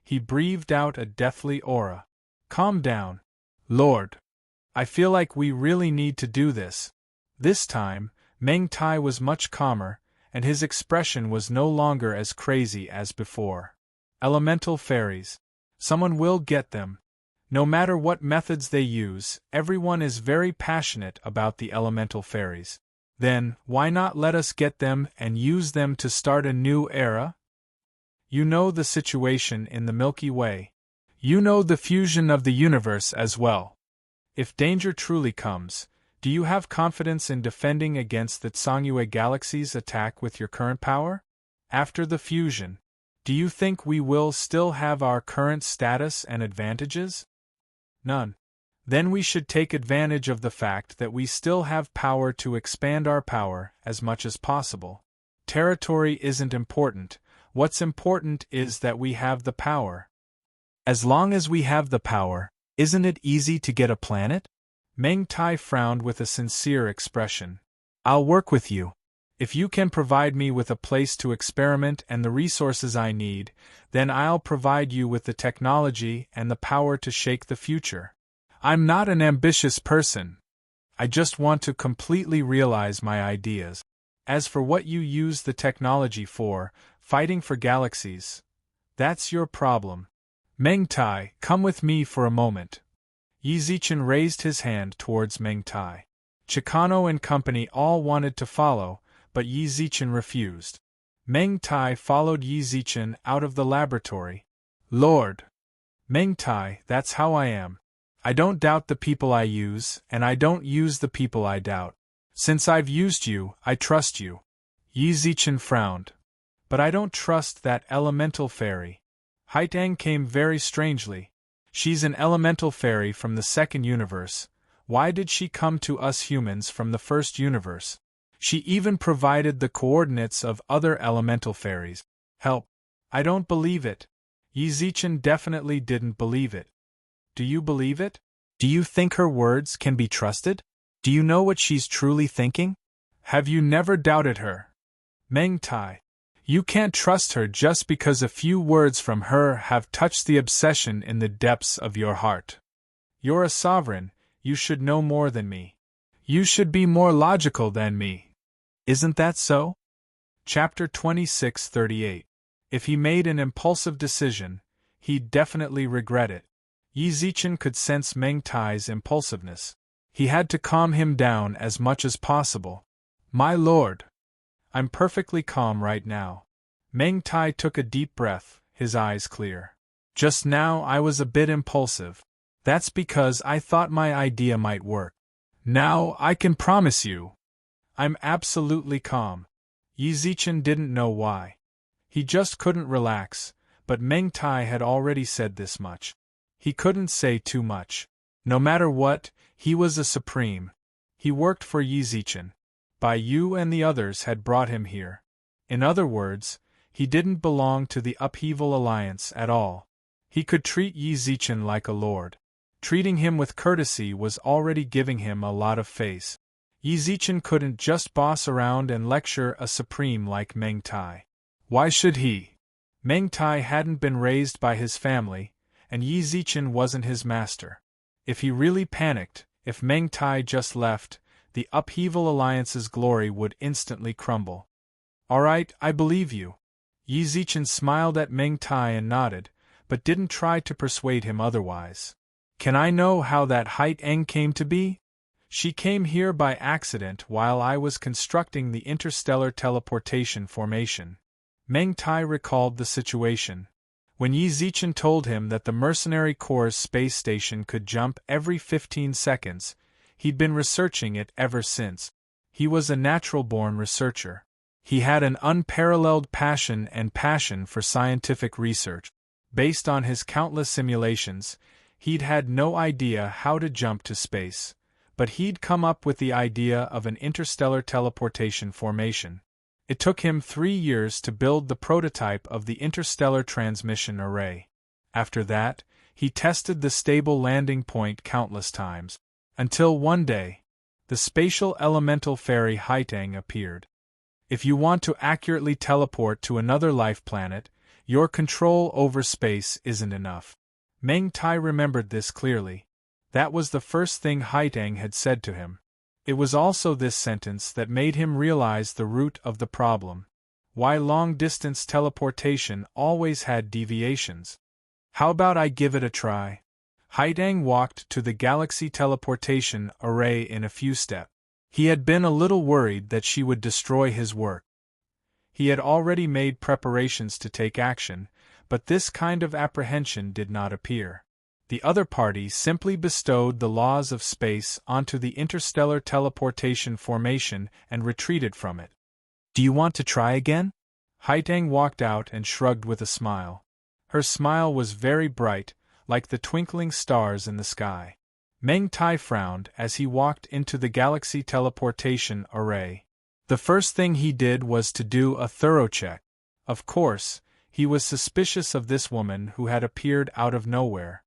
He breathed out a deathly aura. Calm down. Lord. I feel like we really need to do this. This time, Meng Tai was much calmer, and his expression was no longer as crazy as before. Elemental fairies. Someone will get them. No matter what methods they use, everyone is very passionate about the elemental fairies. Then, why not let us get them and use them to start a new era? You know the situation in the Milky Way. You know the fusion of the universe as well. If danger truly comes, do you have confidence in defending against the Tsangyue galaxy's attack with your current power? After the fusion, do you think we will still have our current status and advantages? None. Then we should take advantage of the fact that we still have power to expand our power as much as possible. Territory isn't important. What's important is that we have the power. As long as we have the power, isn't it easy to get a planet? Meng Tai frowned with a sincere expression. I'll work with you. If you can provide me with a place to experiment and the resources I need, then I'll provide you with the technology and the power to shake the future. I'm not an ambitious person. I just want to completely realize my ideas. As for what you use the technology for, fighting for galaxies, that's your problem. Meng Tai, come with me for a moment. Yi Zichen raised his hand towards Meng Tai. Chicano and company all wanted to follow, but Yi Zichen refused. Meng Tai followed Yi Zichen out of the laboratory. Lord! Meng Tai, that's how I am. I don't doubt the people I use, and I don't use the people I doubt. Since I've used you, I trust you. Yi Zichen frowned. But I don't trust that elemental fairy. Haitang came very strangely. She's an elemental fairy from the second universe. Why did she come to us humans from the first universe? She even provided the coordinates of other elemental fairies. Help! I don't believe it. Yi Zichen definitely didn't believe it. Do you believe it? Do you think her words can be trusted? Do you know what she's truly thinking? Have you never doubted her? Meng Tai. You can't trust her just because a few words from her have touched the obsession in the depths of your heart. You're a sovereign, you should know more than me. You should be more logical than me. Isn't that so? Chapter 26:38. If he made an impulsive decision, he'd definitely regret it. Yi Zichen could sense Meng Tai's impulsiveness. He had to calm him down as much as possible. My lord! I'm perfectly calm right now. Meng Tai took a deep breath, his eyes clear. Just now I was a bit impulsive. That's because I thought my idea might work. Now I can promise you, I'm absolutely calm. Yi Zichen didn't know why. He just couldn't relax, but Meng Tai had already said this much. He couldn't say too much. No matter what, he was a supreme. He worked for Yi Zichen. Bai Yu and the others had brought him here. In other words, he didn't belong to the Upheaval Alliance at all. He could treat Yi Zichen like a lord. Treating him with courtesy was already giving him a lot of face. Yi Zichen couldn't just boss around and lecture a supreme like Meng Tai. Why should he? Meng Tai hadn't been raised by his family, and Yi Zichen wasn't his master. If he really panicked, if Meng Tai just left, the Upheaval Alliance's glory would instantly crumble. All right, I believe you. Yi Zichen smiled at Meng Tai and nodded, but didn't try to persuade him otherwise. Can I know how that Hait Eng came to be? She came here by accident while I was constructing the interstellar teleportation formation. Meng Tai recalled the situation. When Yi Zichen told him that the Mercenary Corps' space station could jump every 15 seconds, he'd been researching it ever since. He was a natural-born researcher. He had an unparalleled passion for scientific research. Based on his countless simulations, he'd had no idea how to jump to space, but he'd come up with the idea of an interstellar teleportation formation. It took him 3 years to build the prototype of the interstellar transmission array. After that, he tested the stable landing point countless times, until one day, the spatial elemental fairy Haitang appeared. If you want to accurately teleport to another life planet, your control over space isn't enough. Meng Tai remembered this clearly. That was the first thing Haitang had said to him. It was also this sentence that made him realize the root of the problem. Why long-distance teleportation always had deviations. How about I give it a try? Haitang walked to the galaxy teleportation array in a few steps. He had been a little worried that she would destroy his work. He had already made preparations to take action, but this kind of apprehension did not appear. The other party simply bestowed the laws of space onto the interstellar teleportation formation and retreated from it. Do you want to try again? Haitang walked out and shrugged with a smile. Her smile was very bright, like the twinkling stars in the sky. Meng Tai frowned as he walked into the galaxy teleportation array. The first thing he did was to do a thorough check. Of course, he was suspicious of this woman who had appeared out of nowhere.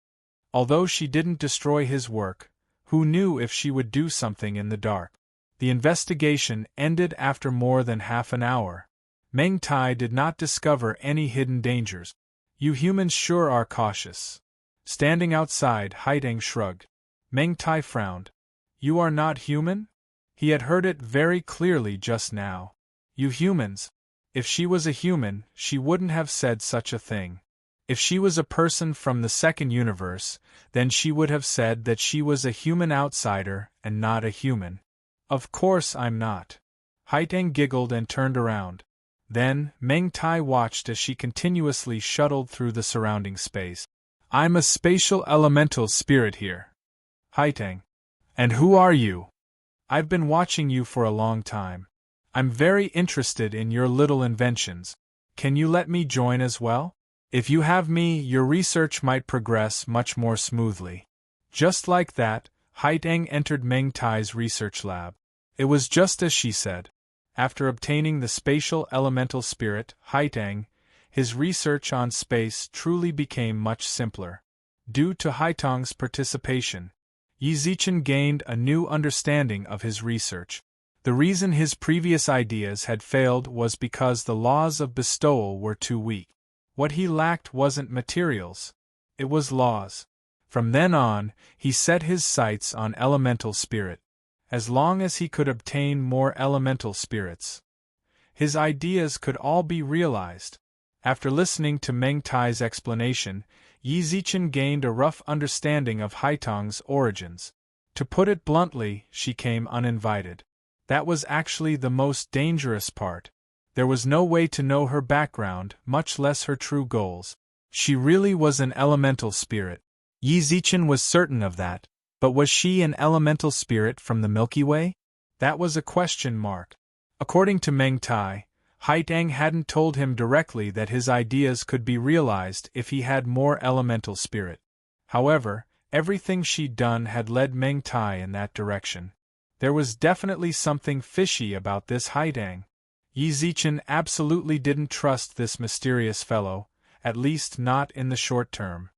Although she didn't destroy his work, who knew if she would do something in the dark? The investigation ended after more than half an hour. Meng Tai did not discover any hidden dangers. You humans sure are cautious. Standing outside, Haitang shrugged. Meng Tai frowned. You are not human? He had heard it very clearly just now. You humans. If she was a human, she wouldn't have said such a thing. If she was a person from the second universe, then she would have said that she was a human outsider and not a human. Of course I'm not. Haiteng giggled and turned around. Then, Meng Tai watched as she continuously shuttled through the surrounding space. I'm a spatial elemental spirit here. Haiteng. And who are you? I've been watching you for a long time. I'm very interested in your little inventions. Can you let me join as well? If you have me, your research might progress much more smoothly. Just like that, Haiteng entered Meng Tai's research lab. It was just as she said. After obtaining the spatial elemental spirit, Haiteng, his research on space truly became much simpler. Due to Haiteng's participation, Yi Zichen gained a new understanding of his research. The reason his previous ideas had failed was because the laws of bestowal were too weak. What he lacked wasn't materials. It was laws. From then on, he set his sights on elemental spirit. As long as he could obtain more elemental spirits, his ideas could all be realized. After listening to Meng Tai's explanation, Yi Zichen gained a rough understanding of Haiteng's origins. To put it bluntly, she came uninvited. That was actually the most dangerous part. There was no way to know her background, much less her true goals. She really was an elemental spirit. Yi Zichen was certain of that. But was she an elemental spirit from the Milky Way? That was a question mark. According to Meng Tai, Haiteng hadn't told him directly that his ideas could be realized if he had more elemental spirit. However, everything she'd done had led Meng Tai in that direction. There was definitely something fishy about this Haiteng. Yi Zichen absolutely didn't trust this mysterious fellow, at least not in the short term.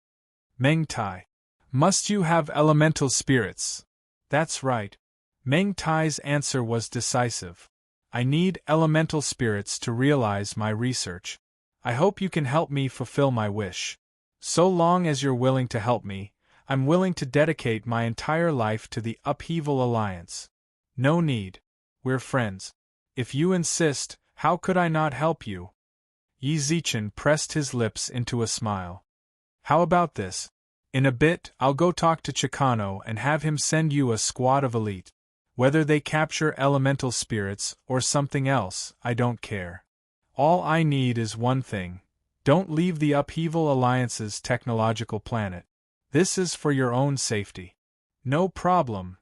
Meng Tai. Must you have elemental spirits? That's right. Meng Tai's answer was decisive. I need elemental spirits to realize my research. I hope you can help me fulfill my wish. So long as you're willing to help me, I'm willing to dedicate my entire life to the Upheaval Alliance. No need. We're friends. If you insist, how could I not help you? Yi Zichen pressed his lips into a smile. How about this? In a bit, I'll go talk to Chicano and have him send you a squad of elite. Whether they capture elemental spirits or something else, I don't care. All I need is one thing. Don't leave the Upheaval Alliance's technological planet. This is for your own safety. No problem.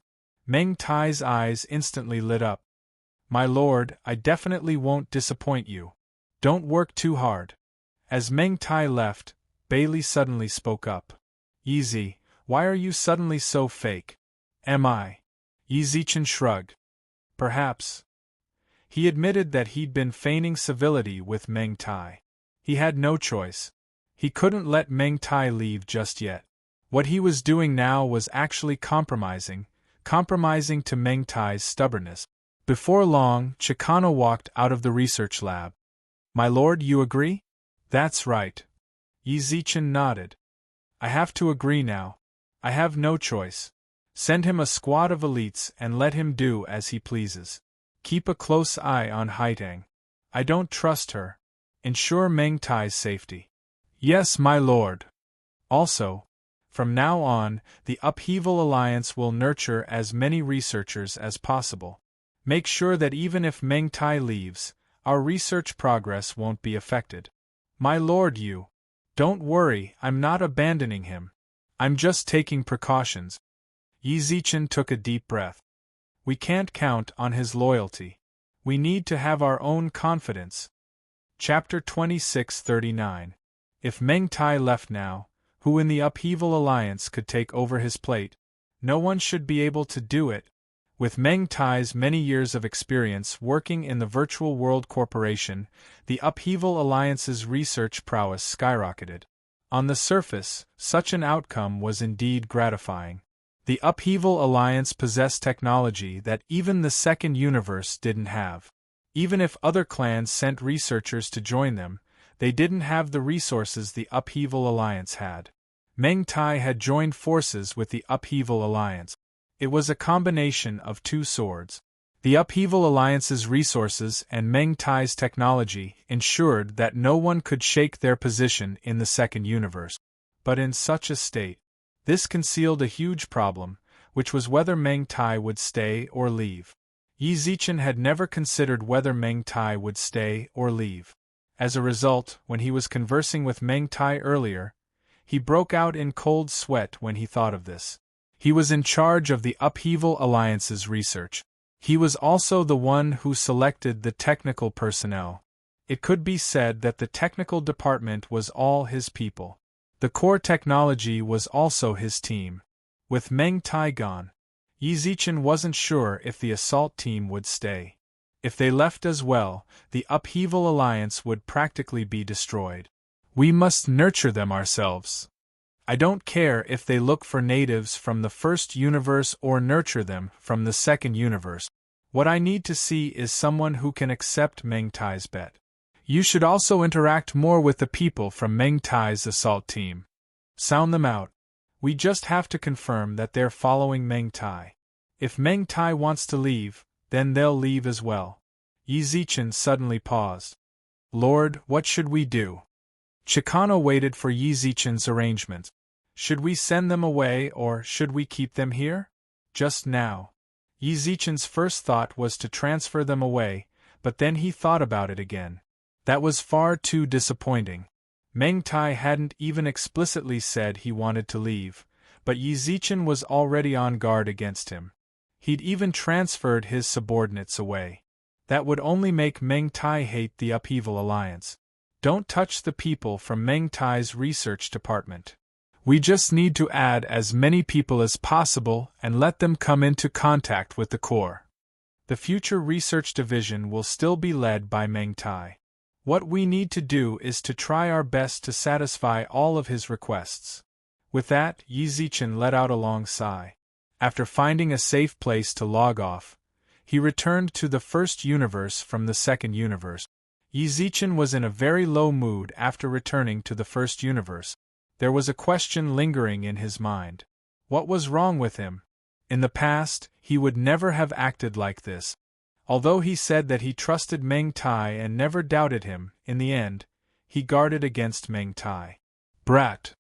Meng Tai's eyes instantly lit up. My lord, I definitely won't disappoint you. Don't work too hard. As Meng Tai left, Bailey suddenly spoke up. Yi, why are you suddenly so fake? Am I? Yi Zichen shrugged. Perhaps. He admitted that he'd been feigning civility with Meng Tai. He had no choice. He couldn't let Meng Tai leave just yet. What he was doing now was actually compromising to Meng Tai's stubbornness. Before long, Chicano walked out of the research lab. My lord, you agree? That's right. Yi Zichen nodded. I have to agree now. I have no choice. Send him a squad of elites and let him do as he pleases. Keep a close eye on Haiteng. I don't trust her. Ensure Meng Tai's safety. Yes, my lord. Also, from now on, the Upheaval Alliance will nurture as many researchers as possible. Make sure that even if Meng Tai leaves, our research progress won't be affected. My lord, you. Don't worry, I'm not abandoning him. I'm just taking precautions. Yi Zichen took a deep breath. We can't count on his loyalty. We need to have our own confidence. Chapter 2639. If Meng Tai left now, who in the Upheaval Alliance could take over his plate? No one should be able to do it. With Meng Tai's many years of experience working in the Virtual World Corporation, the Upheaval Alliance's research prowess skyrocketed. On the surface, such an outcome was indeed gratifying. The Upheaval Alliance possessed technology that even the Second Universe didn't have. Even if other clans sent researchers to join them, they didn't have the resources the Upheaval Alliance had. Meng Tai had joined forces with the Upheaval Alliance. It was a combination of two swords. The Upheaval Alliance's resources and Meng Tai's technology ensured that no one could shake their position in the second universe. But in such a state, this concealed a huge problem, which was whether Meng Tai would stay or leave. Yi Zichen had never considered whether Meng Tai would stay or leave. As a result, when he was conversing with Meng Tai earlier, he broke out in cold sweat when he thought of this. He was in charge of the Upheaval Alliance's research. He was also the one who selected the technical personnel. It could be said that the technical department was all his people. The core technology was also his team. With Meng Tai gone, Yi Zichen wasn't sure if the assault team would stay. If they left as well, the Upheaval Alliance would practically be destroyed. We must nurture them ourselves. I don't care if they look for natives from the first universe or nurture them from the second universe. What I need to see is someone who can accept Meng Tai's bet. You should also interact more with the people from Meng Tai's assault team. Sound them out. We just have to confirm that they're following Meng Tai. If Meng Tai wants to leave, then they'll leave as well. Yi Zichen suddenly paused. Lord, what should we do? Chikano waited for Yi Zichen's arrangements. Should we send them away or should we keep them here? Just now. Yi Zichen's first thought was to transfer them away, but then he thought about it again. That was far too disappointing. Meng Tai hadn't even explicitly said he wanted to leave, but Yi Zichen was already on guard against him. He'd even transferred his subordinates away. That would only make Meng Tai hate the Upheaval Alliance. Don't touch the people from Meng Tai's research department. We just need to add as many people as possible and let them come into contact with the core. The future research division will still be led by Meng Tai. What we need to do is to try our best to satisfy all of his requests. With that, Yi Zichen let out a long sigh. After finding a safe place to log off, he returned to the first universe from the second universe. Yi Zichen was in a very low mood after returning to the first universe. There was a question lingering in his mind. What was wrong with him? In the past, he would never have acted like this. Although he said that he trusted Meng Tai and never doubted him, in the end, he guarded against Meng Tai. Brat!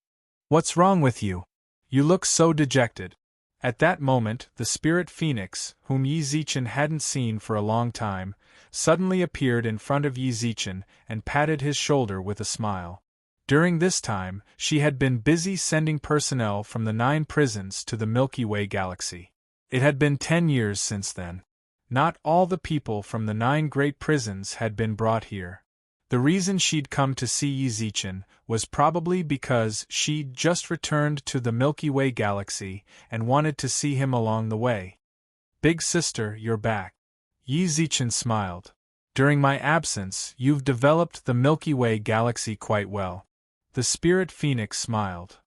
What's wrong with you? You look so dejected. At that moment, the spirit phoenix, whom Yi Zichen hadn't seen for a long time, suddenly appeared in front of Yi Zichen and patted his shoulder with a smile. During this time, she had been busy sending personnel from the 9 prisons to the Milky Way galaxy. It had been 10 years since then. Not all the people from the 9 great prisons had been brought here. The reason she'd come to see Yi Zichen was probably because she'd just returned to the Milky Way galaxy and wanted to see him along the way. Big sister, you're back. Yi Zichen smiled. During my absence, you've developed the Milky Way galaxy quite well. The spirit phoenix smiled.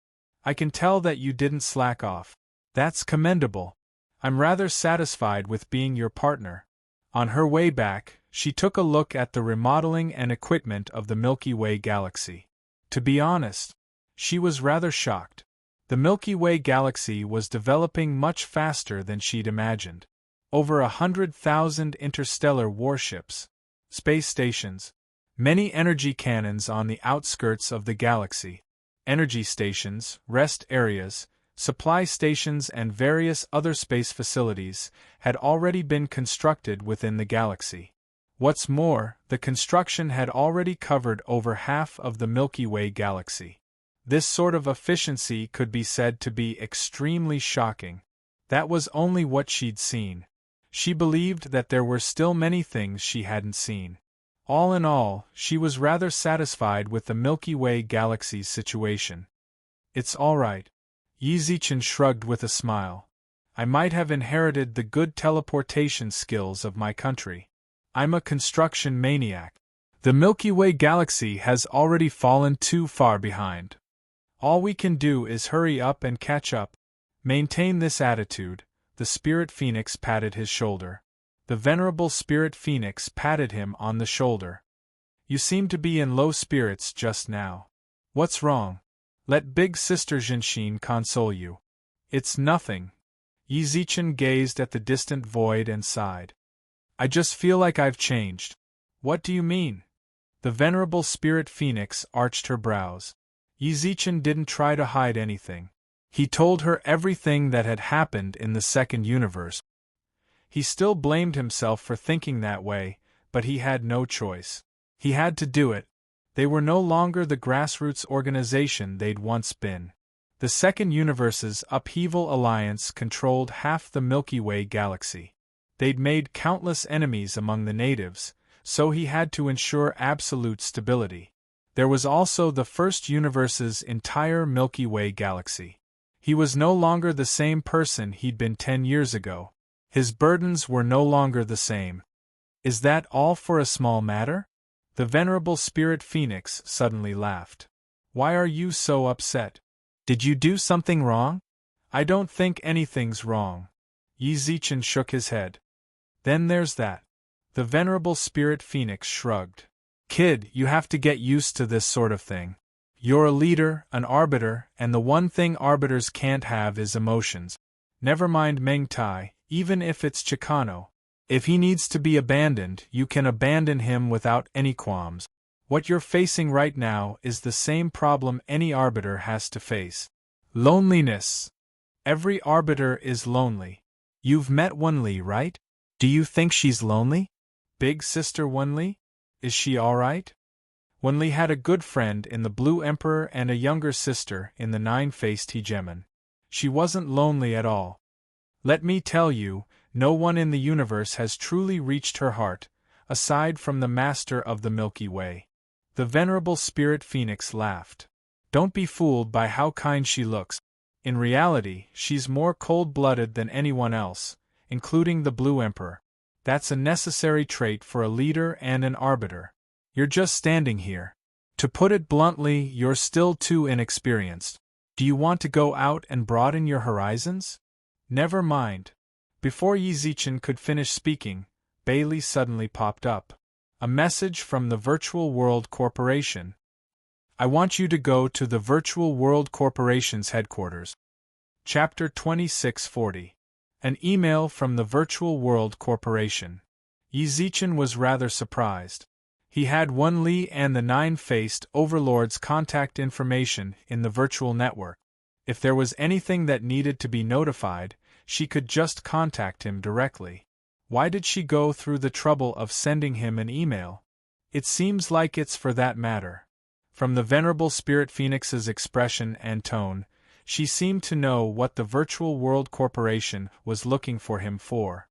I can tell that you didn't slack off. That's commendable. I'm rather satisfied with being your partner. On her way back, she took a look at the remodeling and equipment of the Milky Way galaxy. To be honest, she was rather shocked. The Milky Way galaxy was developing much faster than she'd imagined. Over 100,000 interstellar warships, space stations, many energy cannons on the outskirts of the galaxy, energy stations, rest areas, supply stations and various other space facilities had already been constructed within the galaxy. What's more, the construction had already covered over half of the Milky Way galaxy. This sort of efficiency could be said to be extremely shocking. That was only what she'd seen. She believed that there were still many things she hadn't seen. All in all, she was rather satisfied with the Milky Way galaxy's situation. It's all right. Yi Zichen shrugged with a smile. I might have inherited the good teleportation skills of my country. I'm a construction maniac. The Milky Way galaxy has already fallen too far behind. All we can do is hurry up and catch up. Maintain this attitude. The spirit phoenix patted his shoulder. The venerable spirit phoenix patted him on the shoulder. You seem to be in low spirits just now. What's wrong? Let big sister Jinshin console you. It's nothing. Yi Zichen gazed at the distant void and sighed. I just feel like I've changed. What do you mean? The venerable spirit phoenix arched her brows. Yi Zichen didn't try to hide anything. He told her everything that had happened in the second universe. He still blamed himself for thinking that way, but he had no choice. He had to do it. They were no longer the grassroots organization they'd once been. The second universe's upheaval alliance controlled half the Milky Way galaxy. They'd made countless enemies among the natives, so he had to ensure absolute stability. There was also the first universe's entire Milky Way galaxy. He was no longer the same person he'd been 10 years ago. His burdens were no longer the same. Is that all for a small matter? The venerable spirit phoenix suddenly laughed. Why are you so upset? Did you do something wrong? I don't think anything's wrong. Yi Zichen shook his head. Then there's that. The venerable spirit phoenix shrugged. Kid, you have to get used to this sort of thing. You're a leader, an arbiter, and the one thing arbiters can't have is emotions. Never mind Meng Tai, even if it's Chicano. If he needs to be abandoned, you can abandon him without any qualms. What you're facing right now is the same problem any arbiter has to face. Loneliness. Every arbiter is lonely. You've met Wenli, right? Do you think she's lonely? Big sister Wenli? Is she alright? Wenli had a good friend in the Blue Emperor and a younger sister in the Nine-Faced Hegemon. She wasn't lonely at all. Let me tell you, no one in the universe has truly reached her heart, aside from the master of the Milky Way. The venerable spirit phoenix laughed. Don't be fooled by how kind she looks. In reality, she's more cold-blooded than anyone else, including the Blue Emperor. That's a necessary trait for a leader and an arbiter. You're just standing here. To put it bluntly, you're still too inexperienced. Do you want to go out and broaden your horizons? Never mind. Before Yi Zichen could finish speaking, Bailey suddenly popped up. A message from the Virtual World Corporation. I want you to go to the Virtual World Corporation's headquarters. Chapter 2640. An email from the Virtual World Corporation. Yi Zichen was rather surprised. He had Wenli and the Nine-Faced Overlord's contact information in the virtual network. If there was anything that needed to be notified, she could just contact him directly. Why did she go through the trouble of sending him an email? It seems like it's for that matter. From the venerable Spirit Phoenix's expression and tone, she seemed to know what the Virtual World Corporation was looking for him for.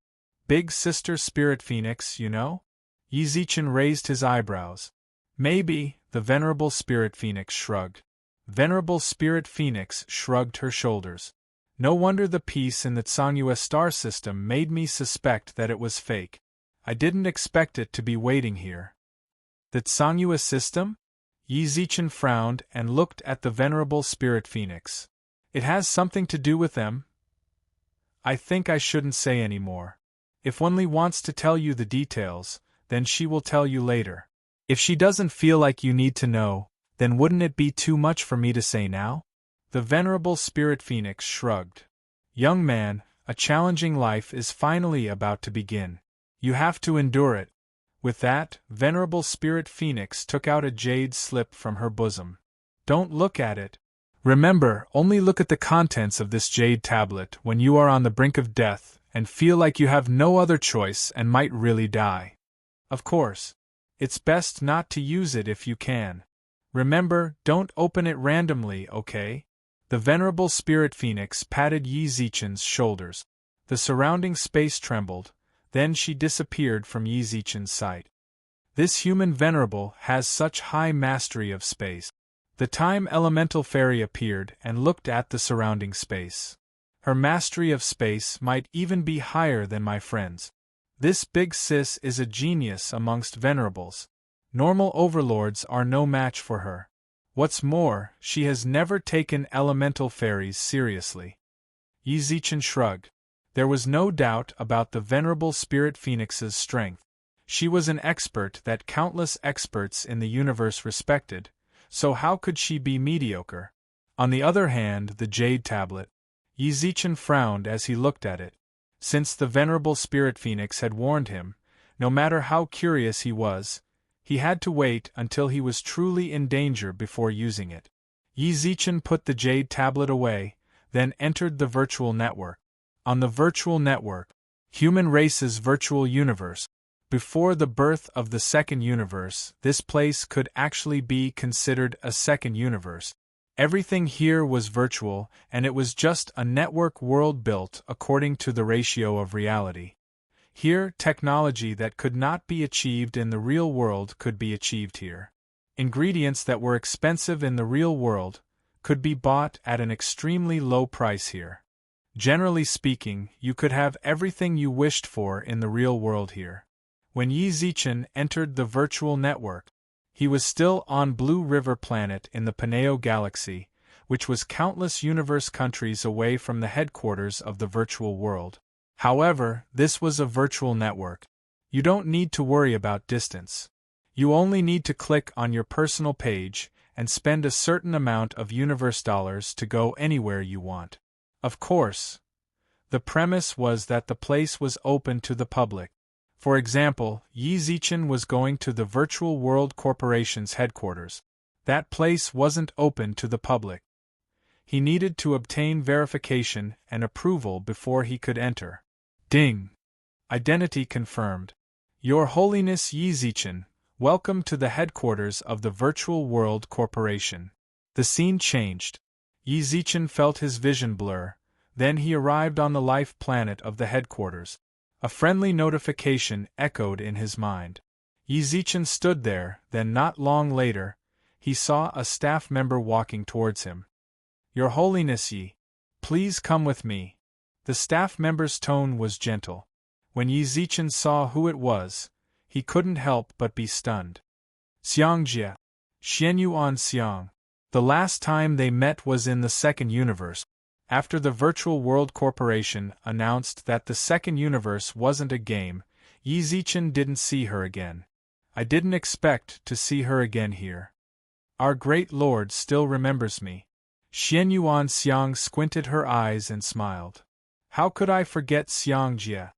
Big Sister Spirit Phoenix, you know? Yi Zichen raised his eyebrows. Maybe, the venerable Spirit Phoenix shrugged. Venerable Spirit Phoenix shrugged her shoulders. No wonder the piece in the Tsangyue star system made me suspect that it was fake. I didn't expect it to be waiting here. The Tsangyue system? Yi Zichen frowned and looked at the venerable Spirit Phoenix. It has something to do with them? I think I shouldn't say any more. If Wenli wants to tell you the details, then she will tell you later. If she doesn't feel like you need to know, then wouldn't it be too much for me to say now? The venerable Spirit Phoenix shrugged. Young man, a challenging life is finally about to begin. You have to endure it. With that, venerable Spirit Phoenix took out a jade slip from her bosom. Don't look at it. Remember, only look at the contents of this jade tablet when you are on the brink of death and feel like you have no other choice and might really die. Of course, it's best not to use it if you can. Remember, don't open it randomly, okay? The venerable Spirit Phoenix patted Yi Zichen's shoulders. The surrounding space trembled, then she disappeared from Yi Zichen's sight. This human venerable has such high mastery of space. The time elemental fairy appeared and looked at the surrounding space. Her mastery of space might even be higher than my friend's. This big sis is a genius amongst venerables. Normal overlords are no match for her. What's more, she has never taken elemental fairies seriously. Yi Zichen shrugged. There was no doubt about the venerable Spirit Phoenix's strength. She was an expert that countless experts in the universe respected, so how could she be mediocre? On the other hand, the jade tablet. Yi Zichen frowned as he looked at it. Since the venerable Spirit Phoenix had warned him, No matter how curious he was, he had to wait until he was truly in danger before using it. Yi Zichen put the jade tablet away, then entered the virtual network. On the virtual network, human race's virtual universe. Before the birth of the second universe, this place could actually be considered a second universe. Everything here was virtual, and it was just a network world built according to the ratio of reality. Here, technology that could not be achieved in the real world could be achieved here. Ingredients that were expensive in the real world could be bought at an extremely low price here. Generally speaking, you could have everything you wished for in the real world here. When Yi Zichen entered the virtual network, he was still on Blue River Planet in the Paneo Galaxy, which was countless universe countries away from the headquarters of the virtual world. However, this was a virtual network. You don't need to worry about distance. You only need to click on your personal page and spend a certain amount of universe dollars to go anywhere you want. Of course, the premise was that the place was open to the public. For example, Yi Zichen was going to the Virtual World Corporation's headquarters. That place wasn't open to the public. He needed to obtain verification and approval before he could enter. Ding! Identity confirmed. Your Holiness Yi Zichen, welcome to the headquarters of the Virtual World Corporation. The scene changed. Yi Zichen felt his vision blur, then he arrived on the life planet of the headquarters. A friendly notification echoed in his mind. Yi Zichen stood there, then not long later, he saw a staff member walking towards him. Your Holiness Yi, please come with me. The staff member's tone was gentle. When Yi Zichen saw who it was, he couldn't help but be stunned. Xiangjie, Xianyuan Xiang. The last time they met was in the second universe. After the Virtual World Corporation announced that the second universe wasn't a game, Yi Zichen didn't see her again. I didn't expect to see her again here. Our great lord still remembers me. Xianyuan Xiang squinted her eyes and smiled. How could I forget Xiangjie?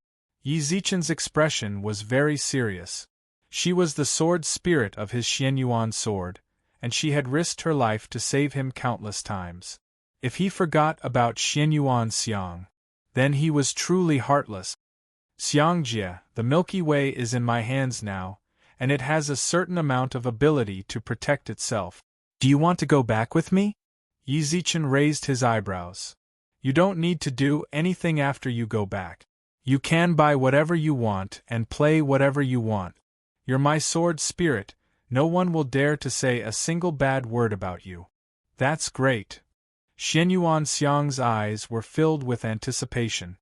Yi Zichen's expression was very serious. She was the sword spirit of his Xianyuan sword, and she had risked her life to save him countless times. If he forgot about Xianyuan Xiang, then he was truly heartless. Xiangjie, the Milky Way is in my hands now, and it has a certain amount of ability to protect itself. Do you want to go back with me? Yi Zichen raised his eyebrows. You don't need to do anything after you go back. You can buy whatever you want and play whatever you want. You're my sword spirit, no one will dare to say a single bad word about you. That's great. Xianyuan Xiang's eyes were filled with anticipation.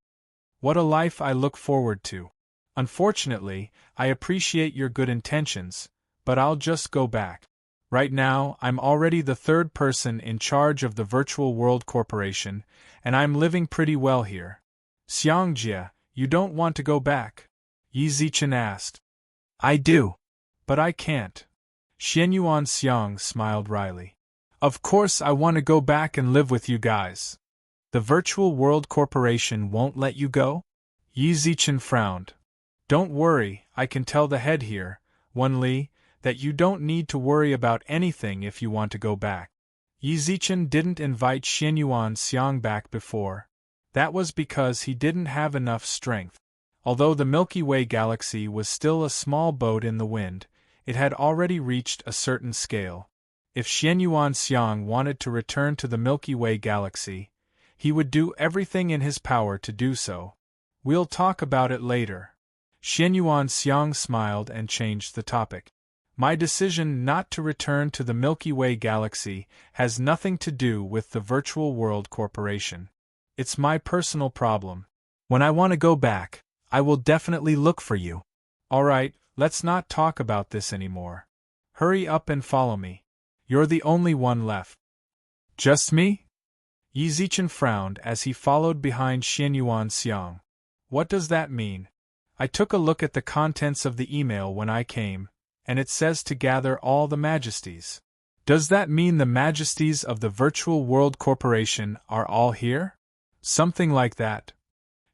What a life I look forward to. Unfortunately, I appreciate your good intentions, but I'll just go back. Right now, I'm already the third person in charge of the Virtual World Corporation, and I'm living pretty well here. Xiangjie, you don't want to go back? Yi Zichen asked. I do. But I can't. Xianyuan Xiang smiled wryly. Of course I want to go back and live with you guys. The Virtual World Corporation won't let you go? Yi Zichen frowned. Don't worry, I can tell the head here, Wenli, that you don't need to worry about anything if you want to go back. Yi Zichen didn't invite Xianyuan Xiang back before. That was because he didn't have enough strength. Although the Milky Way galaxy was still a small boat in the wind, it had already reached a certain scale. If Xianyuan Xiang wanted to return to the Milky Way galaxy, he would do everything in his power to do so. We'll talk about it later. Xianyuan Xiang smiled and changed the topic. My decision not to return to the Milky Way galaxy has nothing to do with the Virtual World Corporation. It's my personal problem. When I want to go back, I will definitely look for you. All right, let's not talk about this anymore. Hurry up and follow me. You're the only one left. Just me? Yi Zichen frowned as he followed behind Xianyuan Xiang. What does that mean? I took a look at the contents of the email when I came, and it says to gather all the majesties. Does that mean the majesties of the Virtual World Corporation are all here? Something like that.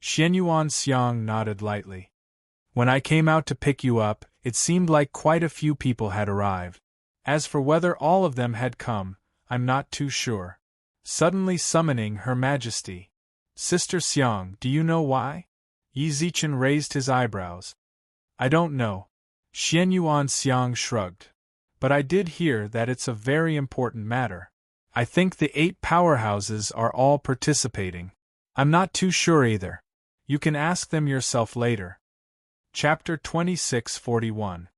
Xianyuan Xiang nodded lightly. When I came out to pick you up, it seemed like quite a few people had arrived. As for whether all of them had come, I'm not too sure. Suddenly summoning Her Majesty. Sister Xiang, do you know why? Yi Zichen raised his eyebrows. I don't know. Xian Yuan Xiang shrugged. But I did hear that it's a very important matter. I think the 8 powerhouses are all participating. I'm not too sure either. You can ask them yourself later. Chapter 2641.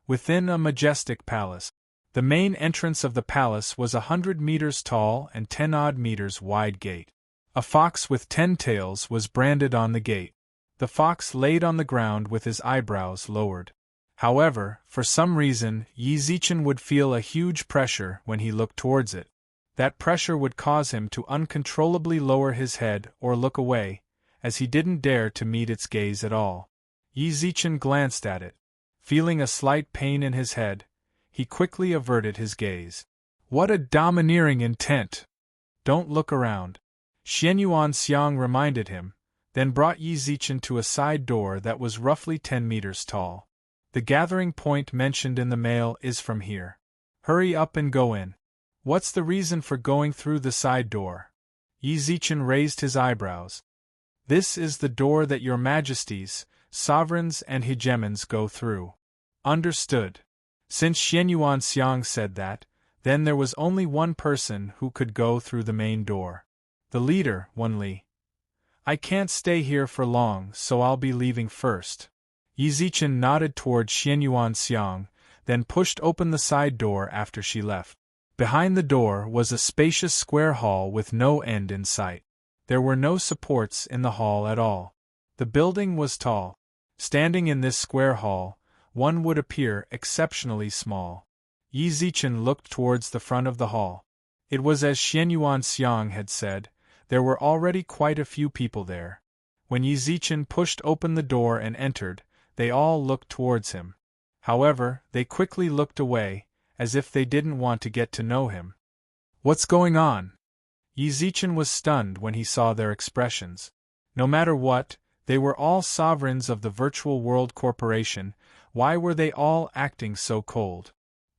Within a majestic palace. The main entrance of the palace was 100 meters tall and 10-odd meters wide gate. A fox with 10 tails was branded on the gate. The fox laid on the ground with his eyebrows lowered. However, for some reason, Yi Zichen would feel a huge pressure when he looked towards it. That pressure would cause him to uncontrollably lower his head or look away, as he didn't dare to meet its gaze at all. Yi Zichen glanced at it. Feeling a slight pain in his head, he quickly averted his gaze. What a domineering intent! Don't look around. Xian Yuan Xiang reminded him, then brought Yi Zichen to a side door that was roughly 10 meters tall. The gathering point mentioned in the mail is from here. Hurry up and go in. What's the reason for going through the side door? Yi Zichen raised his eyebrows. This is the door that your majesties, sovereigns and hegemons go through. Understood. Since Xian Yuan Xiang said that, then there was only one person who could go through the main door. The leader, Wen Li. I can't stay here for long, so I'll be leaving first. Yi Zichen nodded toward Xian Yuan Xiang, then pushed open the side door after she left. Behind the door was a spacious square hall with no end in sight. There were no supports in the hall at all. The building was tall. Standing in this square hall, one would appear exceptionally small. Yi Zichen looked towards the front of the hall. It was as Xian Yuan Xiang had said, there were already quite a few people there. When Yi Zichen pushed open the door and entered, they all looked towards him. However, they quickly looked away, as if they didn't want to get to know him. What's going on? Yi Zichen was stunned when he saw their expressions. No matter what, they were all sovereigns of the Virtual World Corporation. Why were they all acting so cold?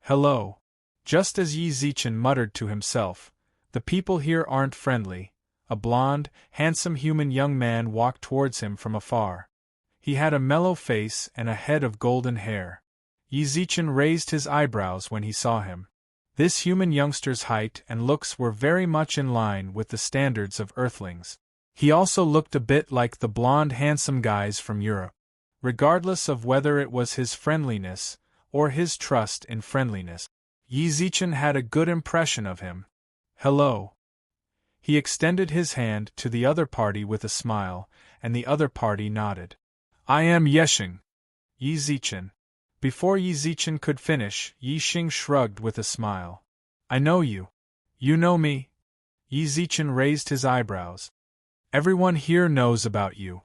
Hello. Just as Yi Zichen muttered to himself, the people here aren't friendly. A blond, handsome human young man walked towards him from afar. He had a mellow face and a head of golden hair. Yi Zichen raised his eyebrows when he saw him. This human youngster's height and looks were very much in line with the standards of Earthlings. He also looked a bit like the blond handsome guys from Europe. Regardless of whether it was his friendliness or his trust in friendliness, Yi Zichen had a good impression of him. Hello. He extended his hand to the other party with a smile, and the other party nodded. I am Yexing. Yi Zichen. Before Yi Zichen could finish, Yi Xing shrugged with a smile. I know you. You know me? Yi Zichen raised his eyebrows. Everyone here knows about you.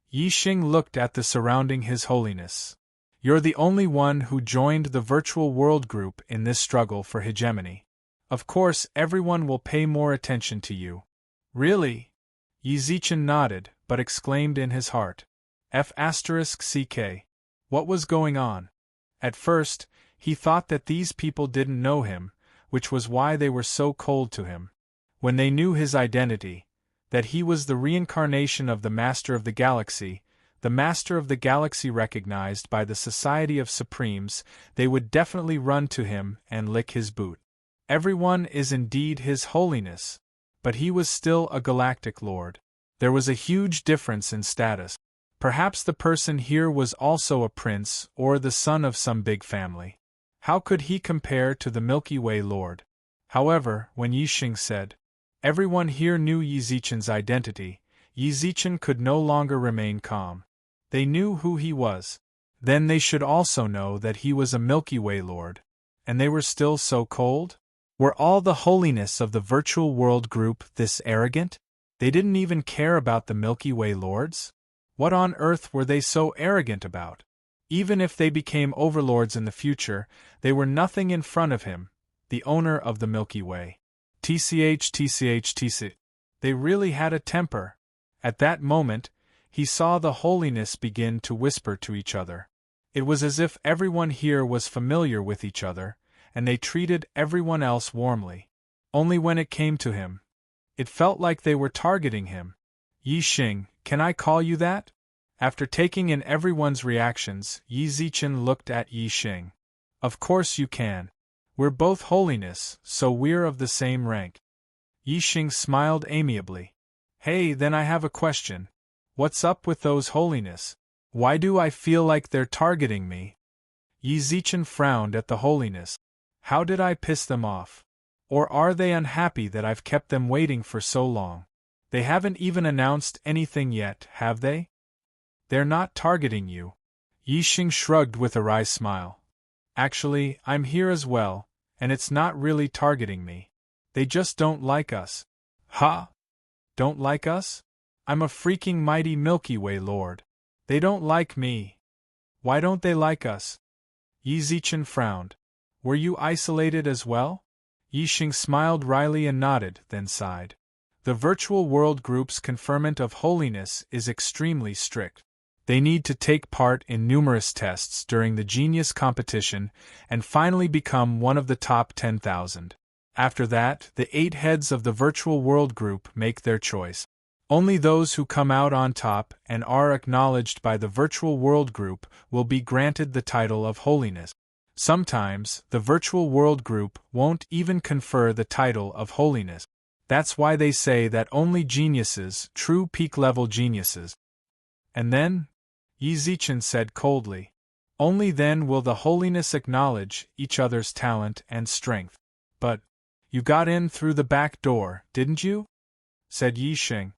Yi Xing looked at the surrounding His Holiness. You're the only one who joined the Virtual World Group in this struggle for hegemony. Of course, everyone will pay more attention to you. Really? Yi Zichen nodded, but exclaimed in his heart. F***ck. What was going on? At first, he thought that these people didn't know him, which was why they were so cold to him. When they knew his identity, that he was the reincarnation of the Master of the Galaxy recognized by the Society of Supremes, they would definitely run to him and lick his boot. Everyone is indeed His Holiness, but he was still a galactic lord. There was a huge difference in status. Perhaps the person here was also a prince or the son of some big family. How could he compare to the Milky Way Lord? However, when Yi Xing said, everyone here knew Yi Zichen's identity, Yi Zichen could no longer remain calm. They knew who he was. Then they should also know that he was a Milky Way Lord. And they were still so cold? Were all the holiness of the Virtual World Group this arrogant? They didn't even care about the Milky Way Lords? What on earth were they so arrogant about? Even if they became overlords in the future, they were nothing in front of him, the owner of the Milky Way. TCH. They really had a temper. At that moment, He saw the holiness begin to whisper to each other. It was as if everyone here was familiar with each other, and they treated everyone else warmly. Only when it came to him, it felt like they were targeting him. Yi Xing, can I call you that? After taking in everyone's reactions, Yi Zichen looked at Yi Xing. Of course you can. We're both holiness, so we're of the same rank. Yi Xing smiled amiably. Hey, then I have a question. What's up with those holiness? Why do I feel like they're targeting me? Yi Zichen frowned at the holiness. How did I piss them off? Or are they unhappy that I've kept them waiting for so long? They haven't even announced anything yet, have they? They're not targeting you. Yi Xing shrugged with a wry smile. Actually, I'm here as well, and it's not really targeting me. They just don't like us. Ha! Don't like us? I'm a freaking mighty Milky Way lord. They don't like me. Why don't they like us? Yi Zichen frowned. Were you isolated as well? Yi Xing smiled wryly and nodded, then sighed. The virtual world group's conferment of holiness is extremely strict. They need to take part in numerous tests during the genius competition and finally become one of the top 10,000. After that, the 8 heads of the virtual world group make their choice. Only those who come out on top and are acknowledged by the virtual world group will be granted the title of holiness. Sometimes, the virtual world group won't even confer the title of holiness. That's why they say that only geniuses, true peak-level geniuses. And then? Yi Zichen said coldly. Only then will the holiness acknowledge each other's talent and strength. But, you got in through the back door, didn't you? Said Yi Xing.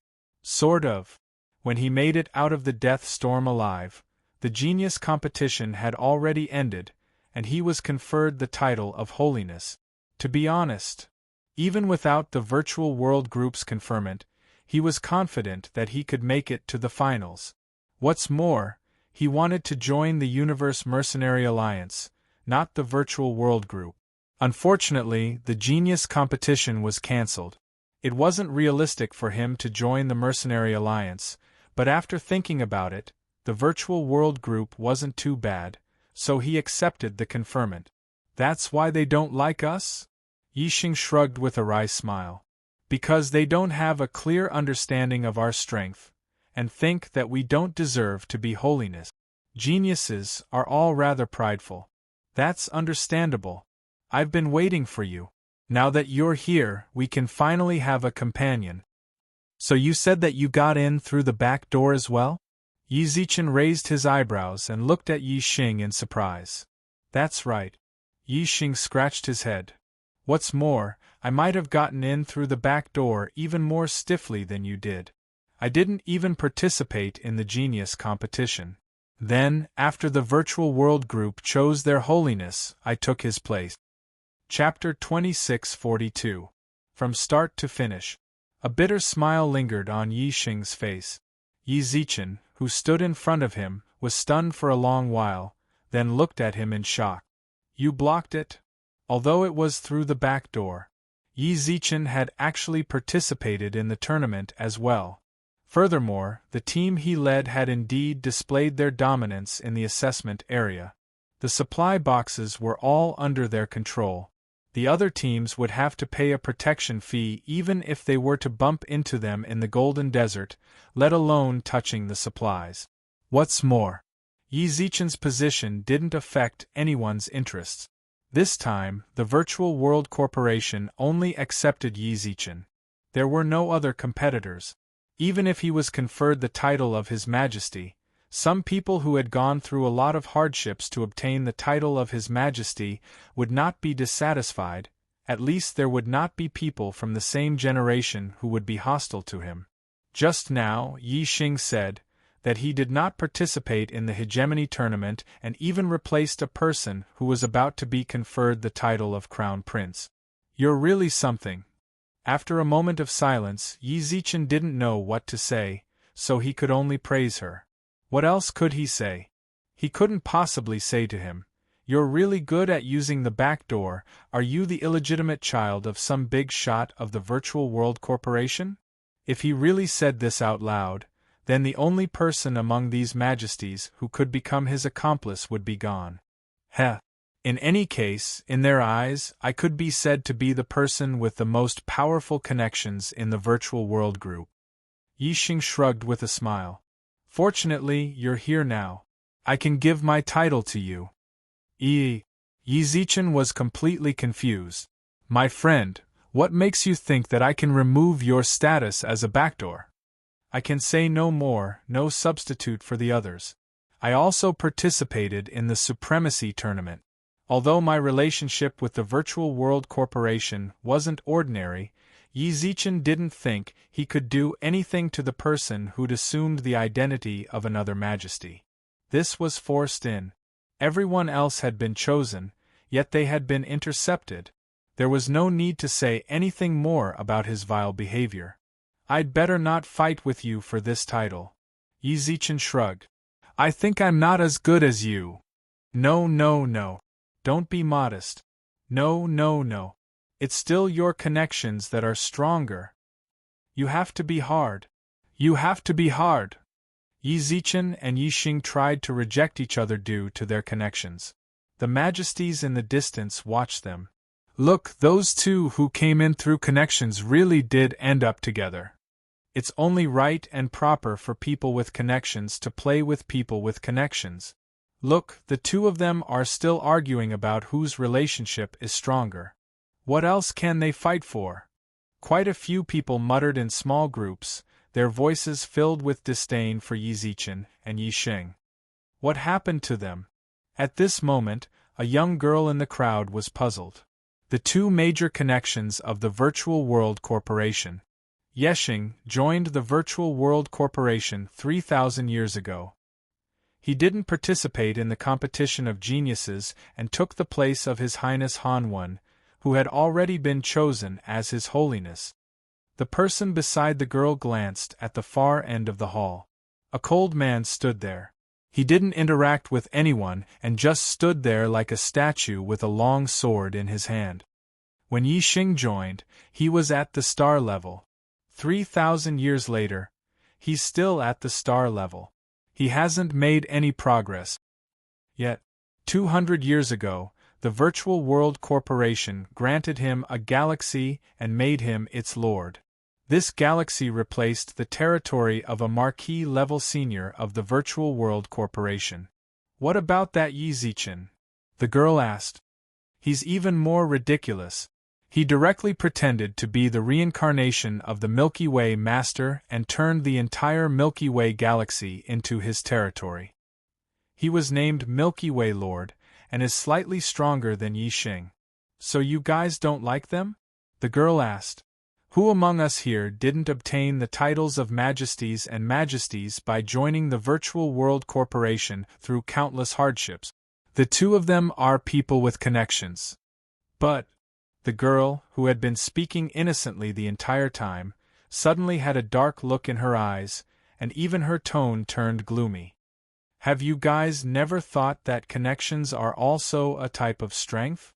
Sort of. When he made it out of the death storm alive, the genius competition had already ended, and he was conferred the title of holiness. To be honest, even without the virtual world group's conferment, he was confident that he could make it to the finals. What's more, he wanted to join the Universe Mercenary Alliance, not the virtual world group. Unfortunately, the genius competition was cancelled. It wasn't realistic for him to join the Mercenary Alliance, but after thinking about it, the virtual world group wasn't too bad, so he accepted the conferment. That's why they don't like us? Yi Xing shrugged with a wry smile. Because they don't have a clear understanding of our strength, and think that we don't deserve to be holiness. Geniuses are all rather prideful. That's understandable. I've been waiting for you. Now that you're here, we can finally have a companion. So you said that you got in through the back door as well? Yi Zichen raised his eyebrows and looked at Yi Xing in surprise. That's right. Yi Xing scratched his head. What's more, I might have gotten in through the back door even more stiffly than you did. I didn't even participate in the genius competition. Then, after the virtual world group chose their holiness, I took his place. Chapter 2642. From start to finish. A bitter smile lingered on Yi Xing's face. Yi Zichen, who stood in front of him, was stunned for a long while, then looked at him in shock. You blocked it? Although it was through the back door. Yi Zichen had actually participated in the tournament as well. Furthermore, the team he led had indeed displayed their dominance in the assessment area. The supply boxes were all under their control. The other teams would have to pay a protection fee even if they were to bump into them in the Golden Desert, let alone touching the supplies. What's more, Yi Zichen's position didn't affect anyone's interests. This time, the Virtual World Corporation only accepted Yi Zichen. There were no other competitors. Even if he was conferred the title of His Majesty, some people who had gone through a lot of hardships to obtain the title of His Majesty would not be dissatisfied. At least there would not be people from the same generation who would be hostile to him. Just now, Yi Xing said that he did not participate in the hegemony tournament and even replaced a person who was about to be conferred the title of Crown Prince. You're really something. After a moment of silence, Yi Zichen didn't know what to say, so he could only praise her. What else could he say? He couldn't possibly say to him, "You're really good at using the back door. Are you the illegitimate child of some big shot of the Virtual World Corporation?" If he really said this out loud, then the only person among these majesties who could become his accomplice would be gone. Heh. In any case, in their eyes, I could be said to be the person with the most powerful connections in the virtual world group. Yixing shrugged with a smile. Fortunately, you're here now. I can give my title to you. Yi Zichen was completely confused. My friend, what makes you think that I can remove your status as a backdoor? I can say no more, no substitute for the others. I also participated in the Supremacy Tournament. Although my relationship with the Virtual World Corporation wasn't ordinary, Yi Zichen didn't think he could do anything to the person who'd assumed the identity of another majesty. This was forced in. Everyone else had been chosen, yet they had been intercepted. There was no need to say anything more about his vile behavior. I'd better not fight with you for this title. Yi Zichen shrugged. I think I'm not as good as you. No. Don't be modest. No. It's still your connections that are stronger. You have to be hard. Yi Zichen and Yixing tried to reject each other due to their connections. The majesties in the distance watched them. Look, those two who came in through connections really did end up together. It's only right and proper for people with connections to play with people with connections. Look, the two of them are still arguing about whose relationship is stronger. What else can they fight for? Quite a few people muttered in small groups, their voices filled with disdain for Yi Zichen and Yixing. What happened to them? At this moment, a young girl in the crowd was puzzled. The two major connections of the Virtual World Corporation. Yixing joined the Virtual World Corporation 3,000 years ago. He didn't participate in the competition of geniuses and took the place of His Highness Han, who had already been chosen as His Holiness. The person beside the girl glanced at the far end of the hall. A cold man stood there. He didn't interact with anyone and just stood there like a statue with a long sword in his hand. When Yixing joined, he was at the star level. 3,000 years later, he's still at the star level. He hasn't made any progress. Yet, 200 years ago, the Virtual World Corporation granted him a galaxy and made him its lord. This galaxy replaced the territory of a marquis-level senior of the Virtual World Corporation. What about that Yi Zichen? The girl asked. He's even more ridiculous. He directly pretended to be the reincarnation of the Milky Way Master and turned the entire Milky Way galaxy into his territory. He was named Milky Way Lord, and is slightly stronger than Yixing. So you guys don't like them? The girl asked. Who among us here didn't obtain the titles of majesties and majesties by joining the Virtual World Corporation through countless hardships? The two of them are people with connections. But the girl, who had been speaking innocently the entire time, suddenly had a dark look in her eyes, and even her tone turned gloomy. Have you guys never thought that connections are also a type of strength?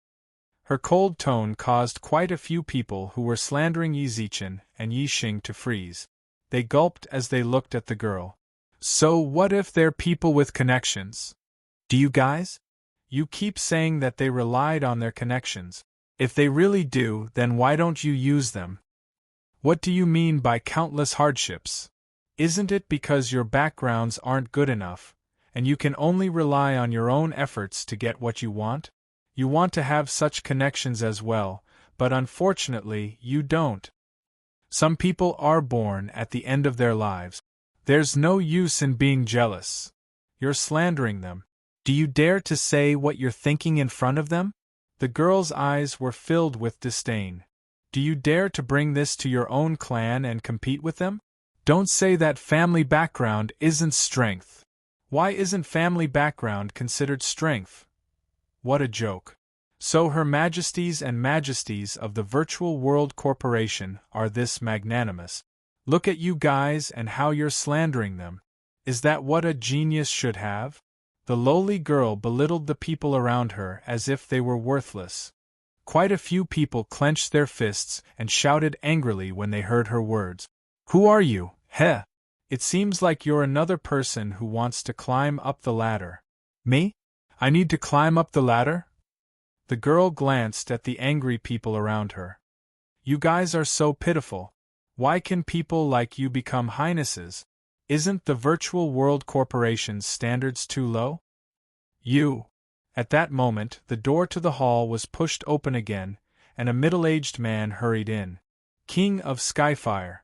Her cold tone caused quite a few people who were slandering Yi Zichen and Yixing to freeze. They gulped as they looked at the girl. So what if they're people with connections? Do you guys? You keep saying that they relied on their connections. If they really do, then why don't you use them? What do you mean by countless hardships? Isn't it because your backgrounds aren't good enough, and you can only rely on your own efforts to get what you want? You want to have such connections as well, but unfortunately you don't. Some people are born at the end of their lives. There's no use in being jealous. You're slandering them. Do you dare to say what you're thinking in front of them? The girl's eyes were filled with disdain. Do you dare to bring this to your own clan and compete with them? Don't say that family background isn't strength. Why isn't family background considered strength? What a joke. So Her Majesties and Majesties of the Virtual World Corporation are this magnanimous. Look at you guys and how you're slandering them. Is that what a genius should have? The lowly girl belittled the people around her as if they were worthless. Quite a few people clenched their fists and shouted angrily when they heard her words. Who are you, heh? It seems like you're another person who wants to climb up the ladder. Me? I need to climb up the ladder? The girl glanced at the angry people around her. You guys are so pitiful. Why can people like you become highnesses? Isn't the virtual world corporation's standards too low? You. At that moment, the door to the hall was pushed open again, and a middle-aged man hurried in. King of Skyfire.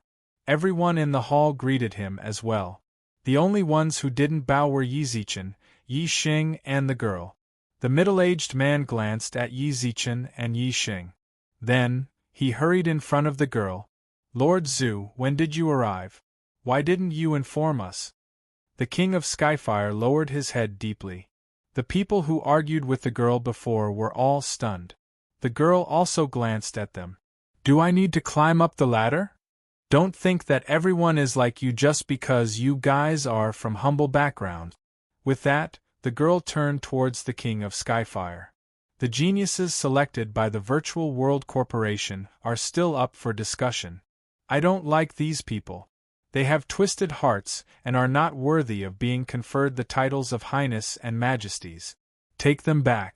Everyone in the hall greeted him as well. The only ones who didn't bow were Yi Zichen, Yi Xing, and the girl. The middle-aged man glanced at Yi Zichen and Yi Xing. Then, he hurried in front of the girl. Lord Zhu, when did you arrive? Why didn't you inform us? The King of Skyfire lowered his head deeply. The people who argued with the girl before were all stunned. The girl also glanced at them. Do I need to climb up the ladder? Don't think that everyone is like you just because you guys are from humble backgrounds. With that, the girl turned towards the King of Skyfire. The geniuses selected by the Virtual World Corporation are still up for discussion. I don't like these people. They have twisted hearts and are not worthy of being conferred the titles of Highness and Majesties. Take them back.